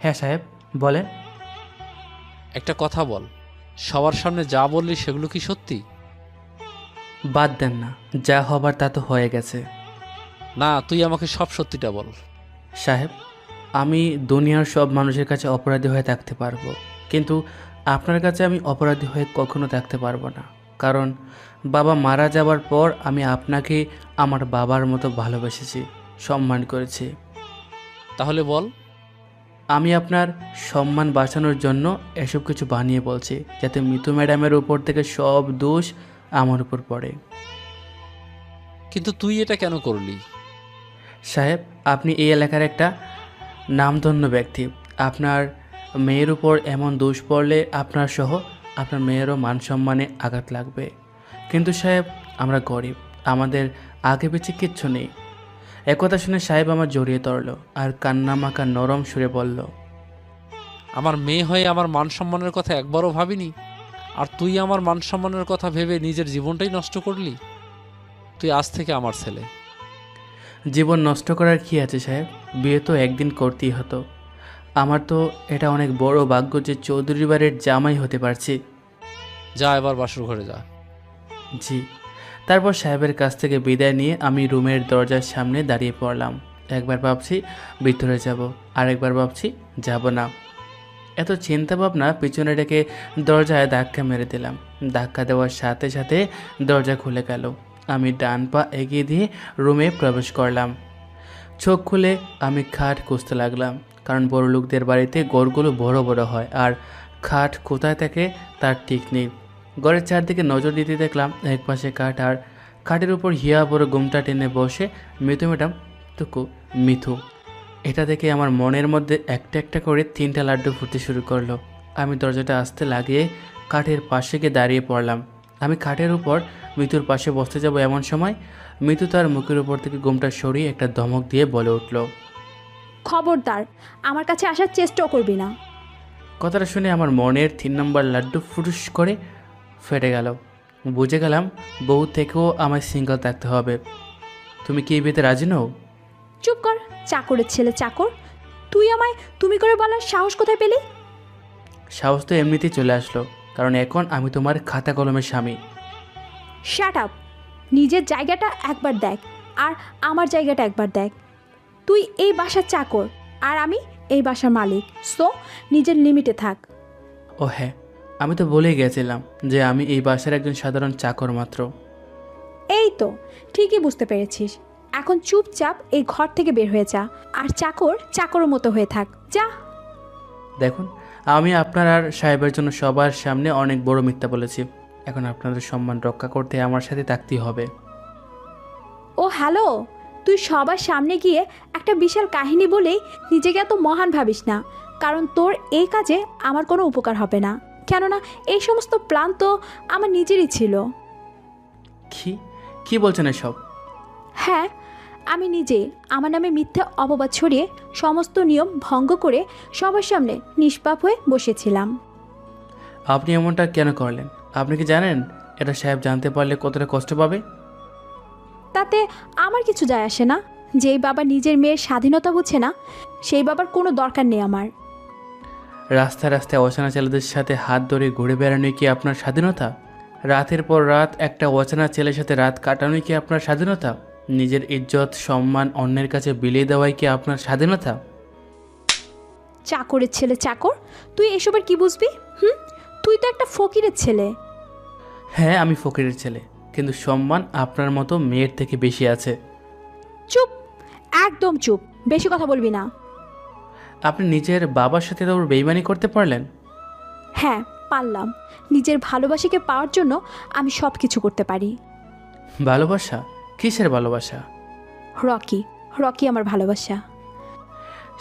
হ্যাঁ সাহেব, বলেন। একটা কথা বল, সবার সামনে যা বললি সেগুলো কি সত্যি? বাদ দেন না, যা হবার তা তো হয়ে গেছে। না, তুই আমাকে সব সত্যিটা বল। সাহেব, আমি দুনিয়ার সব মানুষের কাছে অপরাধী হয়ে থাকতে পারবো, কিন্তু আপনার কাছে আমি অপরাধী হয়ে কখনো থাকতে পারবো না। কারণ বাবা মারা যাওয়ার পর আমি আপনাকে আমার বাবার মতো ভালোবেসেছি, সম্মান করেছি। তাহলে বল। আমি আপনার সম্মান বাঁচানোর জন্য এসব কিছু বানিয়ে বলছি, যাতে মিতু ম্যাডামের উপর থেকে সব দোষ আমার উপর পড়ে। কিন্তু তুই এটা কেন করলি? সাহেব, আপনি এই এলাকার একটা নামধন্য ব্যক্তি। আপনার মেয়ের উপর এমন দোষ পড়লে আপনার সহ আপনার মেয়েরও মান সম্মানে আঘাত লাগবে। কিন্তু সাহেব, আমরা গরিব, আমাদের আগে পিছে কিচ্ছু নেই। একথা শুনে সাহেব আমার জড়িয়ে ধরল আর কান্নামাখা নরম সুরে বলল, আমার মেয়ে হয়ে আমার মান সম্মানের কথা একবারও ভাবিনি, আর তুই আমার মান সম্মানের কথা ভেবে নিজের জীবনটাই নষ্ট করলি। তুই আজ থেকে আমার ছেলে। জীবন নষ্ট করার কি আছে সাহেব? বিয়ে তো একদিন করতেই হতো। আমার তো এটা অনেক বড় ভাগ্য যে চৌধুরী বাড়ির জামাই হতে পারছি। যা, এবার বাসর ঘরে যা। জি। তারপর সাহেবের কাছ থেকে বিদায় নিয়ে আমি রুমের দরজার সামনে দাঁড়িয়ে পড়লাম। একবার ভাবছি ভিতরে যাব, আরেকবার ভাবছি যাব না। এত চিন্তা ভাবনা পিছনে রেখে দরজায় ধাক্কা মেরে দিলাম। ধাক্কা দেওয়ার সাথে সাথে দরজা খুলে গেল। আমি ডান পা এগিয়ে দিয়ে রুমে প্রবেশ করলাম। চোখ খুলে আমি খাট খুঁজতে লাগলাম। কারণ বড় লোকদের বাড়িতে ঘরগুলো বড় বড় হয় আর খাট কোথায় থাকে তার ঠিক নেই। ঘরের চারদিকে নজর দিতে দেখলাম একপাশে কাঠ আর খাটের উপর হিয়া বড় ঘুমটা টেনে বসে মিতু ম্যাডাম টুকু মিথু। এটা দেখে আমার মনের মধ্যে একটা একটা করে 3টা লাড্ডু ফুটতে শুরু করলো। আমি দরজাটা আস্তে লাগিয়ে কাঠের পাশে গিয়ে দাঁড়িয়ে পড়লাম। আমি খাটের উপর মিতুর পাশে বসতে যাব এমন সময় মিতু তার মুখের উপর থেকে ঘুমটা সরিয়ে একটা ধমক দিয়ে বলে উঠল, খবরদার আমার কাছে আসার চেষ্টাও করবি না। কথাটা শুনে আমার মনের 3 নম্বর লাড্ডু ফুটুস করে ফেটে গেল। বুঝে গেলাম বউ থেকেও আমায় সিঙ্গল থাকতে হবে। তুমি কি এই বিয়েতে রাজি নও? চুপ কর, চাকরের ছেলে চাকর। তুই আমায় তুমি করে বলার সাহস কোথায় পেলি? সাহস তো এমনিতেই চলে আসলো, কারণ এখন আমি তোমার খাতা কলমের স্বামী। Shut up. নিজের জায়গাটা একবার দেখ আর আমার জায়গাটা একবার দেখ। তুই এই বাসার চাকর আর আমি এই বাসার মালিক, সো নিজের লিমিটে থাক। ও হ্যাঁ, আমি তো বলেই গেছিলাম যে আমি এই বাসার একজন সাধারণ চাকর মাত্র। এই তো ঠিকই বুঝতে পেরেছিস। এখন চুপচাপ এই ঘর থেকে বের হয়ে যা আর চাকর চাকরের মতো হয়ে থাক, যা। দেখুন, আমি আপনার আর সাহেবের জন্য সবার সামনে অনেক বড় মিথ্যা বলেছি। এখন আপনাদের সম্মান রক্ষা করতে আমার সাথে থাকতেই হবে। ও হ্যালো, তুই সবার সামনে গিয়ে একটা বিশাল কাহিনী বলেই নিজেকে এত মহান ভাবিস না, কারণ তোর এই কাজে আমার কোনো উপকার হবে না। কেননা এই সমস্ত প্ল্যান তো আমার নিজেরই ছিল। কি বলছেন এসব? হ্যাঁ, আমি নিজে আমার নামে মিথ্যা অপবাদ ছড়িয়ে সমস্ত নিয়ম ভঙ্গ করে সবার সামনে নিষ্পাপ হয়ে বসেছিলাম। আপনি এমনটা কেন করলেন? আপনি কি জানেন এটা সাহেব জানতে পারলে কতটা কষ্ট পাবে? তাতে আমার কিছু যায় আসে না। যেই বাবা নিজের মেয়ের স্বাধীনতা বুঝে না, সেই বাবার কোনো দরকার নেই আমার। রাস্তায় রাস্তায় অচেনা ছেলেদের সাথে হাত ধরে ঘুরে বেড়ানোই কি আপনার স্বাধীনতা? রাতের পর রাত একটা অচেনা ছেলের সাথে রাত কাটানোই কি আপনার স্বাধীনতা? নিজের ইজ্জত সম্মান অন্যের কাছে বিলিয়ে দেওয়াই কি আপনার স্বাধীনতা? চাকরের ছেলে চাকর, তুই এসবের কি বুঝবি? তুই তো একটা ফকিরের ছেলে। হ্যাঁ, আমি ফকিরের ছেলে, কিন্তু সম্মান আপনার মতো মেয়ের থেকে বেশি আছে। চুপ, একদম চুপ, বেশি কথা বলবি না। আপনি নিজের বাবার সাথে তো বেইমানি করতে পারলেন। হ্যাঁ পারলাম। নিজের ভালোবাসাকে পাওয়ার জন্য আমি সব কিছু করতে পারি। ভালোবাসা? কিসের ভালোবাসা? রকি, রকি আমার ভালোবাসা।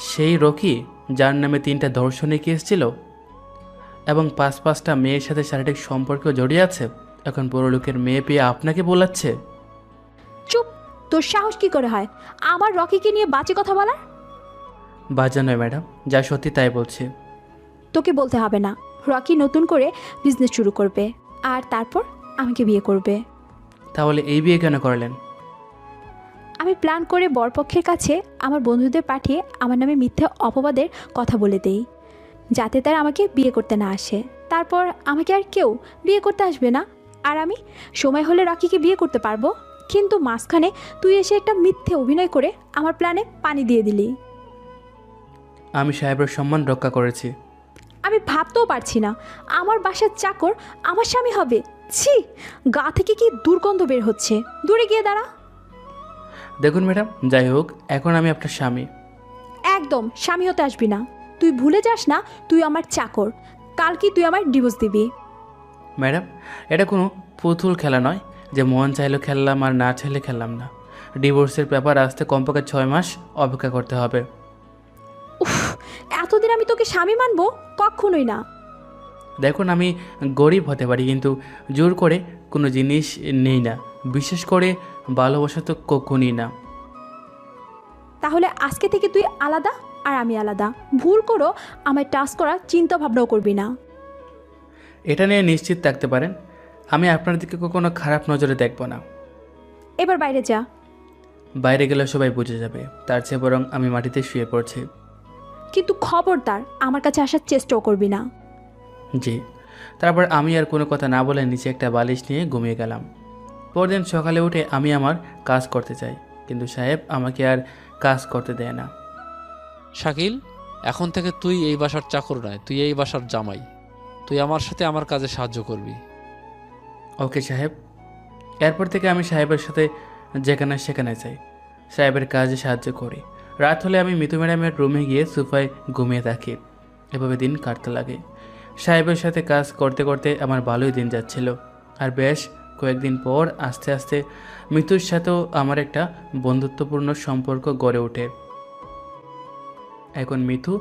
সেই রকি যার নামে 3টা ধর্ষণের কেস ছিল এবং 5টা মেয়ের সাথে শারীরিক সম্পর্কেও জড়িয়ে আছে, এখন বড় লোকের মেয়ে পেয়ে আপনাকে বোলাচ্ছে? চুপ, তোর সাহস কি করে হয় আমার রকিকে নিয়ে বাজে কথা বলার? বাজে নয় ম্যাডাম, যা সত্যি তাই বলছি। তোকে বলতে হবে না। রকি নতুন করে বিজনেস শুরু করবে আর তারপর আমাকে বিয়ে করবে। তাহলে এই বিয়ে কেন করলেন? আমি প্ল্যান করে বরপক্ষের কাছে আমার বন্ধুদের পাঠিয়ে আমার নামে মিথ্যা অপবাদের কথা বলে দেই, যাতে তারা আমাকে বিয়ে করতে না আসে। তারপর আমাকে আর কেউ বিয়ে করতে আসবে না, আর আমি সময় হলে রকিকে বিয়ে করতে পারবো। কিন্তু মাঝখানে তুই এসে একটা মিথ্যে অভিনয় করে আমার প্ল্যানে পানি দিয়ে দিলি। আমি সাহেবের সম্মান রক্ষা করেছি। আমি ভাবতেও পারছি না আমার বাসার চাকর আমার স্বামী হবে। ছি, গা থেকে কি দুর্গন্ধ বের হচ্ছে। দূরে গিয়ে দাঁড়া। দেখুন ম্যাডাম, যাই হোক, এখন আমি আপনার স্বামী। একদম স্বামী হতে আসবি না। তুই ভুলে যাস না তুই আমার চাকর। কাল কি তুই আমার ডিভোর্স দিবি? ম্যাডাম, এটা কোনো পুতুল খেলা নয় যে মন চাইলেও খেললাম আর না চাইলে খেললাম না। ডিভোর্সের ব্যাপার আসতে কমপক্ষে 6 মাস অপেক্ষা করতে হবে। উফ, এতদিন আমি তোকে স্বামী মানবো? কখনোই না। দেখুন, আমি গরিব হতে পারি, কিন্তু জোর করে কোনো জিনিস নেই না, বিশেষ করে ভালোবাসা তো কখনই না। তাহলে আজকে থেকে তুই আলাদা আর আমি আলাদা। ভুল করো আমায় টাচ করার চিন্তা ভাবনাও করবি না। এটা নিয়ে নিশ্চিত থাকতে পারেন, আমি আপনার দিকে কখনো খারাপ নজরে দেখব না। এবার বাইরে যা। বাইরে গেলে সবাই বুঝে যাবে, তার চেয়ে বরং আমি মাটিতে শুয়ে পড়ছি। কিন্তু খবরদার আমার কাছে আসার চেষ্টাও করবি না। জি। তারপর আমি আর কোনো কথা না বলে নিচে একটা বালিশ নিয়ে ঘুমিয়ে গেলাম। পরদিন সকালে উঠে আমি আমার কাজ করতে চাই, কিন্তু সাহেব আমাকে আর কাজ করতে দেয় না। শাকিল, এখন থেকে তুই এই বাসার চাকর নয়, তুই এই বাসার জামাই। তুই আমার সাথে আমার কাজে সাহায্য করবি। ওকে সাহেব। এরপর থেকে আমি সাহেবের সাথে যেখানে সেখানে যাই, সাহেবের কাজে সাহায্য করি। রাত হলে আমি মিতু ম্যাডামের রুমে গিয়ে সোফায় ঘুমিয়ে থাকি। এভাবে দিন কাটতে লাগে। সাহেবের সাথে কাজ করতে করতে আমার ভালোই দিন যাচ্ছিল। আর বেশ কয়েকদিন পর আস্তে আস্তে মিতুর সাথেও আমার একটা বন্ধুত্বপূর্ণ সম্পর্ক গড়ে ওঠে। এখন মিতু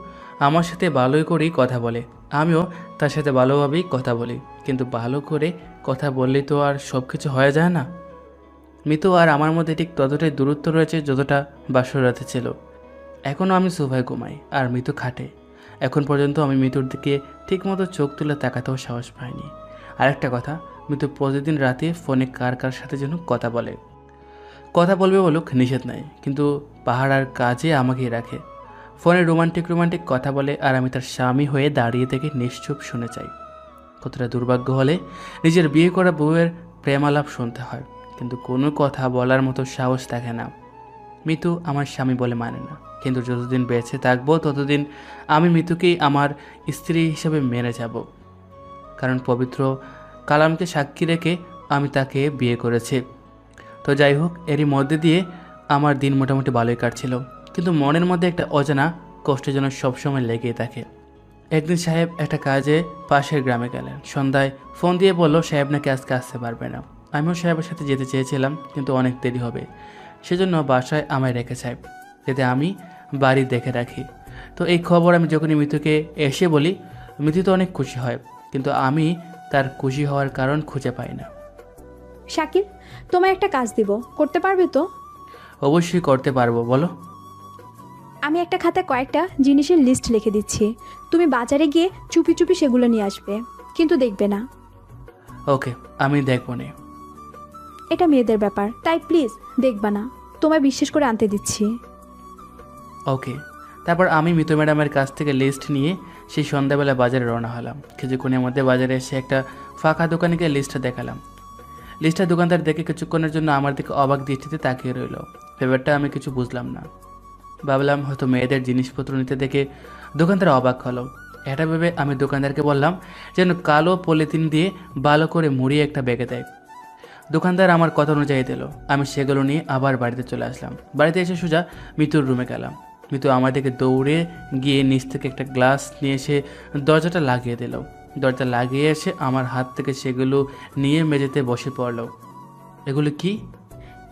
আমার সাথে ভালোই করেই কথা বলে, আমিও তার সাথে ভালোভাবেই কথা বলি। কিন্তু ভালো করে কথা বললেই তো আর সব কিছু হয়ে যায় না। মিতু আর আমার মধ্যে ঠিক ততটাই দূরত্ব রয়েছে যতটা বাসর রাতে ছিল। এখনও আমি সোফায় ঘুমাই আর মিতু খাটে। এখন পর্যন্ত আমি মিতুর দিকে ঠিকমতো চোখ তুলে তাকাতেও সাহস পাইনি। আরেকটা কথা, মিতু প্রতিদিন রাতে ফোনে কার কার সাথে যেন কথা বলে। কথা বলবে বলুক, নিষেধ নাই, কিন্তু পাহাড় আর কাজে আমাকেই রাখে। ফোনে রোমান্টিক কথা বলে আর আমি তার স্বামী হয়ে দাঁড়িয়ে থেকে নিশ্চুপ শুনে যাই। কতটা দুর্ভাগ্য হলে নিজের বিয়ে করা বউয়ের প্রেমালাপ শুনতে হয়, কিন্তু কোনো কথা বলার মতো সাহস থাকে না। মিতু আমার স্বামী বলে মানে না, কিন্তু যতদিন বেঁচে থাকবো ততদিন আমি মিতুকেই আমার স্ত্রী হিসেবে মেনে যাব। কারণ পবিত্র কালামকে সাক্ষী রেখে আমি তাকে বিয়ে করেছি। তো যাই হোক, এরই মধ্যে দিয়ে আমার দিন মোটামুটি ভালোই কাটছিল, কিন্তু মনের মধ্যে একটা অজানা কষ্ট যেন সবসময় লেগেই থাকে। একদিন সাহেব একটা কাজে পাশের গ্রামে গেলেন। সন্ধ্যায় ফোন দিয়ে বলল সাহেব নাকি আজকে আসতে পারবে না। আমিও সাহেবের সাথে যেতে চেয়েছিলাম, কিন্তু অনেক দেরি হবে, সেজন্য বাসায় আমায় রেখে সাহেব, যাতে আমি বাড়ি দেখে রাখি। তো এই খবর আমি যখনই মিতুকে এসে বলি, মিতু তো অনেক খুশি হয়, কিন্তু আমি তার খুশি হওয়ার কারণ খুঁজে পাই না। শাকিল, তোমায় একটা কাজ দিব, করতে পারবে তো? অবশ্যই করতে পারবো, বলো। আমি একটা খাতায় কয়েকটা জিনিসের লিস্ট লিখে দিচ্ছি, তুমি বাজারে গিয়ে চুপি চুপি সেগুলো নিয়ে আসবে, কিন্তু দেখবে না। ওকে, আমি দেখবো না। এটা মেয়েদের ব্যাপার, তাই প্লিজ দেখবা না, তোমায় বিশ্বাস করে আনতে দিচ্ছি। ওকে। তারপর আমি মিতু ম্যাডামের কাছ থেকে লিস্ট নিয়ে সেই সন্ধ্যাবেলা বাজারে রওনা হলাম। কিছুক্ষণের মধ্যে বাজারে এসে একটা ফাঁকা দোকানে গিয়ে লিস্টটা দেখালাম। লিস্টটা দোকানদার দেখে কিছুক্ষণের জন্য আমার দিকে অবাক দৃষ্টিতে তাকিয়ে রইল। ব্যাপারটা আমি কিছু বুঝলাম না। ভাবলাম হয়তো মেয়েদের জিনিসপত্র নিতে দেখে দোকানদার অবাক হলো। এটা ভেবে আমি দোকানদারকে বললাম যেন কালো পলিথিন দিয়ে ভালো করে মুড়িয়ে একটা ব্যাগে দেয়। দোকানদার আমার কথা অনুযায়ী দিল। আমি সেগুলো নিয়ে আবার বাড়িতে চলে আসলাম। বাড়িতে এসে সোজা মিতুর রুমে গেলাম। মিতু আমার দিকে দৌড়ে গিয়ে নিচ থেকে একটা গ্লাস নিয়ে এসে দরজাটা লাগিয়ে দিল। দরজা লাগিয়ে এসে আমার হাত থেকে সেগুলো নিয়ে মেঝেতে বসে পড়ল। এগুলো কি?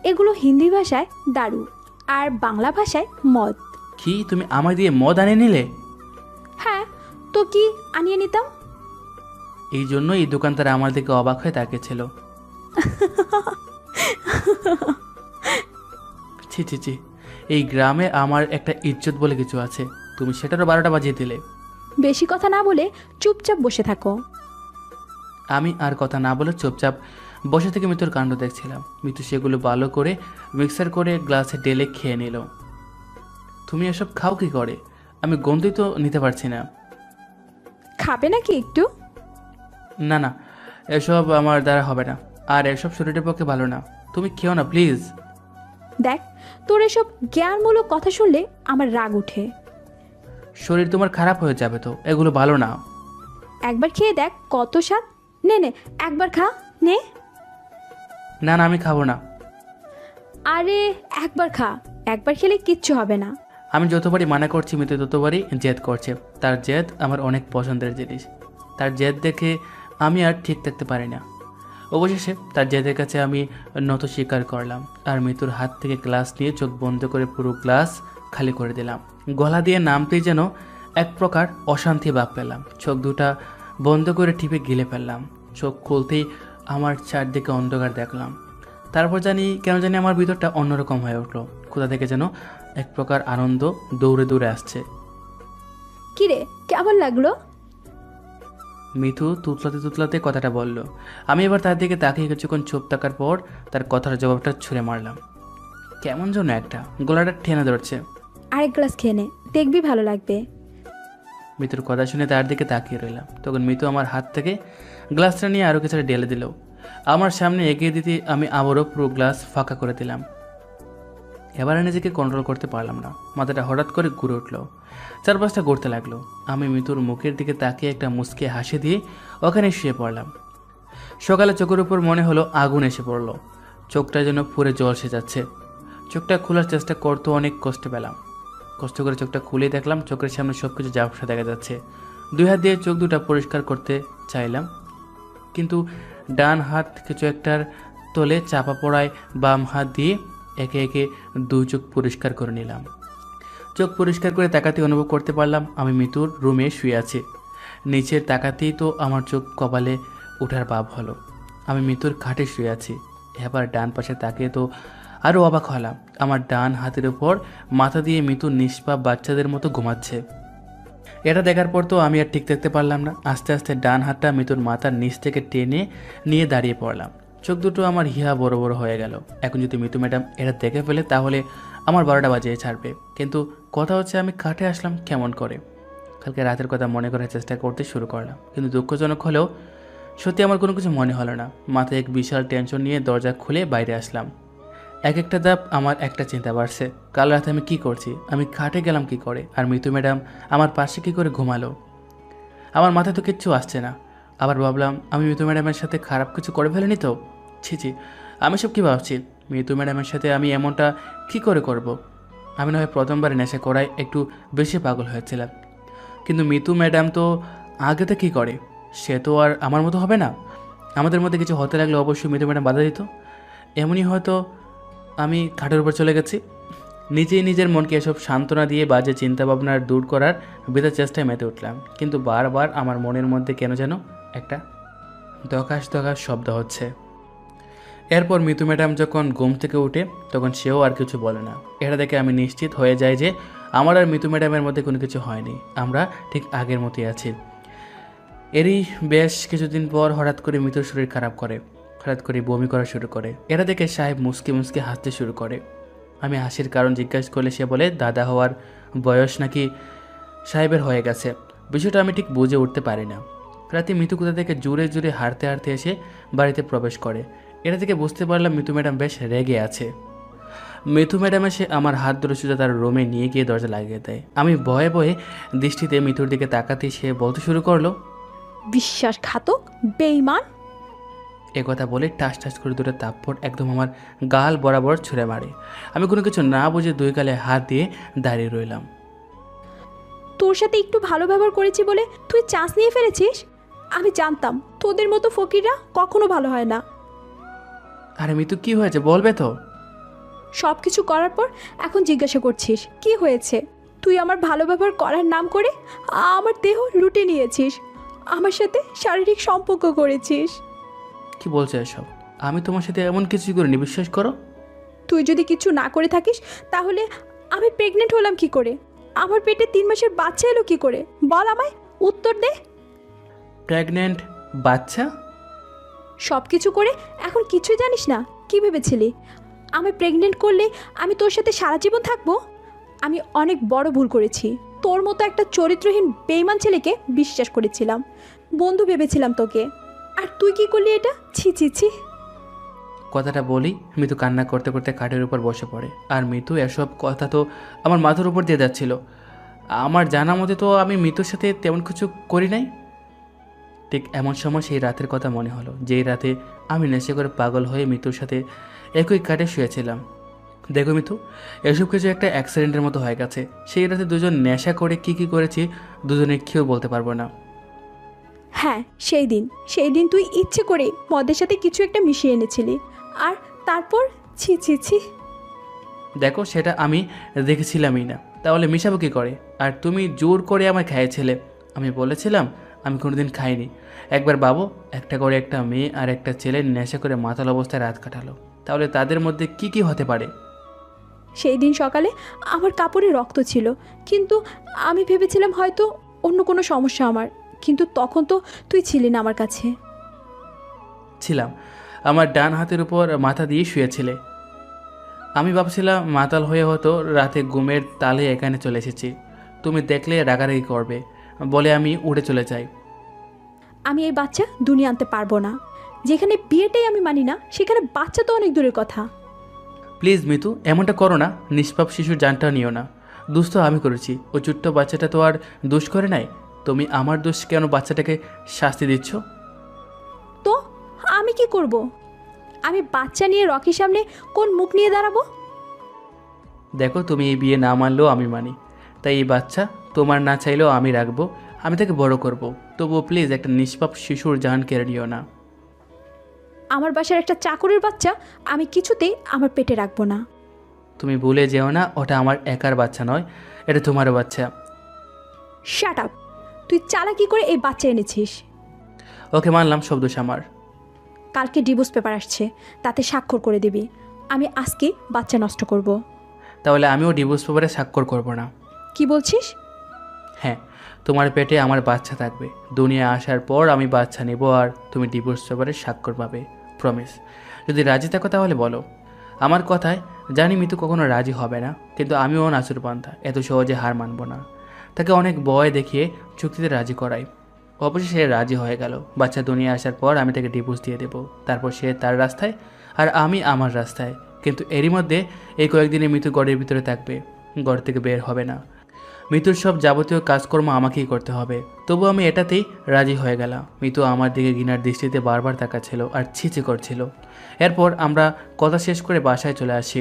এগুলো হিন্দি ভাষায় দারু আর বাংলা ভাষায় মদ। কি, তুমি আমার দিয়ে মদ আনিয়ে নিলে? হ্যাঁ, তো কি আনিয়ে নিতাম। এই জন্য এই দোকানদার আমার দিকে অবাক হয়ে তাকিয়েছিল। ছি ছি ছি, এই গ্রামে আমার একটা ইজ্জত বলে কিছু আছে, তুমি সেটারও 12টা বাজিয়ে দিলে। বেশি কথা না বলে চুপচাপ বসে থাকো। আমি আর কথা না বলে চুপচাপ বসে থেকে মিতুর কাণ্ড দেখছিলাম। মিতু সেগুলো ভালো করে মিক্সার করে গ্লাসে ঢেলে খেয়ে নিল। তুমি এসব খাও কি করে? আমি গন্ধই তো নিতে পারছি না। খাবে নাকি একটু? না না, এসব আমার দ্বারা হবে না, আর এসব শরীরের পক্ষে ভালো না। তুমি খেও না প্লিজ। দেখ, তোর এসব জ্ঞানমূলক কথা শুনলে আমার রাগ ওঠে। শরীর তোমার খারাপ হয়ে যাবে তো, এগুলো ভালো না। একবার খেয়ে দেখ কত স্বাদ। নে নে, একবার খা, নে। না না, আমি খাবো না। আরে একবার খা, একবার খেলে কিচ্ছু হবে না। আমি যতবারই মানা করছি মিতু ততবারই জেদ করছে। তার জেদ আমার অনেক পছন্দের জিনিস। তার জেদ দেখে আমি আর ঠিক থাকতে পারি না। অবশেষে তার জেদের কাছে আমি নত স্বীকার করলাম আর মিতুর হাত থেকে গ্লাস নিয়ে চোখ বন্ধ করে পুরো গ্লাস খালি করে দিলাম। গলা দিয়ে নামতেই যেন এক প্রকার অশান্তি ভাব পেলাম। চোখ দুটা বন্ধ করে টিপে গিলে ফেললাম। চোখ খুলতেই আমার চারদিকে অন্ধকার দেখলাম। তারপর কেন জানি আমার ভিতরটা অন্যরকম হয়ে উঠলো। কোথা থেকে যেন এক প্রকার আনন্দ দৌড়ে দৌড়ে আসছে। কিরে, কেমন লাগলো? মিতু তুতলাতে কথাটা বলল। আমি এবার তার দিকে তাকিয়ে কিছুক্ষণ চুপ থাকার পর তার কথার জবাবটা ছুঁড়ে মারলাম। কেমন যেন একটা গলাটা টেনে ধরছে। আরেক গ্লাস খেয়ে নে, দেখবি ভালো লাগবে। মিতুর কথা শুনে তার দিকে তাকিয়ে রইলাম। তখন মিতু আমার হাত থেকে গ্লাসটা নিয়ে আরও কিছুটা ঢেলে দিল। আমার সামনে এগিয়ে দিতে আমি আবারও পুরো গ্লাস ফাঁকা করে দিলাম। এবারে নিজেকে কন্ট্রোল করতে পারলাম না। মাথাটা হঠাৎ করে ঘুরে উঠলো, চারপাশটা ঘুরতে লাগলো। আমি মিতুর মুখের দিকে তাকিয়ে একটা মুচকে হাসি দিয়ে ওখানে শুয়ে পড়লাম। সকালে চোখের উপর মনে হলো আগুন এসে পড়লো। চোখটা যেন পুরে জল সে যাচ্ছে। চোখটা খোলার চেষ্টা করতে অনেক কষ্ট পেলাম। কষ্ট করে চোখটা খুলে দেখলাম চোখের সামনে সব কিছু ঝাপসা দেখা যাচ্ছে। 2 হাত দিয়ে চোখ দুটা পরিষ্কার করতে চাইলাম, কিন্তু ডান হাত কিছু একটার তলে চাপা পড়ায় বাম হাত দিয়ে একে একে 2 চোখ পরিষ্কার করে নিলাম। চোখ পরিষ্কার করে তাকাতে অনুভব করতে পারলাম আমি মিতুর রুমে শুয়ে আছি। নিচের তাকাতেই তো আমার চোখ কপালে ওঠার ভাব হলো। আমি মিতুর খাটে শুয়ে আছি। এবার ডান পাশে তাকিয়ে তো আরও অবাক হলাম, আমার ডান হাতের উপর মাথা দিয়ে মিতু নিষ্পাপ বাচ্চাদের মতো ঘুমাচ্ছে। এটা দেখার পর তো আমি আর ঠিক থাকতে পারলাম না। আস্তে আস্তে ডান হাতটা মিতুর মাথার নিচ থেকে টেনে নিয়ে দাঁড়িয়ে পড়লাম। চোখ দুটো আমার হিয়া বড় বড় হয়ে গেল। এখন যদি মিতু ম্যাডাম এটা দেখে ফেলে তাহলে আমার 12টা বাজিয়ে ছাড়বে। কিন্তু কথা হচ্ছে আমি কাটে আসলাম কেমন করে। কালকে রাতের কথা মনে করার চেষ্টা করতে শুরু করলাম, কিন্তু দুঃখজনক হলেও সত্যি আমার কোনো কিছু মনে হলো না। মাথায় এক বিশাল টেনশন নিয়ে দরজা খুলে বাইরে আসলাম। এক একটা ধাপ আমার একটা চিন্তা বাড়ছে, কাল রাতে আমি কি করছি, আমি খাটে গেলাম কি করে, আর মিতু ম্যাডাম আমার পাশে কি করে ঘুমালো। আমার মাথায় তো কিচ্ছু আসছে না। আবার ভাবলাম আমি মিতু ম্যাডামের সাথে খারাপ কিছু করে ফেলিনি তো। ছি, আমি সব কী ভাবছি। মিতু ম্যাডামের সাথে আমি এমনটা কি করে করব। আমি না হয় প্রথমবার নেশা করায় একটু বেশি পাগল হয়েছিলাম, কিন্তু মিতু ম্যাডাম তো আগেতে কি করে, সে তো আর আমার মতো হবে না। আমাদের মধ্যে কিছু হতে লাগলে অবশ্যই মিতু ম্যাডাম বাধা দিত। এমনই হয়তো আমি খাটের উপর চলে গেছি। নিজেই নিজের মনকে এসব সান্ত্বনা দিয়ে বাজে চিন্তাভাবনা দূর করার বৃথা চেষ্টায় মেতে উঠলাম, কিন্তু বারবার আমার মনের মধ্যে কেন যেন একটা দকাশ দকাশ শব্দ হচ্ছে। এরপর মিতু ম্যাডাম যখন ঘুম থেকে উঠে তখন সেও আর কিছু বলে না। এটা দেখে আমি নিশ্চিত হয়ে যাই যে আমার আর মিতু ম্যাডামের মধ্যে কোনো কিছু হয়নি, আমরা ঠিক আগের মতোই আছি। এরই বেশ কিছুদিন পর হঠাৎ করে মিতুর শরীর খারাপ করে, হঠাৎ করে বমি করা শুরু করে। এটা দেখে সাহেব মুসকে মুসকে হাসতে শুরু করে। আমি হাসির কারণ জিজ্ঞাসা করলে সে বলে দাদা হওয়ার বয়স নাকি সাহেবের হয়ে গেছে। বিষয়টা আমি ঠিক বুঝে উঠতে পারি না। রাতে মিতু কোথা থেকে জোরে জোরে হাঁটতে হাঁটতে এসে বাড়িতে প্রবেশ করে। এটা থেকে বুঝতে পারলাম মিতু ম্যাডাম বেশ রেগে আছে। মিতু ম্যাডাম এসে আমার হাত ধরে সোজা তার রুমে নিয়ে গিয়ে দরজা লাগিয়ে দেয়। আমি ভয়ে ভয়ে দৃষ্টিতে মিতুর দিকে তাকাতেই সে বলতে শুরু করলো, বিশ্বাসঘাতক, বেঈমান। একথা বলে টাস টাস করে দুটো থাপ্পড় একদম আমার গাল বরাবর ছুঁড়ে মারে। আমি কোনো কিছু না বুঝে 2 গালে হাত দিয়ে দাঁড়িয়ে রইলাম। তোর সাথে একটু ভালো ব্যবহার করেছি বলে তুই চান্স নিয়ে ফেলেছিস। আমি জানতাম তোদের মতো ফকিররা কখনো ভালো হয় না। আরে মিতু কি হয়েছে বলবে তো? সব কিছু করার পর এখন জিজ্ঞাসা করছিস কি হয়েছে। তুই আমার ভালো ব্যবহার করার নাম করে আমার দেহ লুটে নিয়েছিস, আমার সাথে শারীরিক সম্পর্ক করেছিস। কি বলছো এসব? আমি তোমার সাথে এমন কিছু করিনি, বিশ্বাস করো। তুই যদি কিছু না করে থাকিস তাহলে আমি প্রেগনেন্ট হলাম কি করে? আমার পেটে 3 মাসের বাচ্চা এলো কি করে? বল আমায়, উত্তর দে। প্রেগনেন্ট বাচ্চা? সব কিছু করে এখন কিছুই জানিস না? কি ভেবেছিলি আমি প্রেগনেন্ট করলে আমি তোর সাথে সারা জীবন থাকবো? আমি অনেক বড় ভুল করেছি। তোর মতো একটা চরিত্রহীন বেঈমান ছেলেকে বিশ্বাস করেছিলাম, বন্ধু ভেবেছিলাম তোকে, আর তুই কি করলি এটা? ছি ছি ছি। কথাটা বলি মিতু কান্না করতে করতে খাটের উপর বসে পড়ে। আর মিতু এসব কথা তো আমার মাথার উপর দিয়ে যাচ্ছিল। আমার জানা মতে তো আমি মিতুর সাথে তেমন কিছু করি নাই। ঠিক এমন সময় সেই রাতের কথা মনে হলো, যেই রাতে আমি নেশে করে পাগল হয়ে মিতুর সাথে একই কাটে শুয়েছিলাম। দেখো মিতু, এসব কিছু একটা অ্যাক্সিডেন্টের মতো হয়ে গেছে। সেই রাতে দুজন নেশা করে কি করেছি দুজনে কেউ বলতে পারবো না। হ্যাঁ, সেই দিন তুই ইচ্ছে করে মদের সাথে কিছু একটা মিশিয়ে এনেছিলি, আর তারপর ছি ছি ছি। দেখো, সেটা আমি দেখেছিলামই না, তাহলে মিশাবো কী করে? আর তুমি জোর করে আমায় খাইয়েছিলে। আমি বলেছিলাম আমি কোনোদিন খাইনি। একবার বাবু, একটা করে একটা মেয়ে আর একটা ছেলে নেশা করে মাতাল অবস্থায় রাত কাটালো, তাহলে তাদের মধ্যে কি হতে পারে? সেই দিন সকালে আমার কাপড়ে রক্ত ছিল, কিন্তু আমি ভেবেছিলাম হয়তো অন্য কোনো সমস্যা আমার, কিন্তু তখন তো তুই ছিলি না আমার কাছে। ছিলাম, আমার ডান হাতের উপর মাথা দিয়ে শুয়েছিলে। আমি ভাবছিলাম মাতাল হয়ে হতো রাতে ঘুমের তালে এখানে চলে এসেছি, তুমি দেখলে রাগারাগি করবে বলে আমি উড়ে চলে যাই। আমি এই বাচ্চা দুনিয়া আনতে পারবো না। যেখানে বিয়েটাই আমি মানি না, সেখানে বাচ্চা তো অনেক দূরের কথা। প্লিজ মিতু, এমনটা করো না। নিষ্পাপ শিশুর জানটাও নিও না। দোষ তো আমি করেছি, ও ছোট্ট বাচ্চাটা তো আর দোষ করে নাই। তুমি আমার দোষ কেন বাচ্চাটাকে শাস্তি দিচ্ছ? তো আমি কি করব? আমি বাচ্চা নিয়ে রকির সামনে কোন মুখ নিয়ে দাঁড়াবো? দেখো, তুমি এই বিয়ে না মানলেও আমি মানি, তাই এই বাচ্চা তোমার না চাইলেও আমি রাখবো, আমি তাকে বড় করব। তবুও প্লিজ একটা নিষ্পাপ শিশুর জান কেড়ে নিও না। আমার বাসার একটা চাকরের বাচ্চা আমি কিছুতেই আমার পেটে রাখবো না। তুমি ভুলে যেও না, ওটা আমার একার বাচ্চা নয়, এটা তোমারও বাচ্চা। Shut up! তুই চালাকি করে এই বাচ্চা এনেছিস। ওকে মানলাম, সব দোষ আমার। কালকে ডিভোর্স পেপার আসছে, তাতে স্বাক্ষর করে দিবি। আমি আজকে বাচ্চা নষ্ট করব। তাহলে আমিও ডিভোর্স পেপারে স্বাক্ষর করব না। কি বলছিস? হ্যাঁ, তোমার পেটে আমার বাচ্চা থাকবে। দুনিয়া আসার পর আমি বাচ্চা নেব আর তুমি ডিভোর্স পেপারে স্বাক্ষর পাবে, প্রমিস। যদি রাজি থাকো তাহলে বলো। আমার কথায় জানি মিতু কখনো রাজি হবে না, কিন্তু আমিও নাচুরপন্থা, এত সহজে হার মানব না। তাকে অনেক ভয় দেখিয়ে চুক্তিতে রাজি করাই। অবশ্যই সে রাজি হয়ে গেল। বাচ্চা দুনিয়া আসার পর আমি তাকে ডিভোর্স দিয়ে দেবো, তারপর সে তার রাস্তায় আর আমি আমার রাস্তায়। কিন্তু এরই মধ্যে এই কয়েকদিনে মিতু গড়ের ভিতরে থাকবে, গড় থেকে বের হবে না। মিতুর সব যাবতীয় কাজকর্ম আমাকেই করতে হবে। তবু আমি এটাতেই রাজি হয়ে গেলাম। মিতু আমার দিকে ঘৃণার দৃষ্টিতে বারবার তাকাচ্ছিল আর ছিচি করছিল। এরপর আমরা কথা শেষ করে বাসায় চলে আসি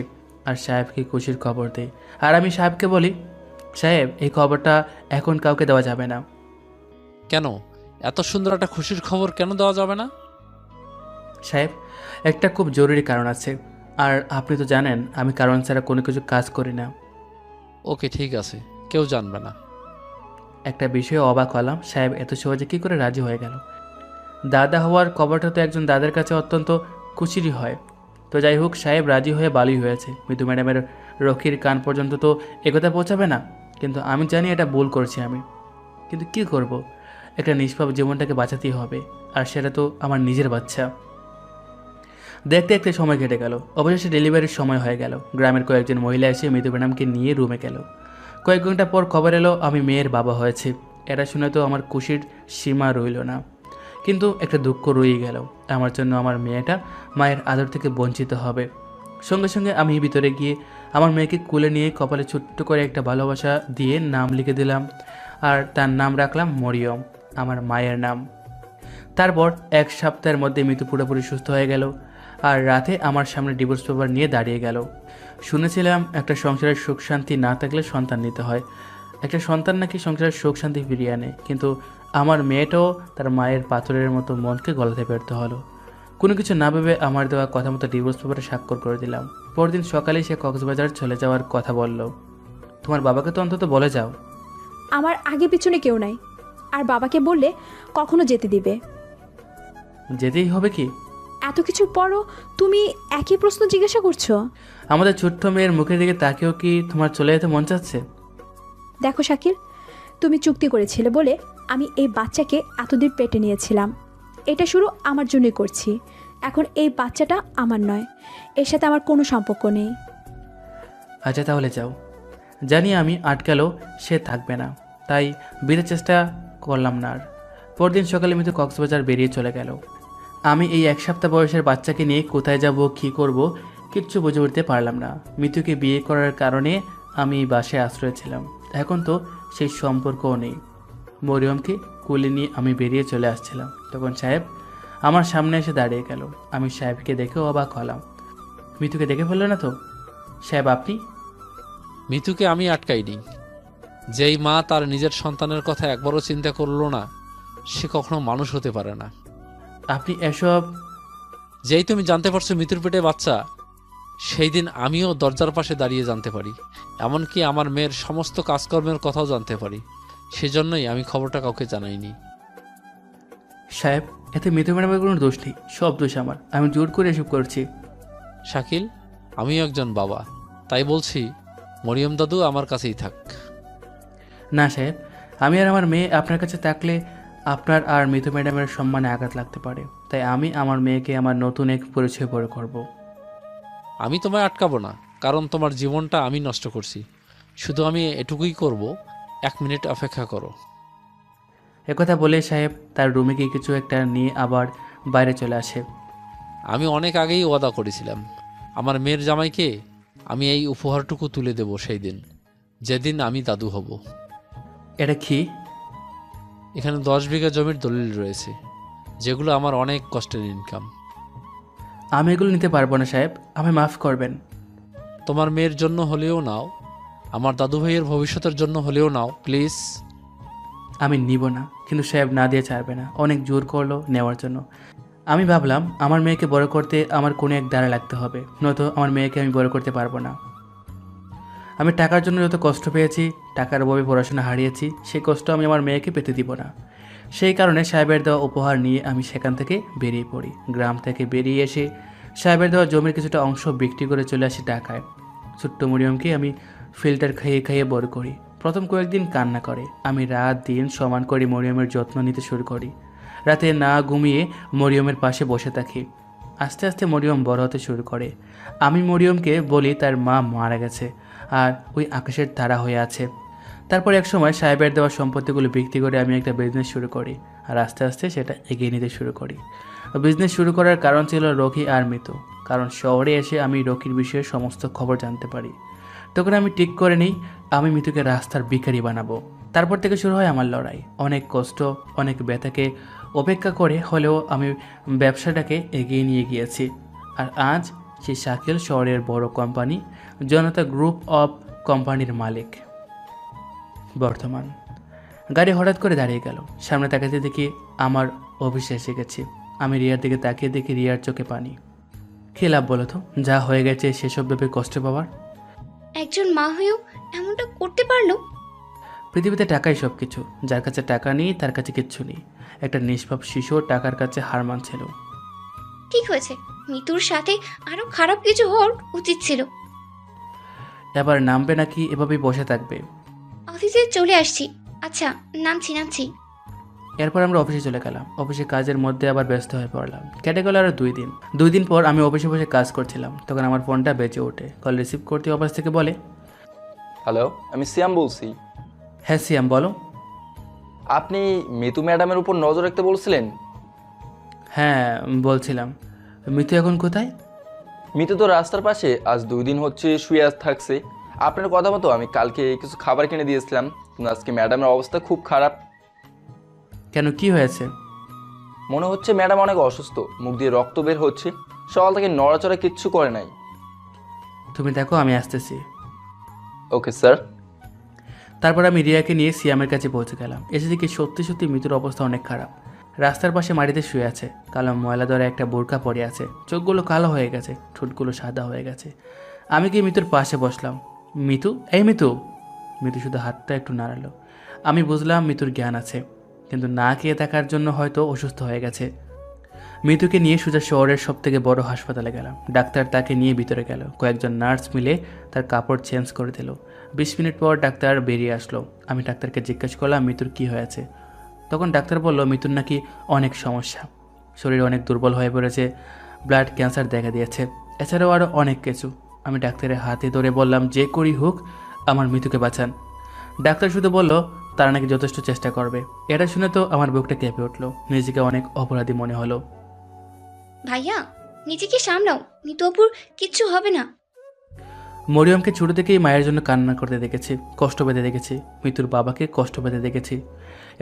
আর সাহেবকে খুশির খবর দিই। আর আমি সাহেবকে বলি, সাহেব এই খবরটা এখন কাউকে দেওয়া যাবে না। কেন? এত সুন্দর একটা খুশির খবর কেন দেওয়া যাবে না? সাহেব, একটা খুব জরুরি কারণ আছে, আর আপনি তো জানেন আমি কারণ ছাড়া কোনো কিছু কাজ করি না। ওকে, ঠিক আছে, কেউ জানবে না। একটা বিষয়ে অবাক হলাম, সাহেব এত সহজে কী করে রাজি হয়ে গেল। দাদা হওয়ার খবরটা তো একজন দাদার কাছে অত্যন্ত খুশিরই হয়। তো যাই হোক, সাহেব রাজি হয়ে ভালোই হয়েছে। মিতু ম্যাডামের রকির কান পর্যন্ত তো একথা পৌঁছাবে না, কিন্তু আমি জানি এটা ভুল করছি আমি। কিন্তু কি করব, একটা নিষ্পাপ জীবনটাকে বাঁচাতেই হবে, আর সেটা তো আমার নিজের বাচ্চা। দেখতে দেখতে সময় কেটে গেল। অবশেষে ডেলিভারির সময় হয়ে গেল। গ্রামের কয়েকজন মহিলা এসে মিতু ম্যাডামকে নিয়ে রুমে গেল। কয়েক ঘন্টা পর খবর এলো আমি মেয়ের বাবা হয়েছে। এটা শুনে তো আমার খুশির সীমা রইল না, কিন্তু একটা দুঃখ রয়েই গেল। আমার জন্য আমার মেয়েটা মায়ের আদর থেকে বঞ্চিত হবে। সঙ্গে সঙ্গে আমি ভিতরে গিয়ে আমার মেয়েকে কোলে নিয়ে কপালে ছোট্ট করে একটা ভালোবাসা দিয়ে নাম লিখে দিলাম, আর তার নাম রাখলাম মরিয়ম, আমার মায়ের নাম। তারপর এক সপ্তাহের মধ্যে মিতু পুরোপুরি সুস্থ হয়ে গেল, আর রাতে আমার সামনে ডিভোর্স পেপার নিয়ে দাঁড়িয়ে গেল। শুনেছিলাম একটা সংসারের সুখ শান্তি না থাকলে সন্তান নিতে হয়, একটা সন্তান নাকি সংসারের সুখ শান্তি ফিরিয়ে আনে, কিন্তু আমার মেয়েটাও তার মায়ের পাথরের মতো মনকে গলাতে ব্যর্থ হলো। কোনো কিছু না ভেবে আমার দেওয়া কথা মতো ডিভোর্স পেপারে স্বাক্ষর করে দিলাম। পরদিন সকালেই সে কক্সবাজার চলে যাওয়ার কথা বলল। তোমার বাবাকে তো অন্তত বলে যাও। আমার আগে পিছনে কেউ নাই, আর বাবাকে বললে কখনো যেতে দিবে? যেতেই হবে কি? এত কিছুর পরও তুমি একই প্রশ্ন জিজ্ঞাসা করছো? আমাদের ছোট্ট মেয়ের মুখের দিকে তাকেও কি তোমার চলে যেতে মন চাচ্ছে? দেখো শাকিল, তুমি চুক্তি করেছিলে বলে আমি এই বাচ্চাকে এতদিন পেটে নিয়েছিলাম। এটা শুরু আমার জন্যই করছি। এখন এই বাচ্চাটা আমার নয়, এর সাথে আমার কোনো সম্পর্ক নেই। আচ্ছা তাহলে যাও। জানি আমি আটকালেও সে থাকবে না, তাই বিয়ের চেষ্টা করলাম না আর। পরদিন সকালে মিতু কক্সবাজার বেরিয়ে চলে গেল। আমি এই এক সপ্তাহ বয়সের বাচ্চাকে নিয়ে কোথায় যাব, কী করব, কিচ্ছু বুঝে উঠতে পারলাম না। মিতুকে বিয়ে করার কারণে আমি এই বাসায় আশ্রয় ছিলাম, এখন তো সেই সম্পর্কও নেই। মরিয়মকে কোলে নিয়ে আমি বেরিয়ে চলে আসছিলাম, তখন সাহেব আমার সামনে এসে দাঁড়িয়ে গেল। আমি সাহেবকে দেখে অবাক হলাম। মিতুকে দেখে ফেললো না তো? সাহেব আপনি? মিতুকে আমি আটকাইনি। যেই মা তার নিজের সন্তানের কথা একবারও চিন্তা করলো না, সে কখনো মানুষ হতে পারে না। আপনি এসব? যেই তুমি জানতে পারছো মিতুর পেটে বাচ্চা, সেই দিন আমিও দরজার পাশে দাঁড়িয়ে জানতে পারি, এমনকি আমার মেয়ের সমস্ত কাজকর্মের কথাও জানতে পারি। সেজন্যই আমি খবরটা কাউকে জানাইনি। সাহেব, এতে মিতু ম্যাডামের কোনো দোষ নেই, সব দোষ আমার। আমি জোর করে এসব করছি। শাকিল, আমিও একজন বাবা, তাই বলছি মরিয়ম দাদু আমার কাছেই থাক। না সাহেব, আমি আর আমার মেয়ে আপনার কাছে থাকলে আপনার আর মিতু ম্যাডামের সম্মানে আঘাত লাগতে পারে, তাই আমি আমার মেয়েকে আমার নতুন এক পরিচয় বড় করব। আমি তোমায় আটকাবো না, কারণ তোমার জীবনটা আমি নষ্ট করছি। শুধু আমি এটুকুই করব, 1 মিনিট অপেক্ষা করো। একথা বলে সাহেব তার রুমে গিয়ে কিছু একটা নিয়ে আবার বাইরে চলে আসে। আমি অনেক আগেই ওয়াদা করেছিলাম আমার মেয়ের জামাইকে আমি এই উপহারটুকু তুলে দেব সেই দিন, যেদিন আমি দাদু হব। এটা কি? এখানে 10 বিঘা জমির দলিল রয়েছে, যেগুলো আমার অনেক কষ্টের ইনকাম। আমি এগুলো নিতে পারবো না সাহেব, আমায় মাফ করবেন। তোমার মেয়ের জন্য হলেও নাও, আমার দাদু ভাইয়ের ভবিষ্যতের জন্য হলেও নাও প্লিজ। আমি নিব না, কিন্তু সাহেব না দিয়ে ছাড়বে না। অনেক জোর করলো নেওয়ার জন্য। আমি ভাবলাম আমার মেয়েকে বড় করতে আমার কোনো এক দ্বারা লাগতে হবে, নয়তো আমার মেয়েকে আমি বড় করতে পারবো না। আমি টাকার জন্য যত কষ্ট পেয়েছি, টাকার অভাবে পড়াশোনা হারিয়েছি, সেই কষ্ট আমি আমার মেয়েকে পেতে দিব না। সেই কারণে সাহেবের দেওয়া উপহার নিয়ে আমি সেখান থেকে বেরিয়ে পড়ি। গ্রাম থেকে বেরিয়ে এসে সাহেবের দেওয়া জমির কিছুটা অংশ বিক্রি করে চলে আসি ঢাকায়। ছোট্ট মরিয়মকে আমি ফিল্টার খাইয়ে খাইয়ে বড় করি। প্রথম কয়েকদিন কান্না করে। আমি রাত দিন সমান করে মরিয়মের যত্ন নিতে শুরু করি। রাতে না ঘুমিয়ে মরিয়মের পাশে বসে থাকি। আস্তে আস্তে মরিয়ম বড় হতে শুরু করে। আমি মরিয়মকে বলি তার মা মারা গেছে আর ওই আকাশের তারা হয়ে আছে। তারপর এক সময় সাহেবের দেওয়া সম্পত্তিগুলো বিক্রি করে আমি একটা বিজনেস শুরু করি, আর আস্তে আস্তে সেটা এগিয়ে নিতে শুরু করি। বিজনেস শুরু করার কারণ ছিল রকি আর মিতু, কারণ শহরে এসে আমি রকির বিষয়ে সমস্ত খবর জানতে পারি। তখন আমি ঠিক করে নিই আমি মিতুকে রাস্তার ভিখারি বানাবো। তারপর থেকে শুরু হয় আমার লড়াই। অনেক কষ্ট, অনেক ব্যথাকে অপেক্ষা করে হলেও আমি ব্যবসাটাকে এগিয়ে নিয়ে গিয়েছি। আর আজ সেই শাকিল শহরের বড় কোম্পানি জনতা গ্রুপ অফ কোম্পানির মালিক। বর্তমান গাড়ি হঠাৎ করে দাঁড়িয়ে গেল। সামনে তাকাতে দেখি আমার অফিসে এসে গেছি। আমি রিয়ার দিকে তাকিয়ে দেখি রিয়ার চোখে পানি। কী লাভ বলো তো, যা হয়ে গেছে সেসব ভেবে কষ্ট পাওয়ার। একজন মা হয়েও এমনটা করতে পারলো? পৃথিবীতে টাকাই সব কিছু। যার কাছে টাকা নেই তার কাছে কিচ্ছু নেই। একটা নিষ্পাপ শিশু টাকার কাছে হার মানছিল। ঠিক হয়েছে, মিতুর সাথে আরো খারাপ কিছু হওয়ার উচিত ছিল। এবার নামবে নাকি এভাবেই বসে থাকবে? অফিসে চলে আসছি। আচ্ছা, নামছি। এরপর আমরা অফিসে চলে গেলাম। অফিসে কাজের মধ্যে আবার ব্যস্ত হয়ে পড়লাম। কেটে গেল আরও 2 দিন। 2 দিন পর আমি অফিসে বসে কাজ করছিলাম, তখন আমার ফোনটা বেজে ওঠে। কল রিসিভ করতে অফিস থেকে বলে, হ্যালো, আমি সিয়াম বলছি। হ্যাঁ সিয়াম বলো। আপনি মিতু ম্যাডামের উপর নজর রাখতে বলছিলেন? হ্যাঁ বলছিলাম। মিতু এখন কোথায়? মিতু তো রাস্তার পাশে আজ 2 দিন হচ্ছে শুয়ে থাকছে। আপনার কথা মতো আমি কালকে কিছু খাবার কিনে দিয়েছিলাম, কিন্তু আজকে ম্যাডামের অবস্থা খুব খারাপ। কেন, কি হয়েছে? মনে হচ্ছে ম্যাডাম অনেক অসুস্থ, মুখ দিয়ে রক্ত বের হচ্ছে। সকাল থেকে নড়াচড়া কিচ্ছু করে নাই। তুমি দেখো, আমি আসতেছি। Okay sir. তারপর আমি রিয়াকে নিয়ে সিয়ামের কাছে পৌঁছে গেলাম। এসে দেখি সত্যি সত্যি মিতুর অবস্থা অনেক খারাপ। রাস্তার পাশে মাটিতে শুয়ে আছে। কালো ময়লা ধরে একটা বোরকা পরে আছে। চোখগুলো কালো হয়ে গেছে, ঠোঁটগুলো সাদা হয়ে গেছে। আমি কি মিতুর পাশে বসলাম। মিতু, এই মিতু। মিতু শুধু হাতটা একটু নাড়ালো। আমি বুঝলাম মিতুর জ্ঞান আছে, কিন্তু না খেয়ে থাকার জন্য হয়তো অসুস্থ হয়ে গেছে। মিতুকে নিয়ে সোজা শহরের সবথেকে বড় হাসপাতালে গেলাম। ডাক্তার তাকে নিয়ে ভিতরে গেল। কয়েকজন নার্স মিলে তার কাপড় চেঞ্জ করে দিল। 20 মিনিট পর ডাক্তার বেরিয়ে আসলো। আমি ডাক্তারকে জিজ্ঞেস করলাম মিতুর কি হয়েছে। তখন ডাক্তার বলল মিতুর নাকি অনেক সমস্যা, শরীর অনেক দুর্বল হয়ে পড়েছে, ব্লাড ক্যান্সার দেখা দিয়েছে, এছাড়াও আরও অনেক কিছু। আমি ডাক্তারের হাতে ধরে বললাম যে করি হোক আমার মিতুকে বাঁচান। ডাক্তার শুধু বলল তারা নাকি যথেষ্ট চেষ্টা করবে। এটা শুনে তো আমার বুকটা কেঁপে উঠলো। নিজেকে অনেক অপরাধী মনে হলো। ভাইয়া, নিজেকে সামলাও, মিতু অপুর কিচ্ছু হবে না। মরিয়মকে ছোট থেকেই মায়ের জন্য কান্না করতে দেখেছি, কষ্ট পেতে দেখেছি, মিতুর বাবাকে কষ্ট পেতে দেখেছি।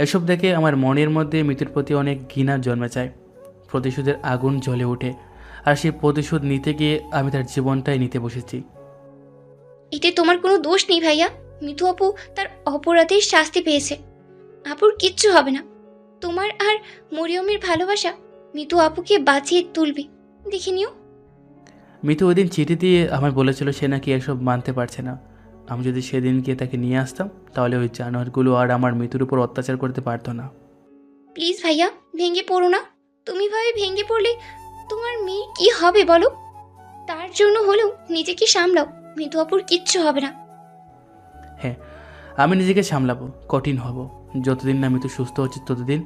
এসব দেখে আমার মনের মধ্যে মিতুর প্রতি অনেক ঘৃণা জন্মে যায়। প্রতিশোধের আগুন জ্বলে ওঠে, আর সেই প্রতিশোধ নিতে গিয়ে আমি তার জীবনটাই নিতে বসেছি। এতে তোমার কোনো দোষ নেই ভাইয়া। মিতু আপু তার অপরাধের শাস্তি পেয়েছে। আপুর কিচ্ছু হবে না। তোমার আর মরিয়মের ভালোবাসা মিতু আপুকে বাঁচিয়ে তুলবে, দেখে নিও। মিতু ওই দিন চিঠি দিয়ে আমায় বলেছিল সে নাকি এসব মানতে পারছে না। আমি যদি সেদিন গিয়ে তাকে নিয়ে আসতাম তাহলে ওই জানোয়ারগুলো আর আমার মিতুর উপর অত্যাচার করতে পারতো না। প্লিজ ভাইয়া, ভেঙে পড়ো না। তুমি ভাবে ভেঙে পড়লে তোমার মেয়ে কি হবে বলো? তার জন্য হলেও নিজেকে সামলাও, মিতু আপুর কিচ্ছু হবে না। হ্যাঁ, আমি নিজেকে সামলাবো, কঠিন হব। যতদিন না মিতু সুস্থ হচ্ছে ততদিন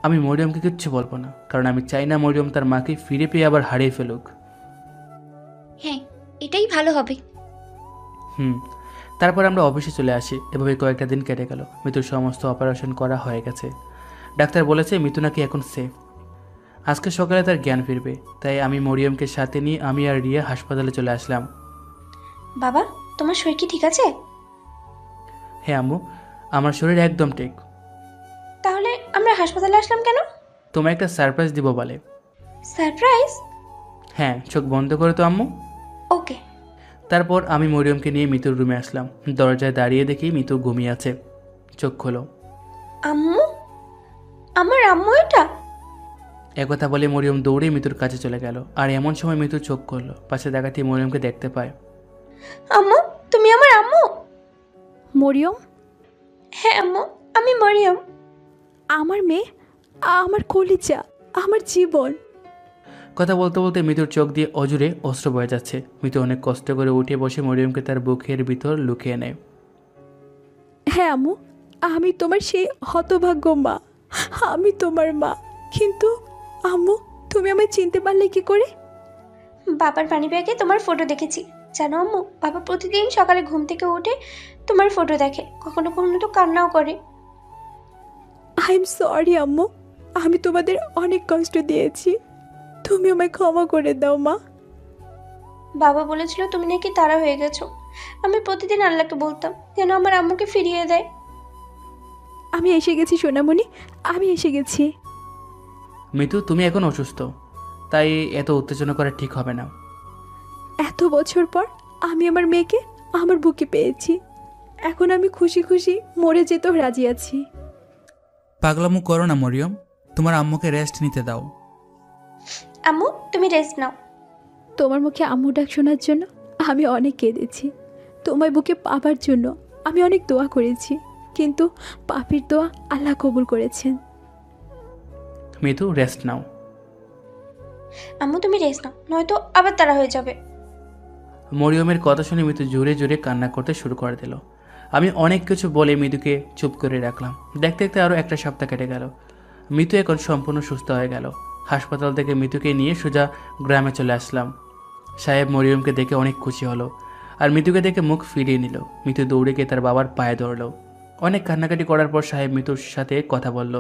আমি মরিয়মকে কিচ্ছু বলবো না, কারণ আমি চাই না মরিয়ম তার মাকে ফিরে পেয়ে আবার হারিয়ে ফেলুক। হ্যাঁ, এটাই ভালো হবে। তারপর আমরা অফিসে চলে আসি। এভাবে কয়েকটা দিন কেটে গেল। মিতুর সমস্ত অপারেশন করা হয়ে গেছে। ডাক্তার বলেছে মিতু নাকি এখন সেফ। আজকে সকালে তার জ্ঞান ফিরবে। তাই আমি মরিয়মকে সাথে নিয়ে আমি আর রিয়া হাসপাতালে চলে আসলাম। বাবা, তোমার শরীর কি ঠিক আছে? হ্যাঁ আম্মু, আমার শরীর একদম ঠিক। তাহলে আমরা হাসপাতালে আসলাম কেন? তোমায় একটা সারপ্রাইজ দিব বলে। সারপ্রাইজ? হ্যাঁ, চোখ বন্ধ করে তো আম্মু। ওকে। তারপর আমি মরিয়মকে নিয়ে মিতুর রুমে আসলাম। দরজায় দাঁড়িয়ে দেখি মিতু ঘুমিয়ে আছে। চোখ খোলো। আম্মু, আমার আম্মু এটা? একথা বলে মরিয়ম দৌড়ে মিতুর কাছে চলে গেল। আর এমন সময় মিতু চোখ করলো, পাশে দেখাতেই মরিয়মকে দেখতে পায়। আম্মু, তুমি আমার আম্মু? মরিয়ম, হ্যাঁ আম্মু, আমি মরিয়ম। আমার মেয়ে, আমার কলিজা, আমার জীবন। কথা বলতে বলতে মিতুর চোখ দিয়ে অজুরে অস্ত্র বয়ে যাচ্ছে। মিতু অনেক কষ্ট করে উঠে বসে মরিয়মকে তার বুকের ভিতর লুকিয়ে নেয়। হ্যাঁ আম্মু, আমি তোমার সেই হতভাগ্য মা, আমি তোমার মা। কিন্তু আম্মু, তুমি আমায় চিনতে পারলে কি করে? বাবার পানি ব্যাগে তোমার ফটো দেখেছি। জানো আম্মু, বাবা প্রতিদিন সকালে ঘুম থেকে উঠে তোমার ফটো দেখে, কখনো কখনো তো কান্নাও করে। আই এম সরি আম্মু, আমি তোমাদের অনেক কষ্ট দিয়েছি, তুমি আমায় ক্ষমা করে দাও মা। বাবা বলেছিল তুমি নাকি তারা হয়ে গেছো। আমি প্রতিদিন আল্লাহকে বলতাম যেন আমার আম্মুকে ফিরিয়ে দেয়। আমি এসে গেছি সোনামণি, আমি এসে গেছি। মিতু, তুমি এখন অসুস্থ, তাই এত উত্তেজনা করা ঠিক হবে না। এত বছর পর আমি আমার মেয়েকে আমার বুকে পেয়েছি, এখন আমি খুশি খুশি মরে যেতেও রাজি আছি। পাগলামো করো না মরিয়ম, তোমার আম্মুকে রেস্ট নিতে দাও। আম্মু, তুমি রেস্ট নাও। তোমার মুখে আম্মু ডাক শোনার জন্য আমি অনেক কেঁদেছি, তোমার বুকে পাবার জন্য আমি অনেক দোয়া করেছি, কিন্তু পাপির দোয়া আল্লাহ কবুল করেছেন। মিতু, রেস্ট নাও। আম্মু তুমি রেস্ট নাও, নয়তো আবার তারা হয়ে যাবে। মরিয়মের কথা শুনে মিতু জোরে জোরে কান্না করতে শুরু করে দিল। আমি অনেক কিছু বলে মিতুকে চুপ করে রাখলাম। দেখতে দেখতে আরও একটা সপ্তাহ কেটে গেল। মিতু এখন সম্পূর্ণ সুস্থ হয়ে গেল। হাসপাতাল থেকে মিতুকে নিয়ে সোজা গ্রামে চলে আসলাম। সাহেব মরিয়মকে দেখে অনেক খুশি হলো, আর মিতুকে দেখে মুখ ফিরিয়ে নিল। মিতু দৌড়ে গিয়ে তার বাবার পায়ে ধরল। অনেক কান্নাকাটি করার পর সাহেব মিতুর সাথে কথা বলল।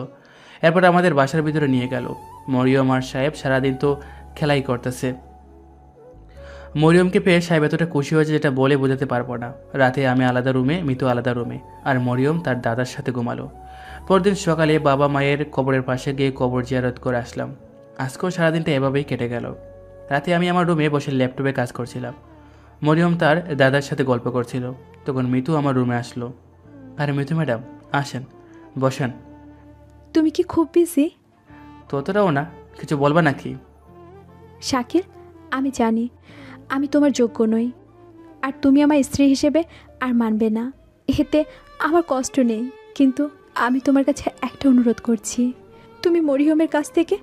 এরপর আমাদের বাসার ভিতরে নিয়ে গেল। মরিয়ম আর সাহেব সারাদিন তো খেলাই করতেছে। মরিয়মকে পেয়ে সাহেব এতটা খুশি হয়েছে যেটা বলে বোঝাতে পারবো না। রাতে আমি আলাদা রুমে, মিতু আলাদা রুমে, আর মরিয়ম তার দাদার সাথে ঘুমালো। পরদিন সকালে বাবা মায়ের কবরের পাশে গিয়ে কবর জিয়ারত করে আসলাম। আজকেও সারাদিনটা এভাবেই কেটে গেল। রাতে আমি আমার রুমে বসে ল্যাপটপে কাজ করছিলাম। মরিয়ম তার দাদার সাথে গল্প করছিল। তখন মিতু আমার রুমে আসলো। আরে মিতু ম্যাডাম, আসেন, বসেন। তুমি কি খুব বিজি? ততটাও না, কিছু বলবা নাকি? শাকিল, আমি জানি আমি তোমার যোগ্য নই, আর তুমি আমার স্ত্রী হিসেবে আর মানবে না, এতে আমার কষ্ট নেই। কিন্তু আমি তোমার কাছে একটা অনুরোধ করছি, তুমি মরিয়মের কাছ থেকে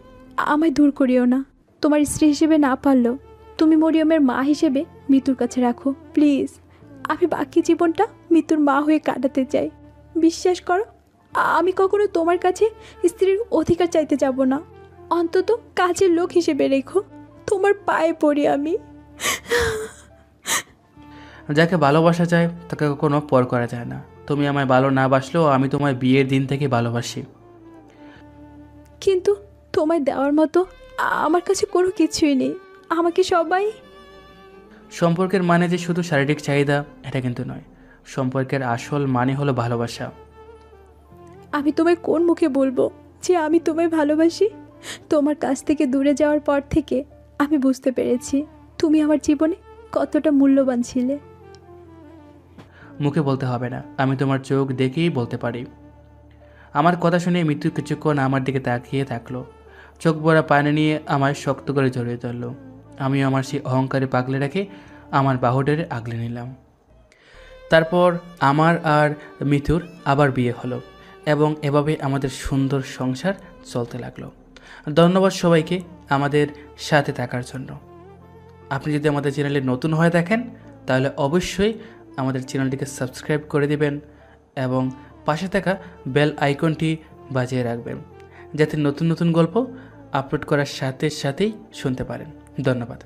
আমায় দূর করিও না। তোমার স্ত্রী হিসেবে না পারলেও তুমি মরিয়মের মা হিসেবে মিতুর কাছে রাখো প্লিজ। আমি বাকি জীবনটা মিতুর মা হয়ে কাটাতে চাই। বিশ্বাস করো, আমি কখনো তোমার কাছে স্ত্রীর অধিকার চাইতে যাব না। অন্তত কাজের লোক হিসেবে রেখো, তোমার পায়ে পড়ি আমি। যাকে ভালোবাসা যায় তাকে কখনো পর করা যায় না। তুমি আমায় ভালো না বাসলেও আমি তোমায় বিয়ের দিন থেকে ভালোবাসি। কিন্তু তোমায় দেওয়ার মতো আমার কাছে কোনো কিছুই নেই। আমাকে সবাই সম্পর্কের মানে যে শুধু শারীরিক চাহিদা, এটা কিন্তু নয়। সম্পর্কের আসল মানে হলো ভালোবাসা। আমি তোমায় কোন মুখে বলবো যে আমি তোমায় ভালোবাসি? তোমার কাছ থেকে দূরে যাওয়ার পর থেকে আমি বুঝতে পেরেছি তুমি আমার জীবনে কতটা মূল্যবান ছিলে। মুখে বলতে হবে না, আমি তোমার চোখ দেখেই বলতে পারি। আমার কথা শুনে মৃত্যু কিছুক্ষণ আমার দিকে তাকিয়ে থাকলো। চোখ ভরা পানি নিয়ে আমায় শক্ত করে জড়িয়ে ধরল। আমিও আমার সেই অহংকারে পাগলে রেখে আমার বাহুডারে আগলে নিলাম। তারপর আমার আর মিতুর আবার বিয়ে হলো, এবং এভাবে আমাদের সুন্দর সংসার চলতে লাগলো। ধন্যবাদ সবাইকে আমাদের সাথে থাকার জন্য। আপনি যদি আমাদের চ্যানেলে নতুন হয়ে থাকেন তাহলে অবশ্যই আমাদের চ্যানেলটিকে সাবস্ক্রাইব করে দিবেন এবং পাশে থাকা বেল আইকনটি বাজিয়ে রাখবেন, যাতে নতুন নতুন গল্প আপলোড করার সাথে সাথেই শুনতে পারেন। ধন্যবাদ।